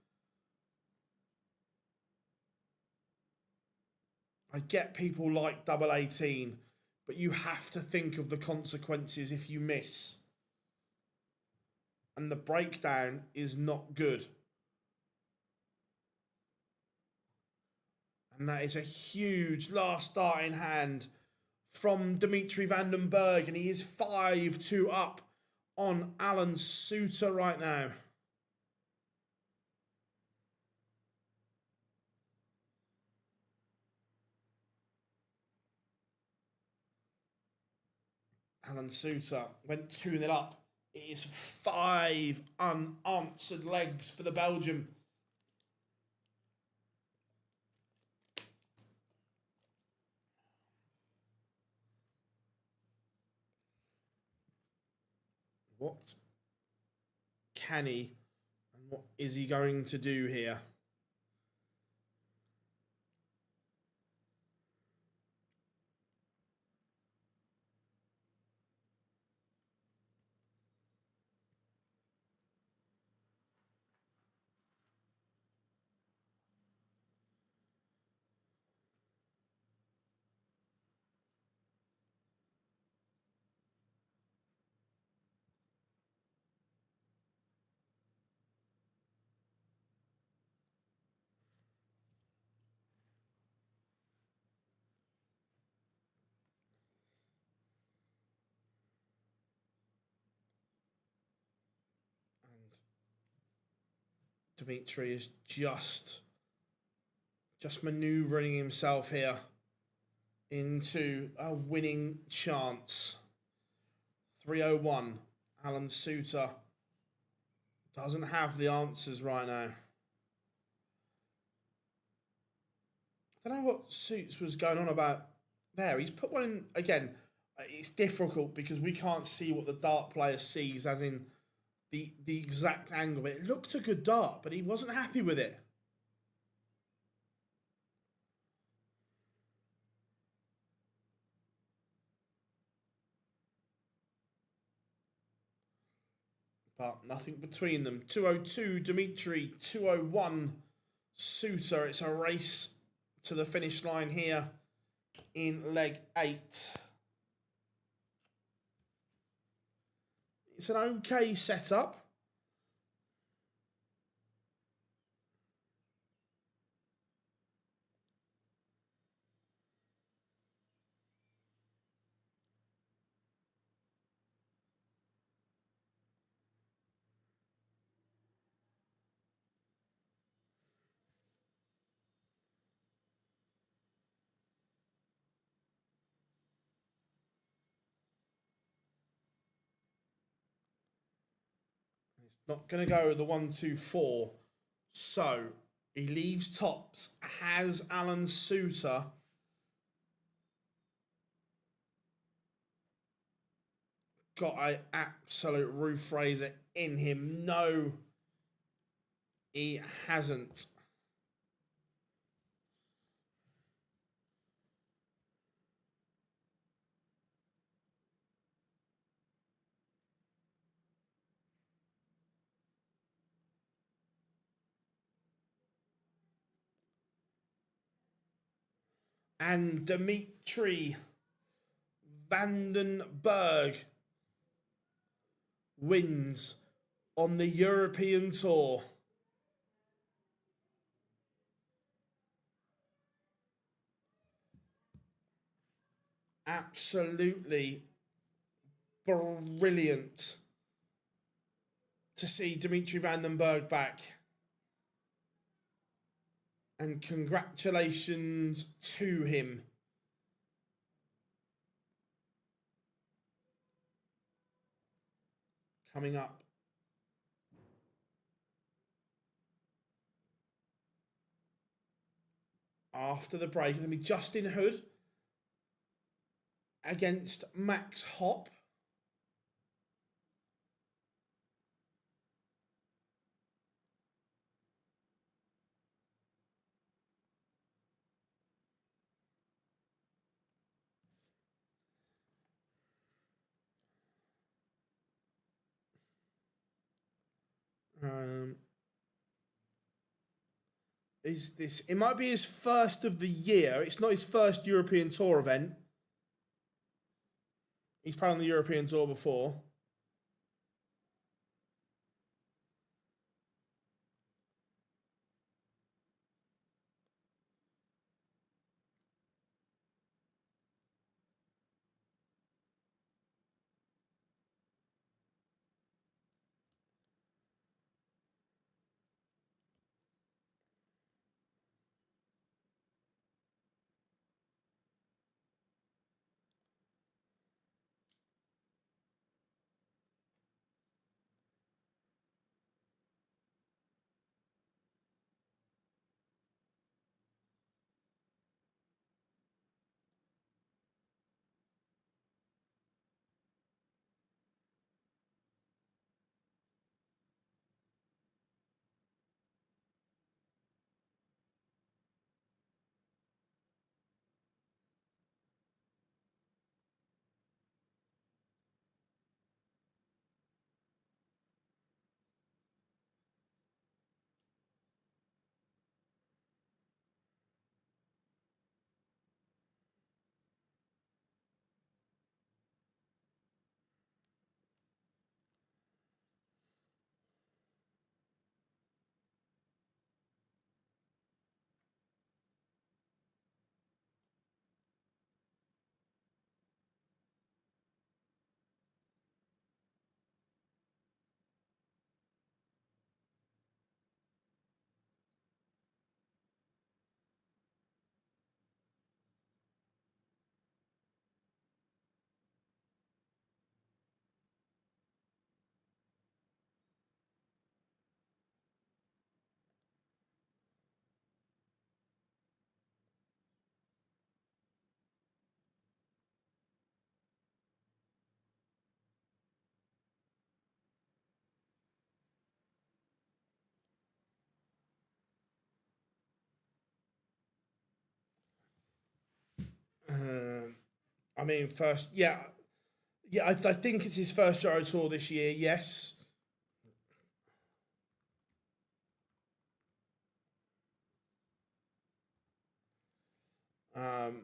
I get people like double 18, but you have to think of the consequences if you miss. And the breakdown is not good. And that is a huge last dart in hand from Dimitri Vandenberg, and he is 5-2 up on Alan Suter right now. Alan Suter went 2-0 up. It is 5 unanswered legs for the Belgian. What can he and what is he going to do here? Dimitri is just manoeuvring himself here into a winning chance. 301. Alan Suter doesn't have the answers right now. I don't know what Suits was going on about there. He's put one in, again, it's difficult because we can't see what the dart player sees, as in the exact angle. But it looked a good dart, but he wasn't happy with it. but nothing between them. 202 Dimitri, 201 Suter. It's a race to the finish line here in leg 8. It's an okay setup. Not going to go the 1-2-4. So he leaves tops. Has Alan Suter got an absolute roof raiser in him? No, he hasn't. And Dimitri Vandenberg wins on the European Tour. Absolutely brilliant to see Dimitri Vandenberg back. And congratulations to him. Coming up after the break, it'll be Justin Hood against Max Hopp. Is this? It might be his first of the year. It's not his first European Tour event. He's played on the European Tour before. I mean, first, yeah, I think it's his first Euro Tour this year. Yes, Um,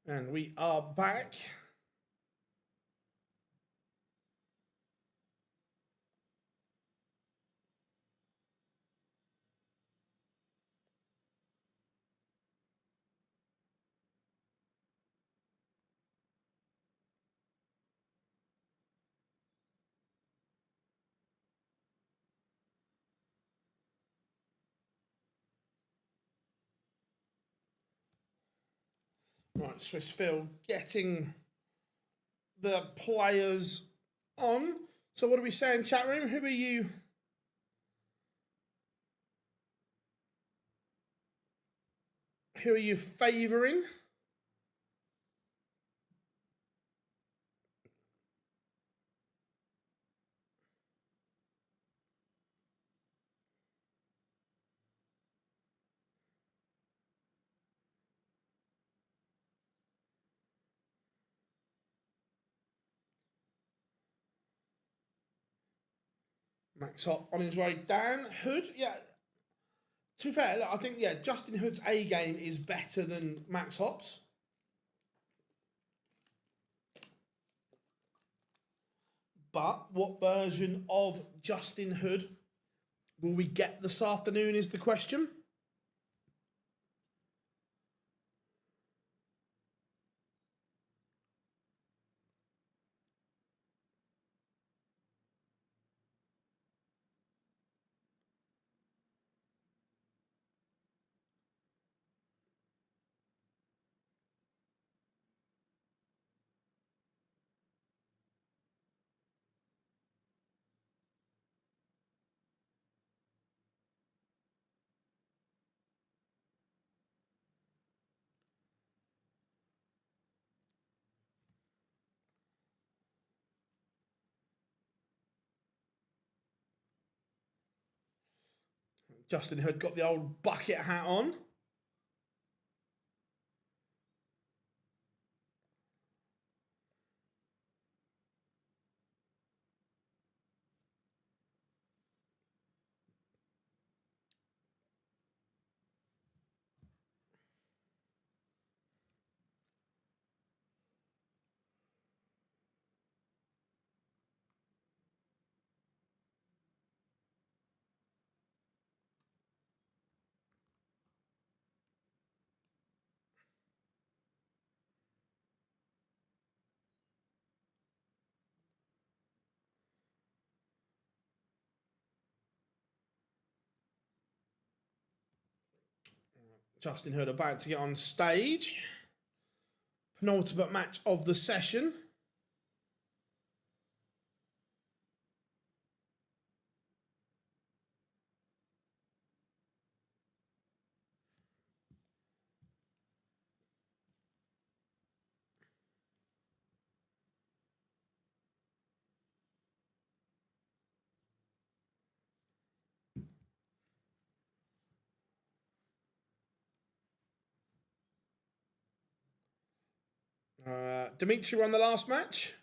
and we are back. Right, Swiss Phil getting the players on. So what are we saying, chat room? Who are you? Who are you favouring? Max Hop on his way down. Hood, yeah. To be fair, look, I think, yeah, Justin Hood's A game is better than Max Hop's. But what version of Justin Hood will we get this afternoon is the question. Justin Hood got the old bucket hat on. Justin Hood about to get on stage. Penultimate match of the session. Dimitri won the last match.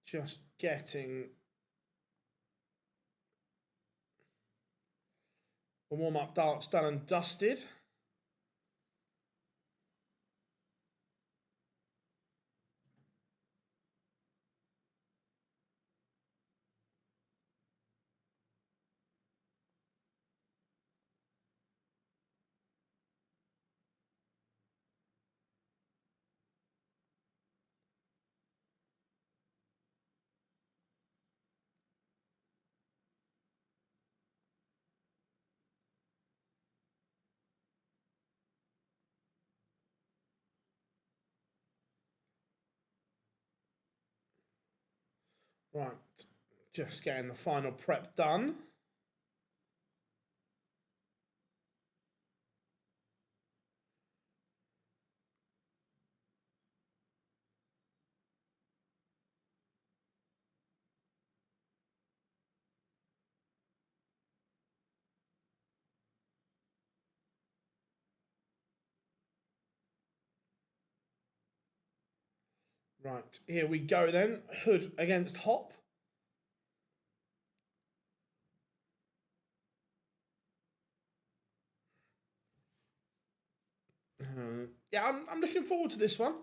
Just getting the warm-up darts done and dusted. Right, just getting the final prep done. Right, here we go then. Hood against Hop. Yeah, I'm looking forward to this one.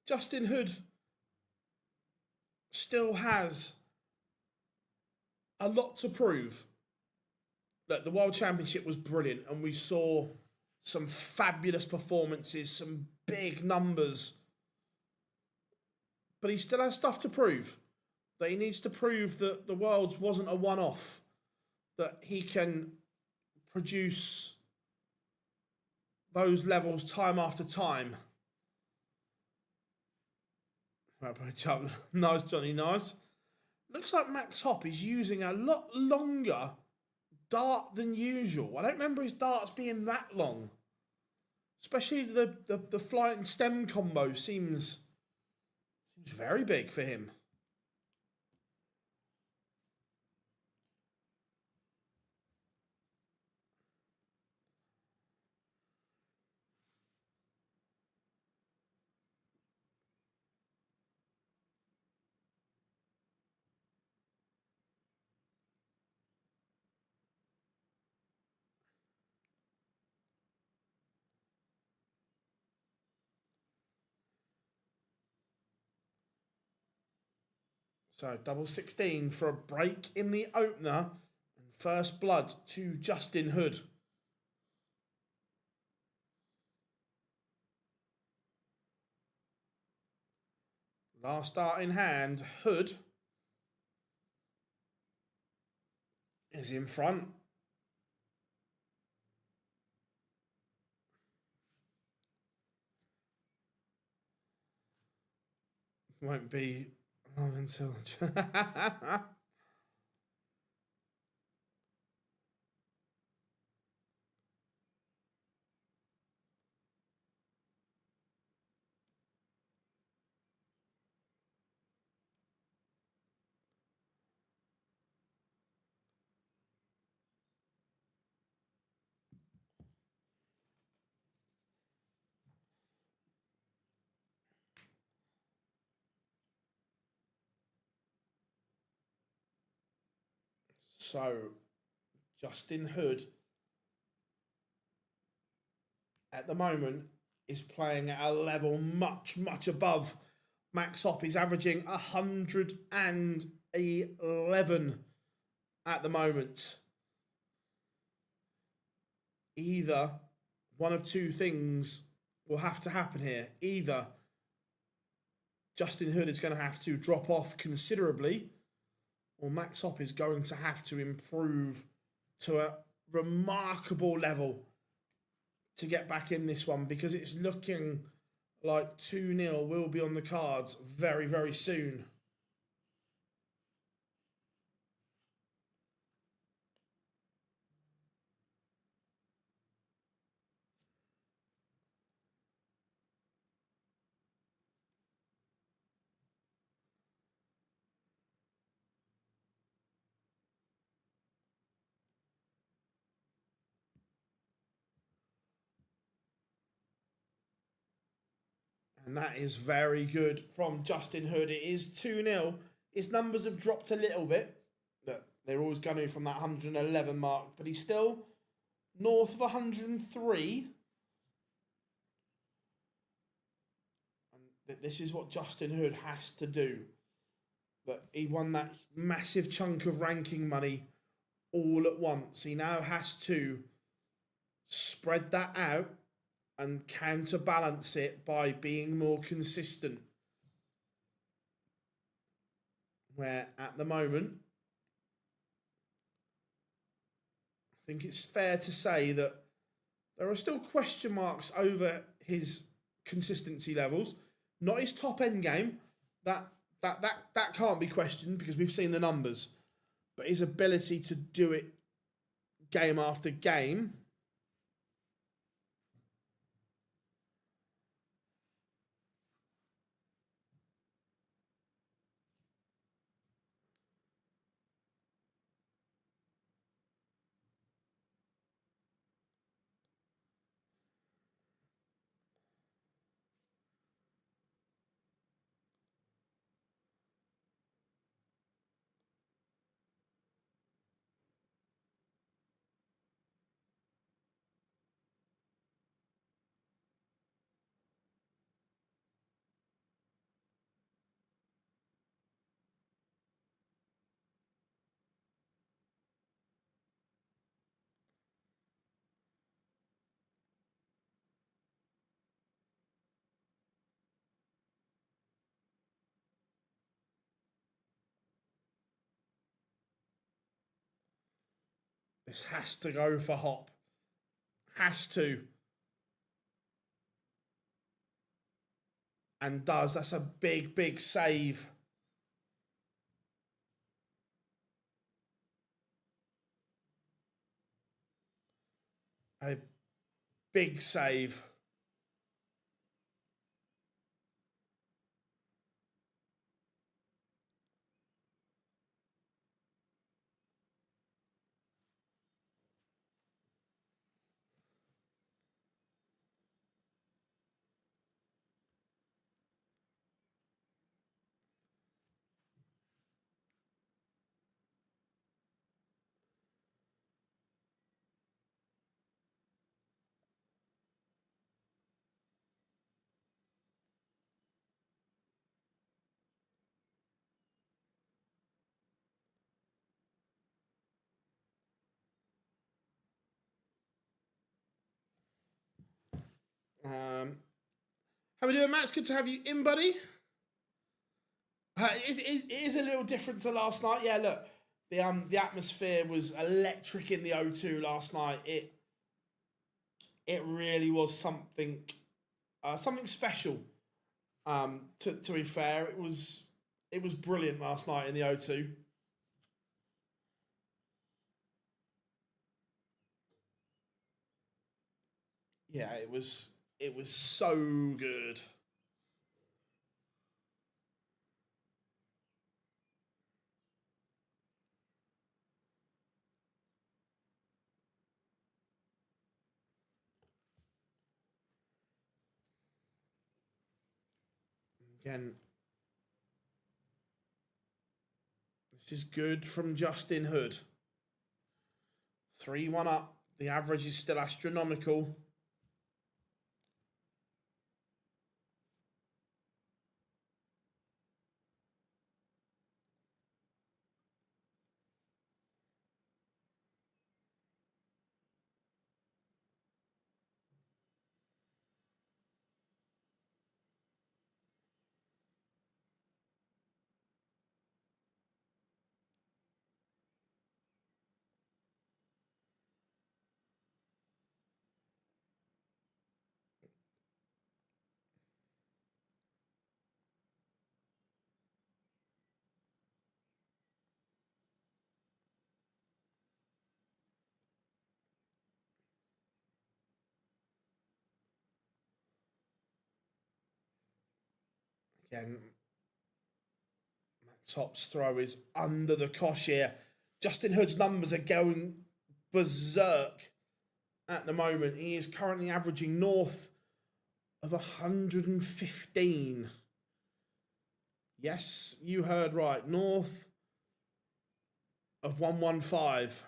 Justin Hood still has a lot to prove. Look, the World Championship was brilliant, and we saw some fabulous performances, some big numbers. But he still has stuff to prove. That he needs to prove that the Worlds wasn't a one-off. That he can produce those levels time after time. Nice, Johnny, nice. Looks like Max Hopp is using a lot longer dart than usual. I don't remember his darts being that long. Especially the flight and stem combo seems very big for him. So double 16 for a break in the opener. And first blood to Justin Hood. Last dart in hand. Hood is in front. Won't be long until... So, Justin Hood at the moment is playing at a level much, much above Max Hopp. He's averaging 111 at the moment. Either one of two things will have to happen here. Either Justin Hood is going to have to drop off considerably, or Max Hopp is going to have to improve to a remarkable level to get back in this one, because it's looking like 2-0 will be on the cards very, very soon. And that is very good from Justin Hood. It is 2-0. His numbers have dropped a little bit. They're always gunning from that 111 mark, but he's still north of 103. And this is what Justin Hood has to do. But he won that massive chunk of ranking money all at once. He now has to spread that out and counterbalance it by being more consistent. Where at the moment, I think it's fair to say that there are still question marks over his consistency levels. Not his top end game. That can't be questioned because we've seen the numbers. But his ability to do it game after game, this has to go for Hop. Has to. And does. That's a big, big save. A big save. How we doing, Matt? It's good to have you in, buddy. It is a little different to last night. Yeah, look, the atmosphere was electric in the O2 last night. It really was something special. To be fair, it was brilliant last night in the O2. Yeah, it was so good. Again, this is good from Justin Hood. 3-1 up. The average is still astronomical. Again, Max Hop's throw is under the cosh here. Justin Hood's numbers are going berserk at the moment. He is currently averaging north of 115. Yes, you heard right. North of 115.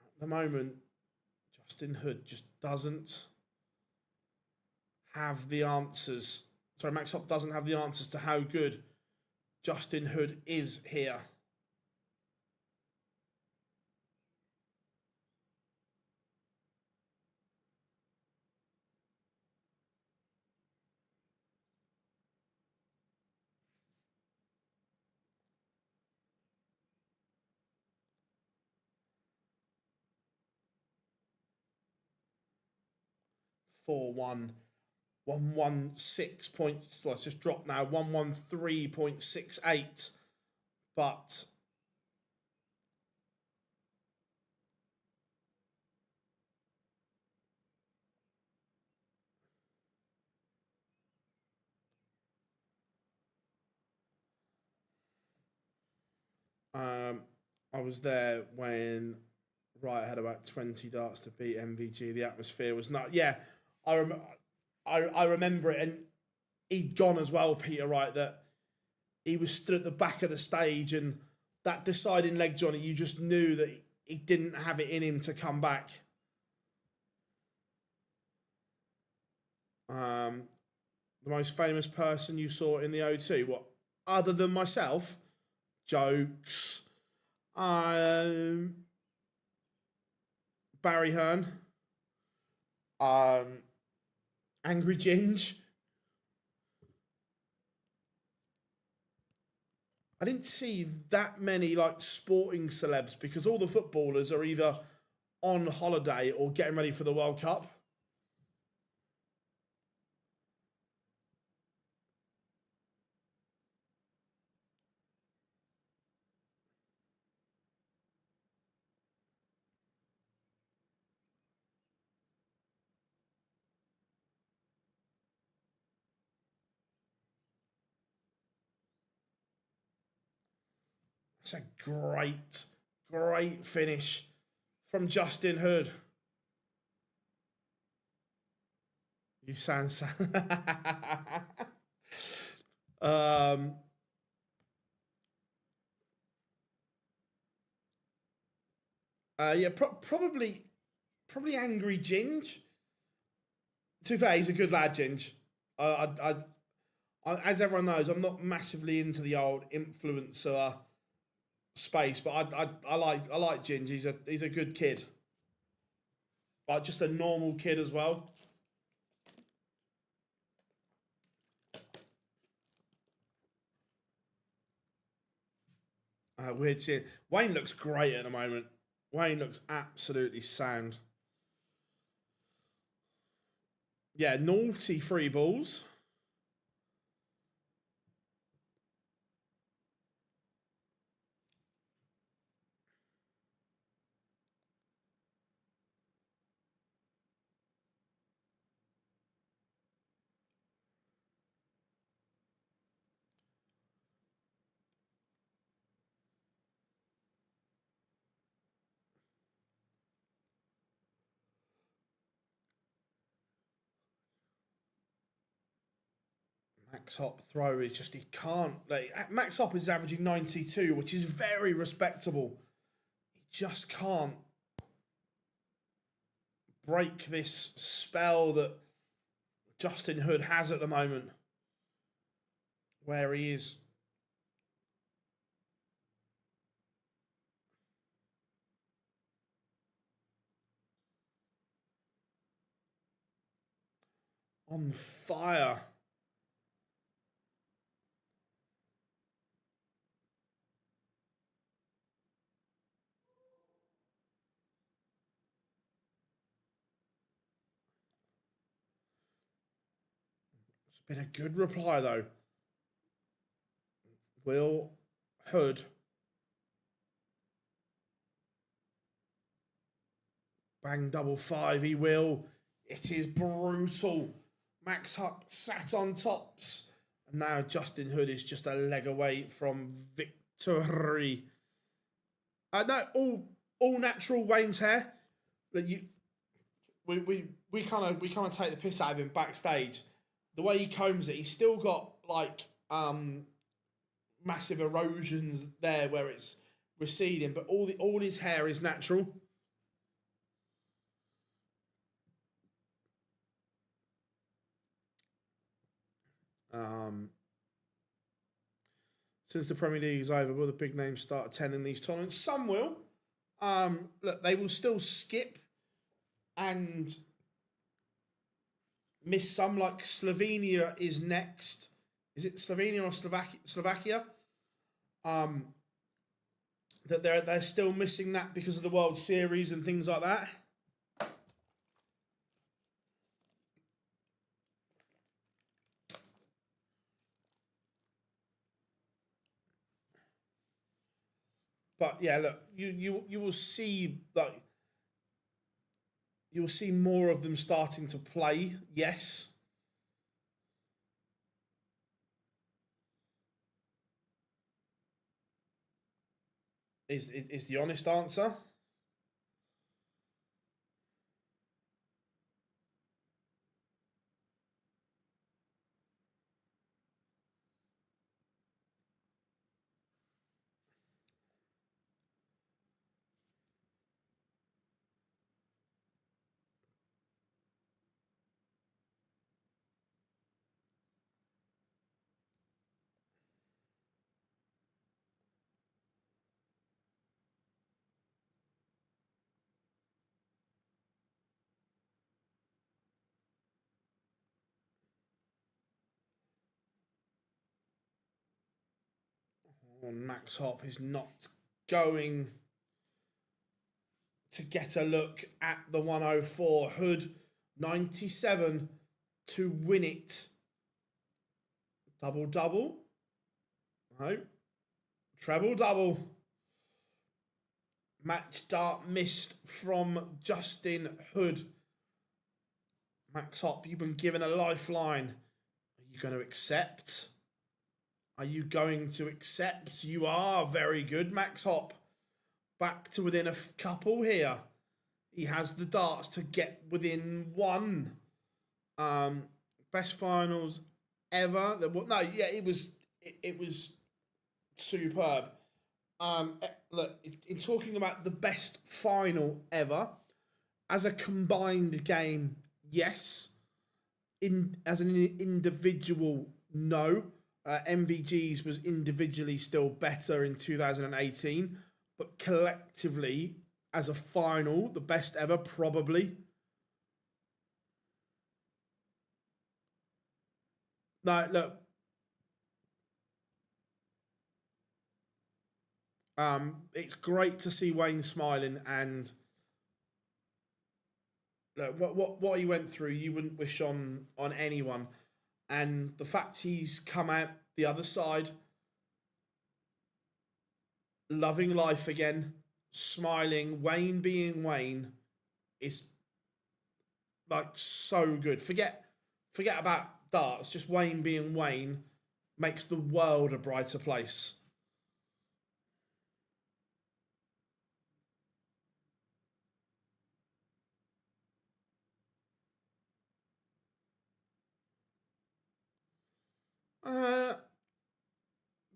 At the moment, Justin Hood just doesn't have the answers. Sorry, Max Hopp doesn't have the answers to how good Justin Hood is here. Four one 116 points. Well, it's just dropped now. 113.68. But I was there when Wright had about 20 darts to beat MVG. The atmosphere was not. Yeah, I remember it, and he'd gone as well, Peter Wright, that he was stood at the back of the stage, and that deciding leg, Johnny, you just knew that he didn't have it in him to come back. The most famous person you saw in the O2, what, other than myself? Jokes. Barry Hearn. Angry Ginge. I didn't see that many like sporting celebs because all the footballers are either on holiday or getting ready for the World Cup. It's a great finish from Justin Hood. You sound sad. Yeah, probably Angry Ginge. To be fair, he's a good lad, Ginge. As everyone knows, I'm not massively into the old influencer space, but I like Ginge. He's a good kid, but just a normal kid as well. Weird seeing Wayne looks great at the moment. Wayne looks absolutely sound. Yeah, naughty free balls. Max Hop throw is just, he can't. Like, Max Hop is averaging 92, which is very respectable. He just can't break this spell that Justin Hood has at the moment, where he is on fire. It's been a good reply, though. Will Hood bang double five? He will. It is brutal. Max Huck sat on tops. And now Justin Hood is just a leg away from victory. No, all natural Wayne's hair. But we kind of take the piss out of him backstage. The way he combs it, he's still got like massive erosions there where it's receding, but all his hair is natural. Since the Premier League is over, will the big names start attending these tournaments? Some will. Look, they will still skip and miss some. Like Slovenia is next. Is it Slovenia or Slovakia? That they're still missing that because of the World Series and things like that. But yeah, look, you will see like you'll see more of them starting to play. Yes. Is the honest answer. Max Hopp is not going to get a look at the 104. Hood 97 to win it. Double. No. Treble. Match dart missed from Justin Hood. Max Hopp, you've been given a lifeline. Are you going to accept? Are you going to accept? You are very good, Max Hopp. Back to within a couple here. He has the darts to get within one. Best finals ever. No, yeah, it was superb. Look, in talking about the best final ever, as a combined game, yes. As an individual, no. MVG's was individually still better in 2018, but collectively, as a final, the best ever, probably. No, look. It's great to see Wayne smiling, and look, what he went through, you wouldn't wish on anyone. And the fact he's come out the other side, loving life again, smiling, Wayne being Wayne, is like so good. Forget about darts, just Wayne being Wayne makes the world a brighter place.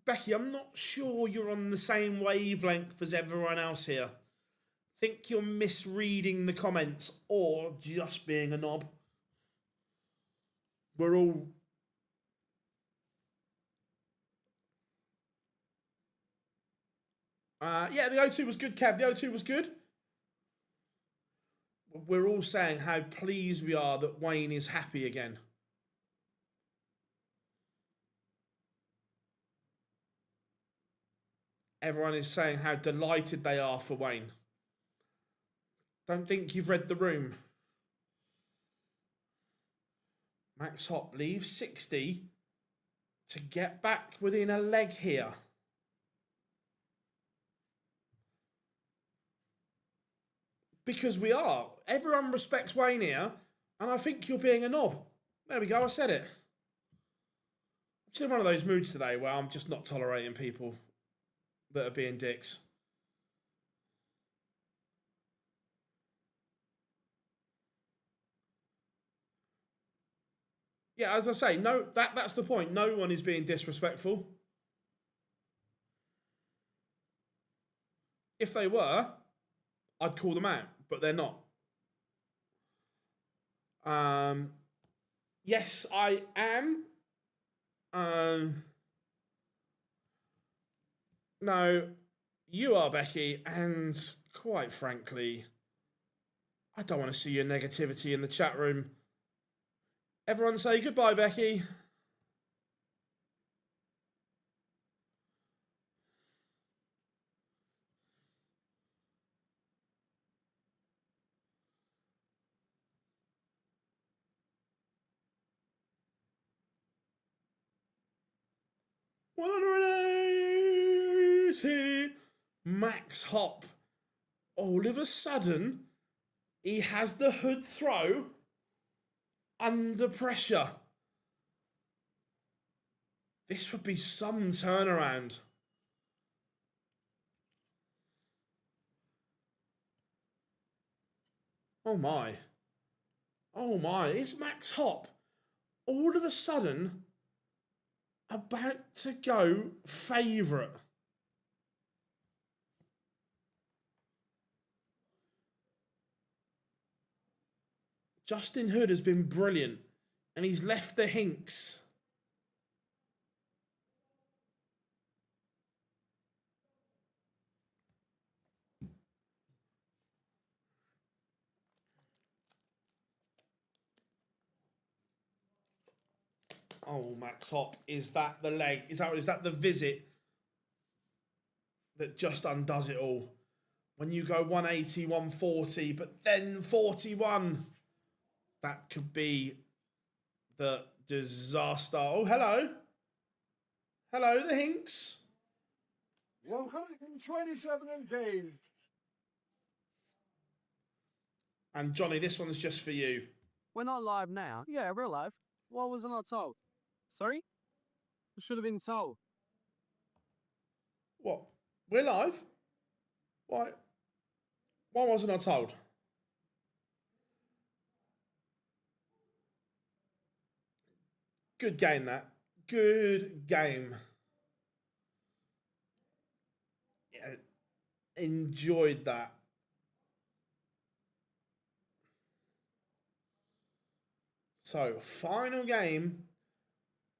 Becky, I'm not sure you're on the same wavelength as everyone else here. Think you're misreading the comments or just being a knob. We're all... yeah, the O2 was good, Kev. The O2 was good. We're all saying how pleased we are that Wayne is happy again. Everyone is saying how delighted they are for Wayne. Don't think you've read the room. Max Hopp leaves 60 to get back within a leg here. Because we are. Everyone respects Wayne here, and I think you're being a knob. There we go, I said it. I'm just in one of those moods today where I'm just not tolerating people that are being dicks. Yeah, as I say, no, that's the point. No one is being disrespectful. If they were, I'd call them out, but they're not. Yes, I am. No, you are, Becky, and quite frankly, I don't want to see your negativity in the chat room. Everyone say goodbye, Becky. Max Hop. All of a sudden, he has the hood throw under pressure. This would be some turnaround. Oh my. Oh my. Is Max Hop all of a sudden about to go favourite? Justin Hood has been brilliant, and he's left the Hinks. Oh, Max Hop, is that the leg? Is that the visit that just undoes it all? When you go 180, 140, but then 41, that could be the disaster. Oh, hello. Hello, the Hinks. 127 engaged. And Johnny, this one's just for you. We're not live now. Yeah, we're live. Why wasn't I told? Sorry? I should have been told. What? We're live? Why? Why wasn't I told? Good game, that. Good game. Yeah, enjoyed that. So, final game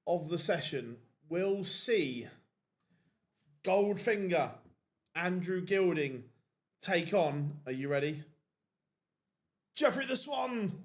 of the session. We'll see Goldfinger, Andrew Gilding take on, are you ready? Jeffrey the Swan.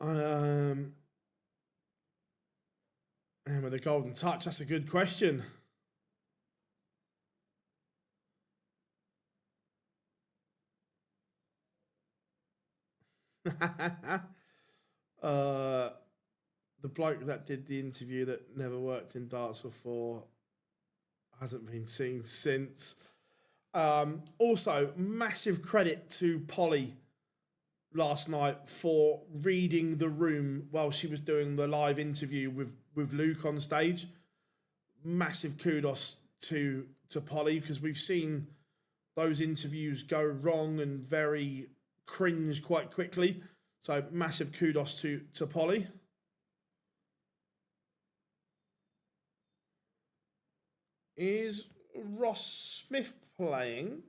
And with a golden touch, that's a good question. The bloke that did the interview that never worked in darts before hasn't been seen since. Also, massive credit to Polly last night for reading the room while she was doing the live interview with Luke on stage. Massive kudos to Polly, because we've seen those interviews go wrong and very cringe quite quickly. So massive kudos to Polly. Is Ross Smith playing?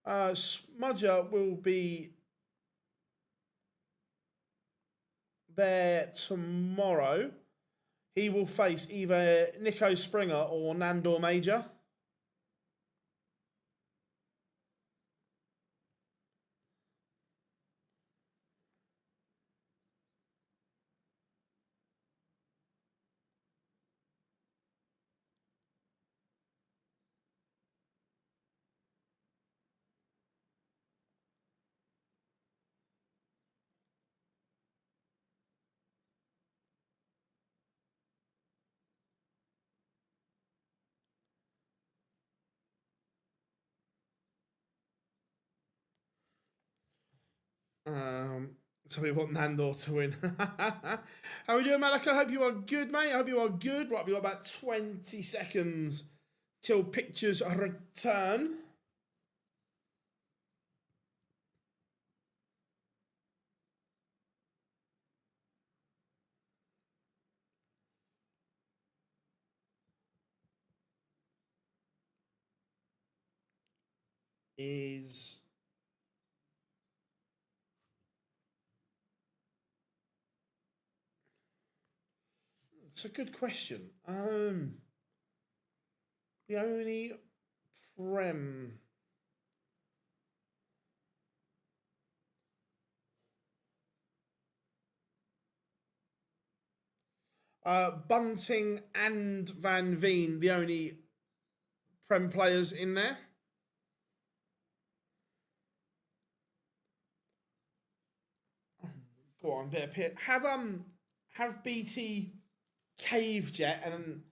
Smudger will be there tomorrow. He will face either Nico Springer or Nandor Major. So we want Nandor to win. How are we doing, Malika? I hope you are good, mate. I hope you are good. Right, we've got about 20 seconds till pictures return. It's a good question. The only Prem. Bunting and Van Veen, the only Prem players in there. Go on, bit of pit. Have BT caved yet, and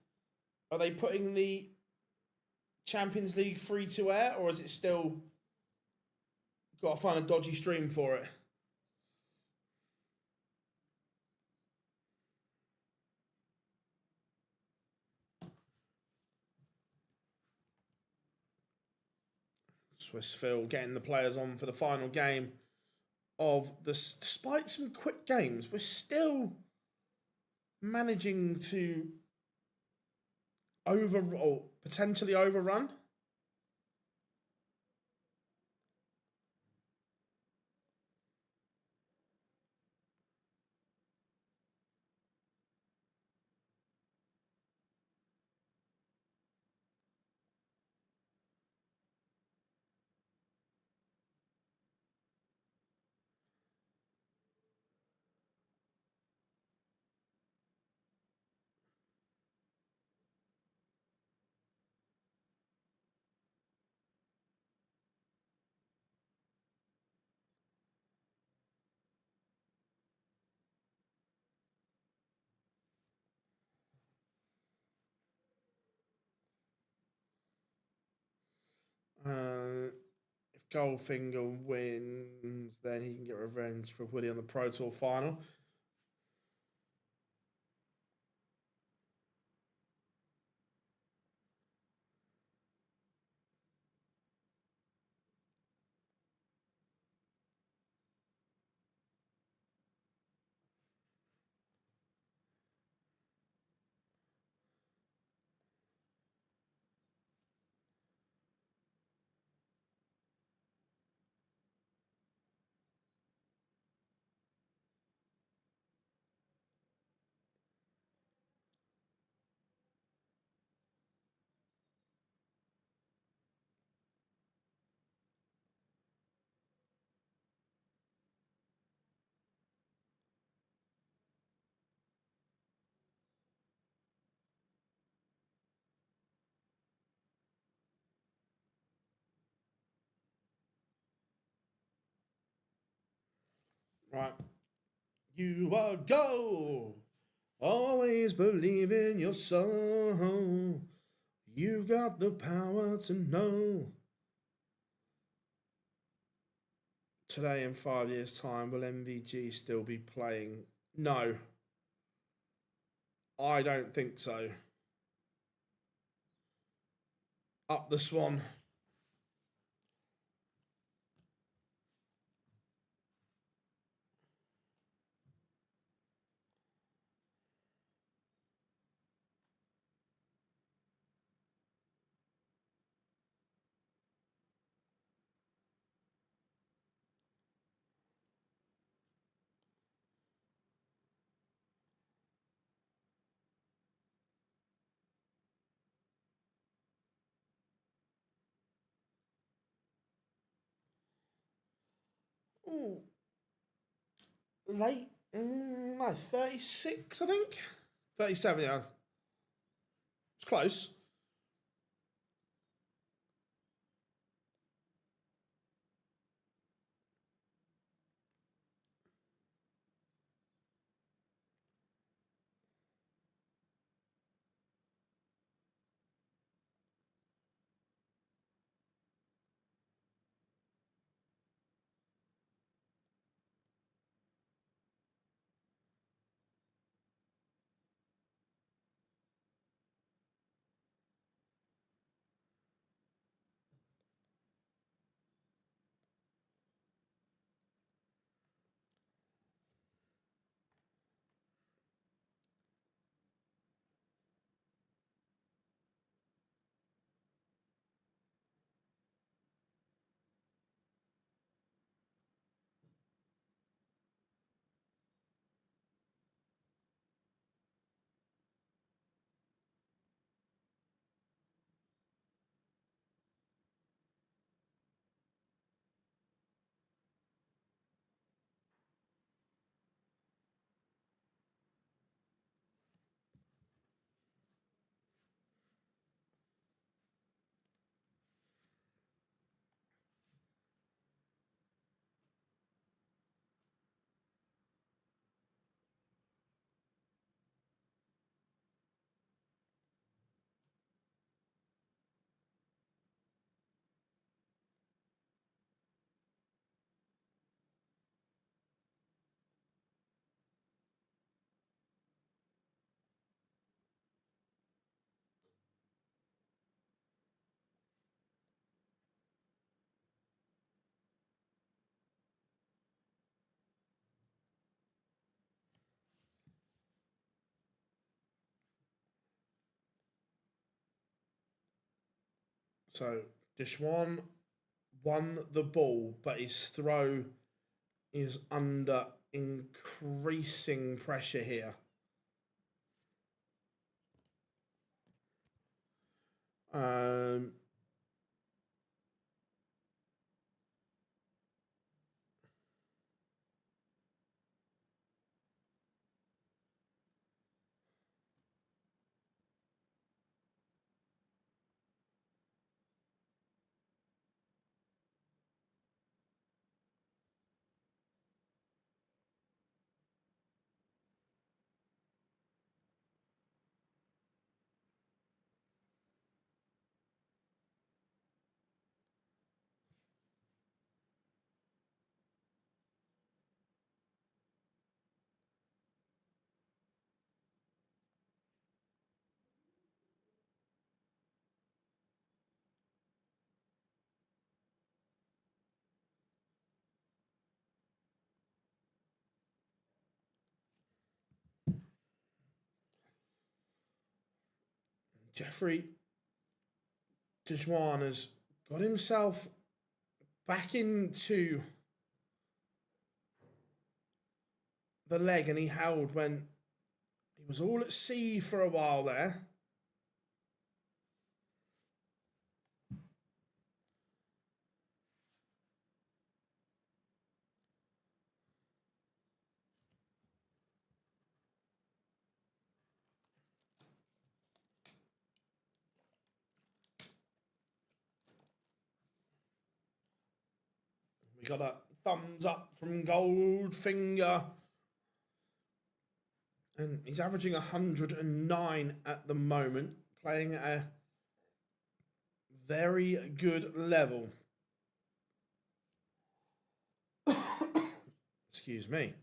are they putting the Champions League free to air, or is it still got to find a dodgy stream for it? Swiss Phil getting the players on for the final game of this. Despite some quick games, we're still managing to potentially overrun. If Goldfinger wins, then he can get revenge for Woody on the Pro Tour final. Right. You are go. Always believe in your soul. You've got the power to know. Today, in 5 years' time, will MVG still be playing? No. I don't think so. Up the Swan. Ooh. Late, no, 36, I think. 37, yeah. It's close. So Dishwan won the ball, but his throw is under increasing pressure here. Um, Jeffrey Dishwan has got himself back into the leg, and he held when he was all at sea for a while there. We got a thumbs up from Goldfinger. And he's averaging 109 at the moment, playing at a very good level. Excuse me.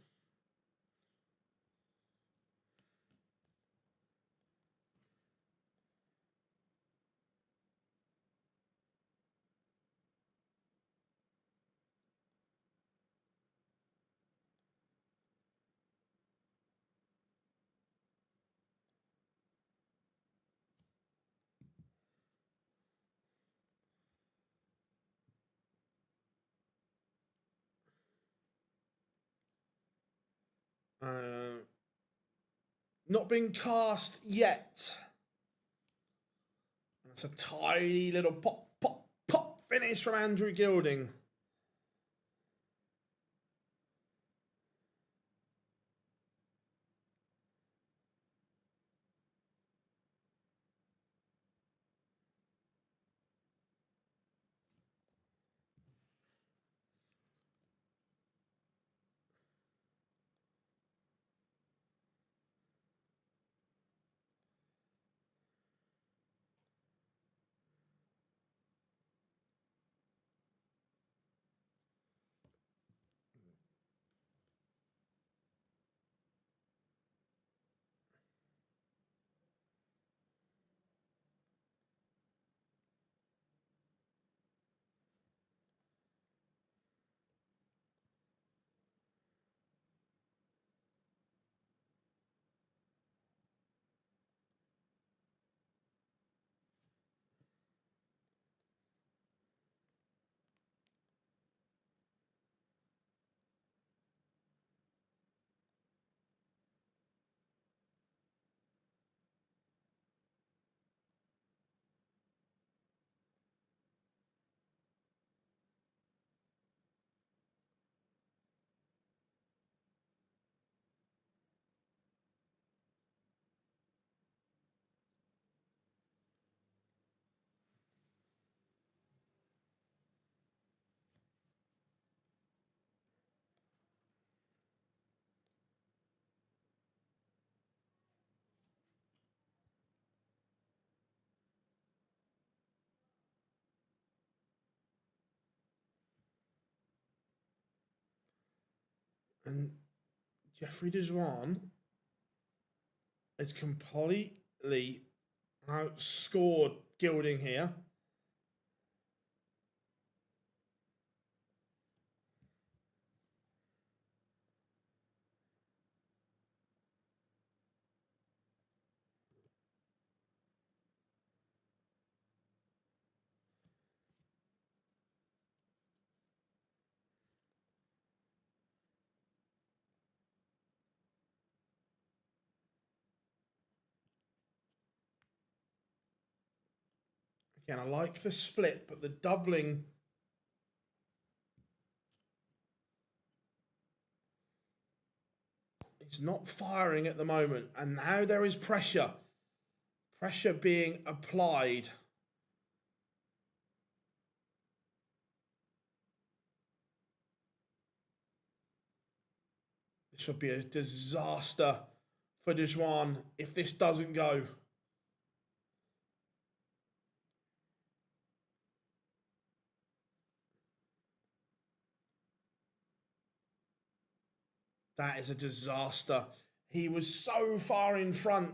Not been cast yet. That's a tiny little pop, pop, pop finish from Andrew Gilding. And Jeffrey Dejuan is completely outscored Gilding here. Again, I like the split, but the doubling is not firing at the moment. And now there is pressure. Pressure being applied. This would be a disaster for Dejuan if this doesn't go. That is a disaster. He was so far in front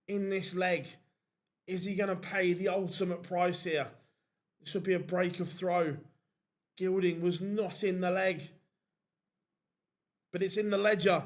in this leg. Is he going to pay the ultimate price here? This would be a break of throw. Gilding was not in the leg, but it's in the ledger.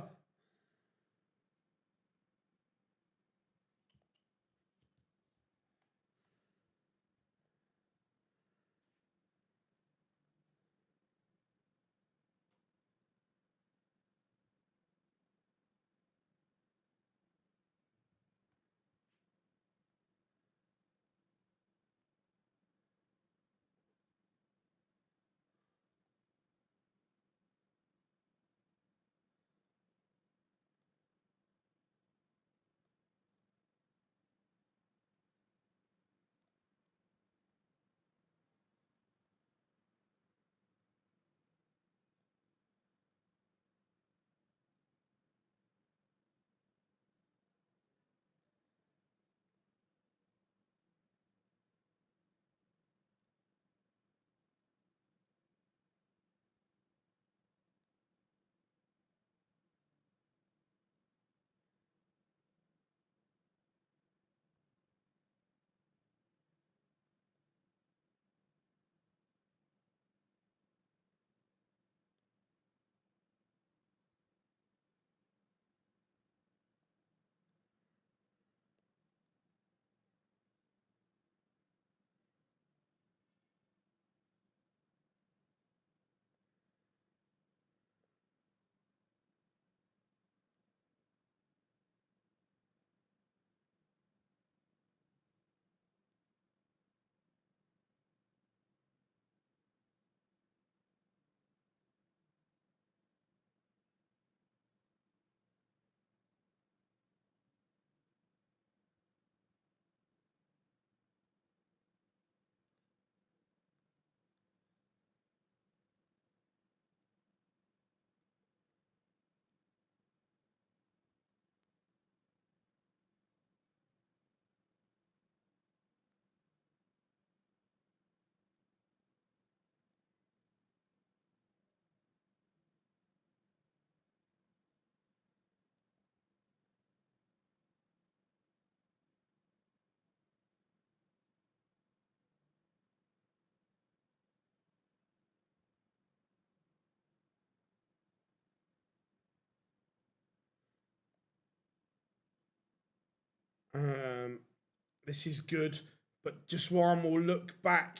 This is good, but Dejuan will look back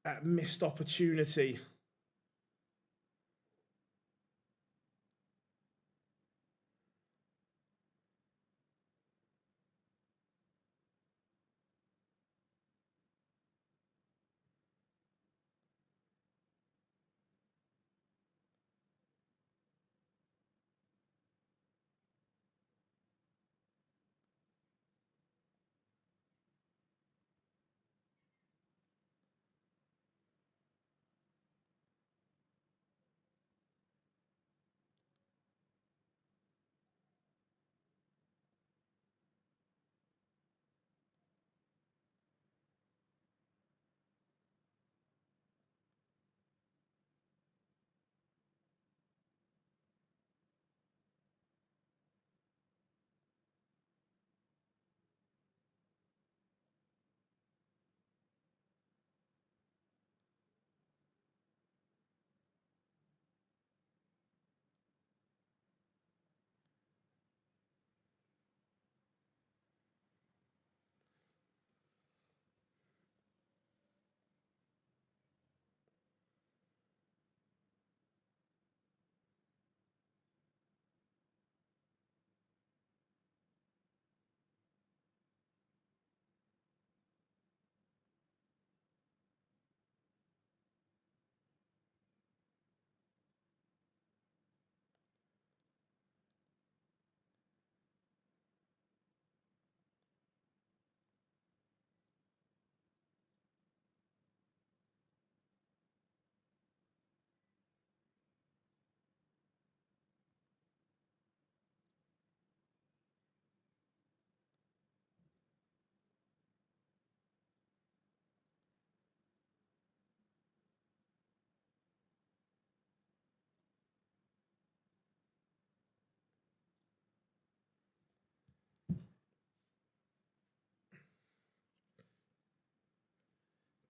at missed opportunity.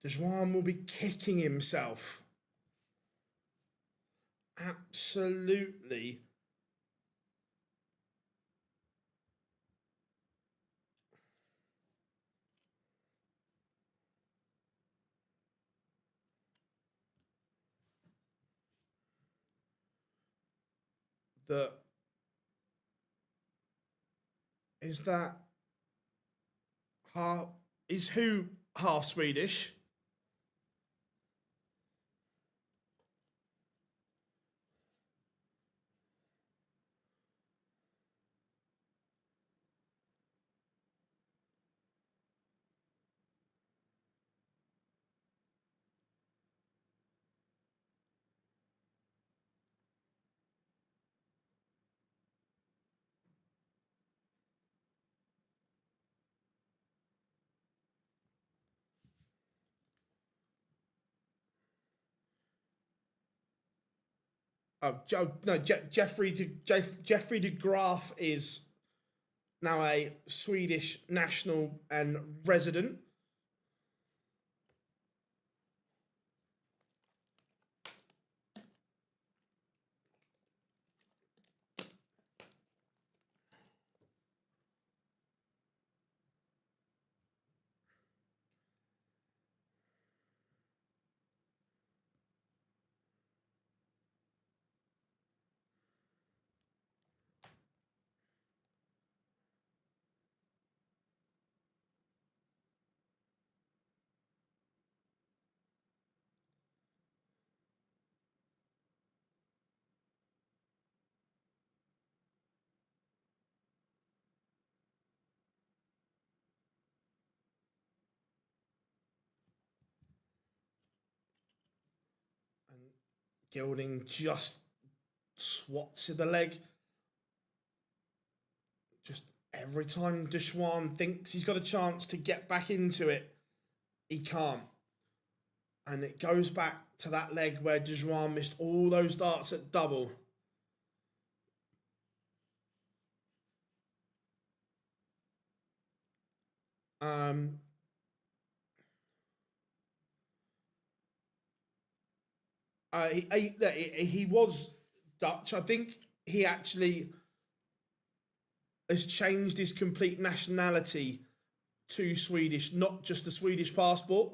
Dejuan will be kicking himself. Absolutely. That is that half is who half Swedish? No, Jeffrey de Graaf is now a Swedish national and resident. And Gilding just swats at the leg. Just every time Dejuan thinks he's got a chance to get back into it, he can't. And it goes back to that leg where Dejuan missed all those darts at double. He was Dutch. I think he actually has changed his complete nationality to Swedish, not just a Swedish passport.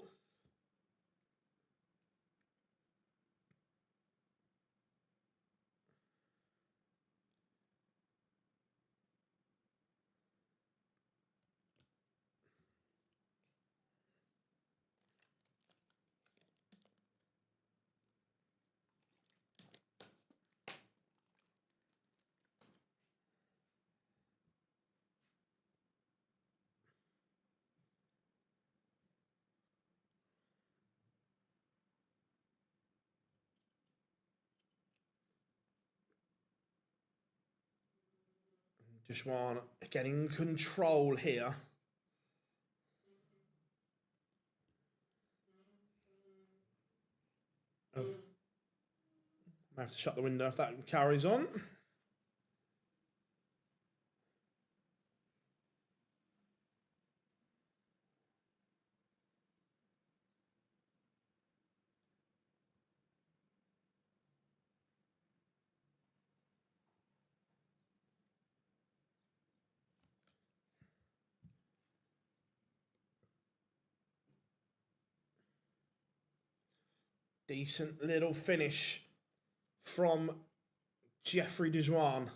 Dejuan getting control here. I have to shut the window if that carries on. Decent little finish from Jeffrey Dejuan.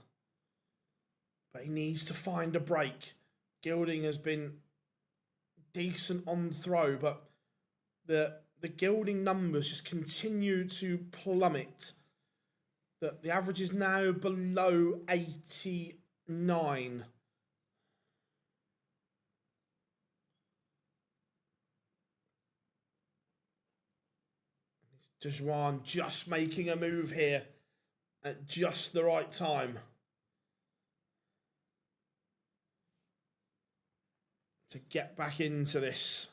But he needs to find a break. Gilding has been decent on throw, but the Gilding numbers just continue to plummet. The average is now below 89. Dejuan just making a move here at just the right time to get back into this.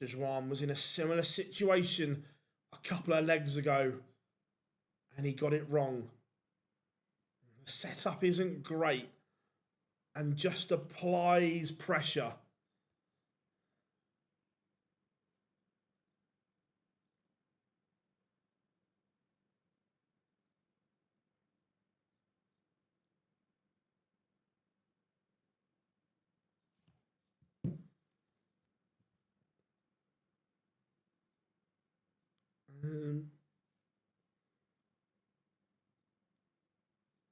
Dejuan was in a similar situation a couple of legs ago, and he got it wrong. The setup isn't great, and just applies pressure.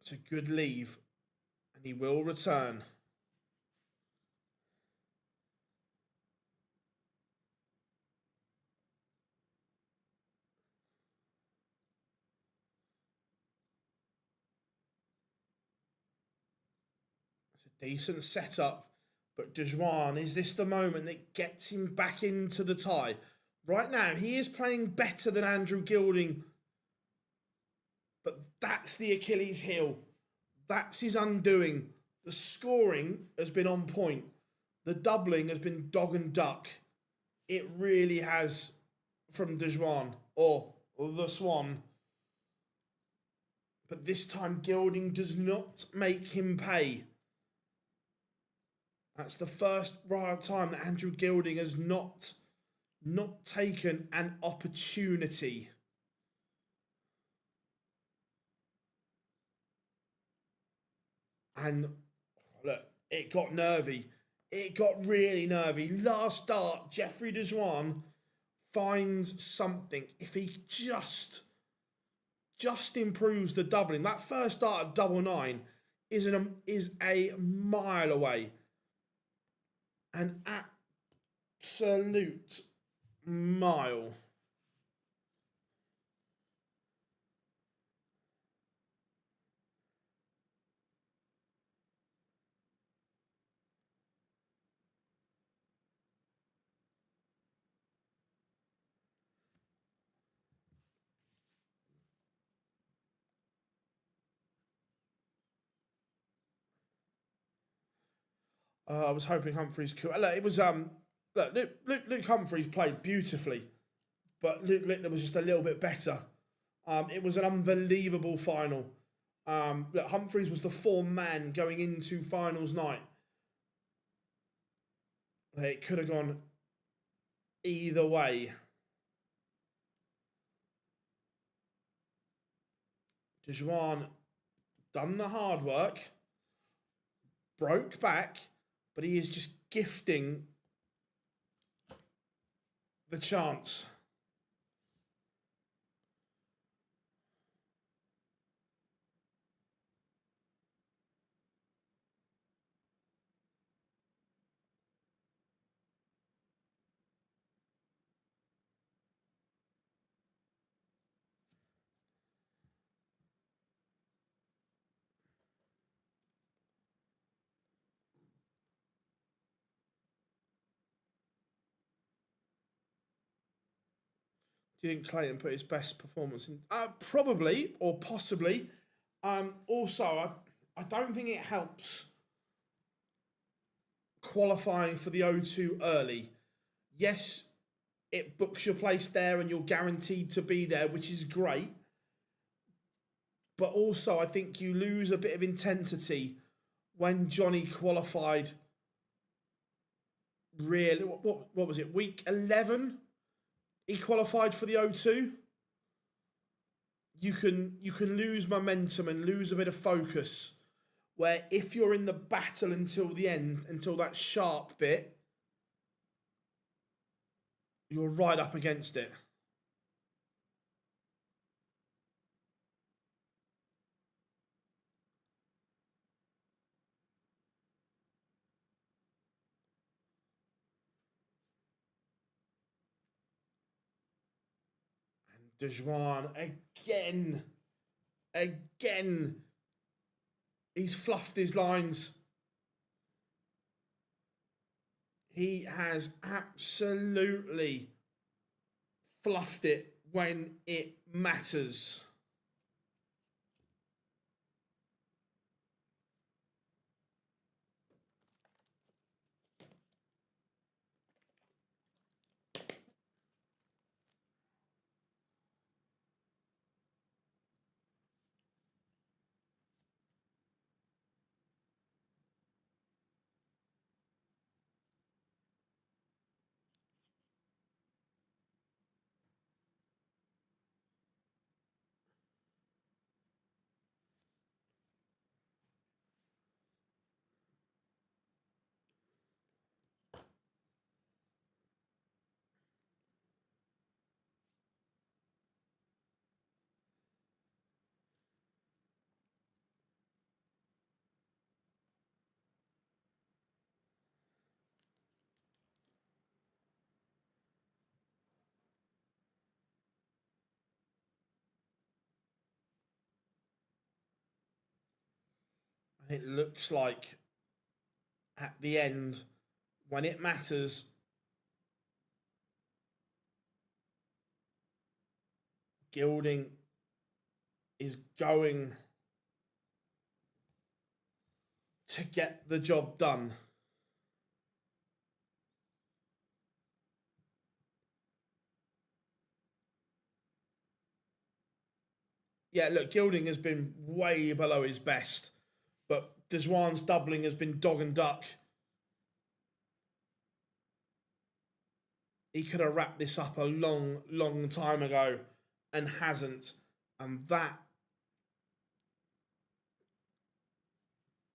It's a good leave, and he will return. It's a decent setup, but Dejuan, is this the moment that gets him back into the tie? Right now, he is playing better than Andrew Gilding, but that's the Achilles heel. That's his undoing. The scoring has been on point. The doubling has been dog and duck. It really has from Dejuan, or the Swan. But this time, Gilding does not make him pay. That's the first right time that Andrew Gilding has not taken an opportunity. And look, it got nervy. It got really nervy. Last start, Jeffrey Dejuan finds something. If he just improves the doubling, that first start at 999 is a mile away. An absolute mile. I was hoping Humphreys could. Look, it was look, Luke Humphreys played beautifully, but Luke Littler was just a little bit better. It was an unbelievable final. Look, Humphreys was the form man going into finals night. It could have gone either way. Dejuan done the hard work, broke back, but he is just gifting the chance. Do you think Clayton put his best performance in? Probably, or possibly. Also, I don't think it helps qualifying for the O2 early. Yes, it books your place there and you're guaranteed to be there, which is great. But also, I think you lose a bit of intensity when Johnny qualified. Really, what was it? Week 11, he qualified for the O2. You can lose momentum and lose a bit of focus. Where if you're in the battle until the end, until that sharp bit, you're right up against it. Dejuan again. He's fluffed his lines. He has absolutely fluffed it when it matters. And it looks like at the end, when it matters, Gilding is going to get the job done. Yeah, look, Gilding has been way below his best, but Desjuan's doubling has been dog and duck. He could have wrapped this up a long, long time ago and hasn't, and that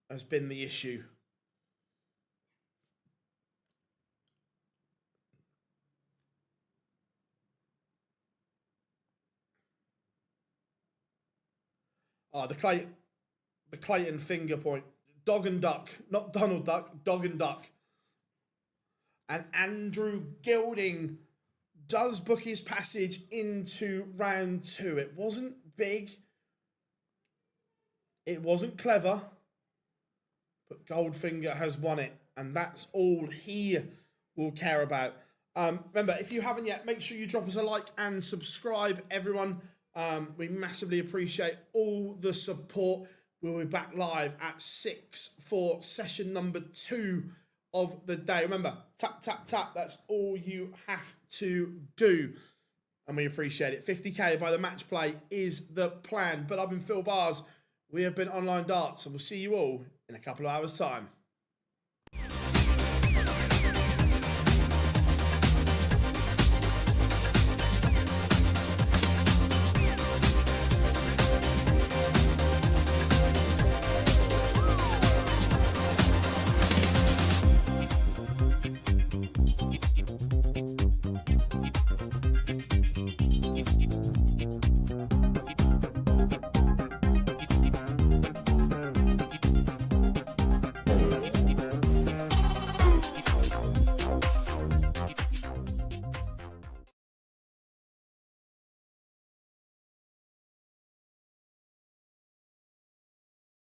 has been the issue. Oh, the Clayton finger point. Dog and duck, not Donald Duck, dog and duck. And Andrew Gilding does book his passage into round 2. It wasn't big. It wasn't clever. But Goldfinger has won it. And that's all he will care about. Remember, if you haven't yet, make sure you drop us a like and subscribe, everyone. We massively appreciate all the support. We'll be back live at 6 for session number 2 of the day. Remember, tap, tap, tap. That's all you have to do. And we appreciate it. 50k by the match play is the plan. But I've been Phil Bars. We have been Online Darts. And we'll see you all in a couple of hours' time.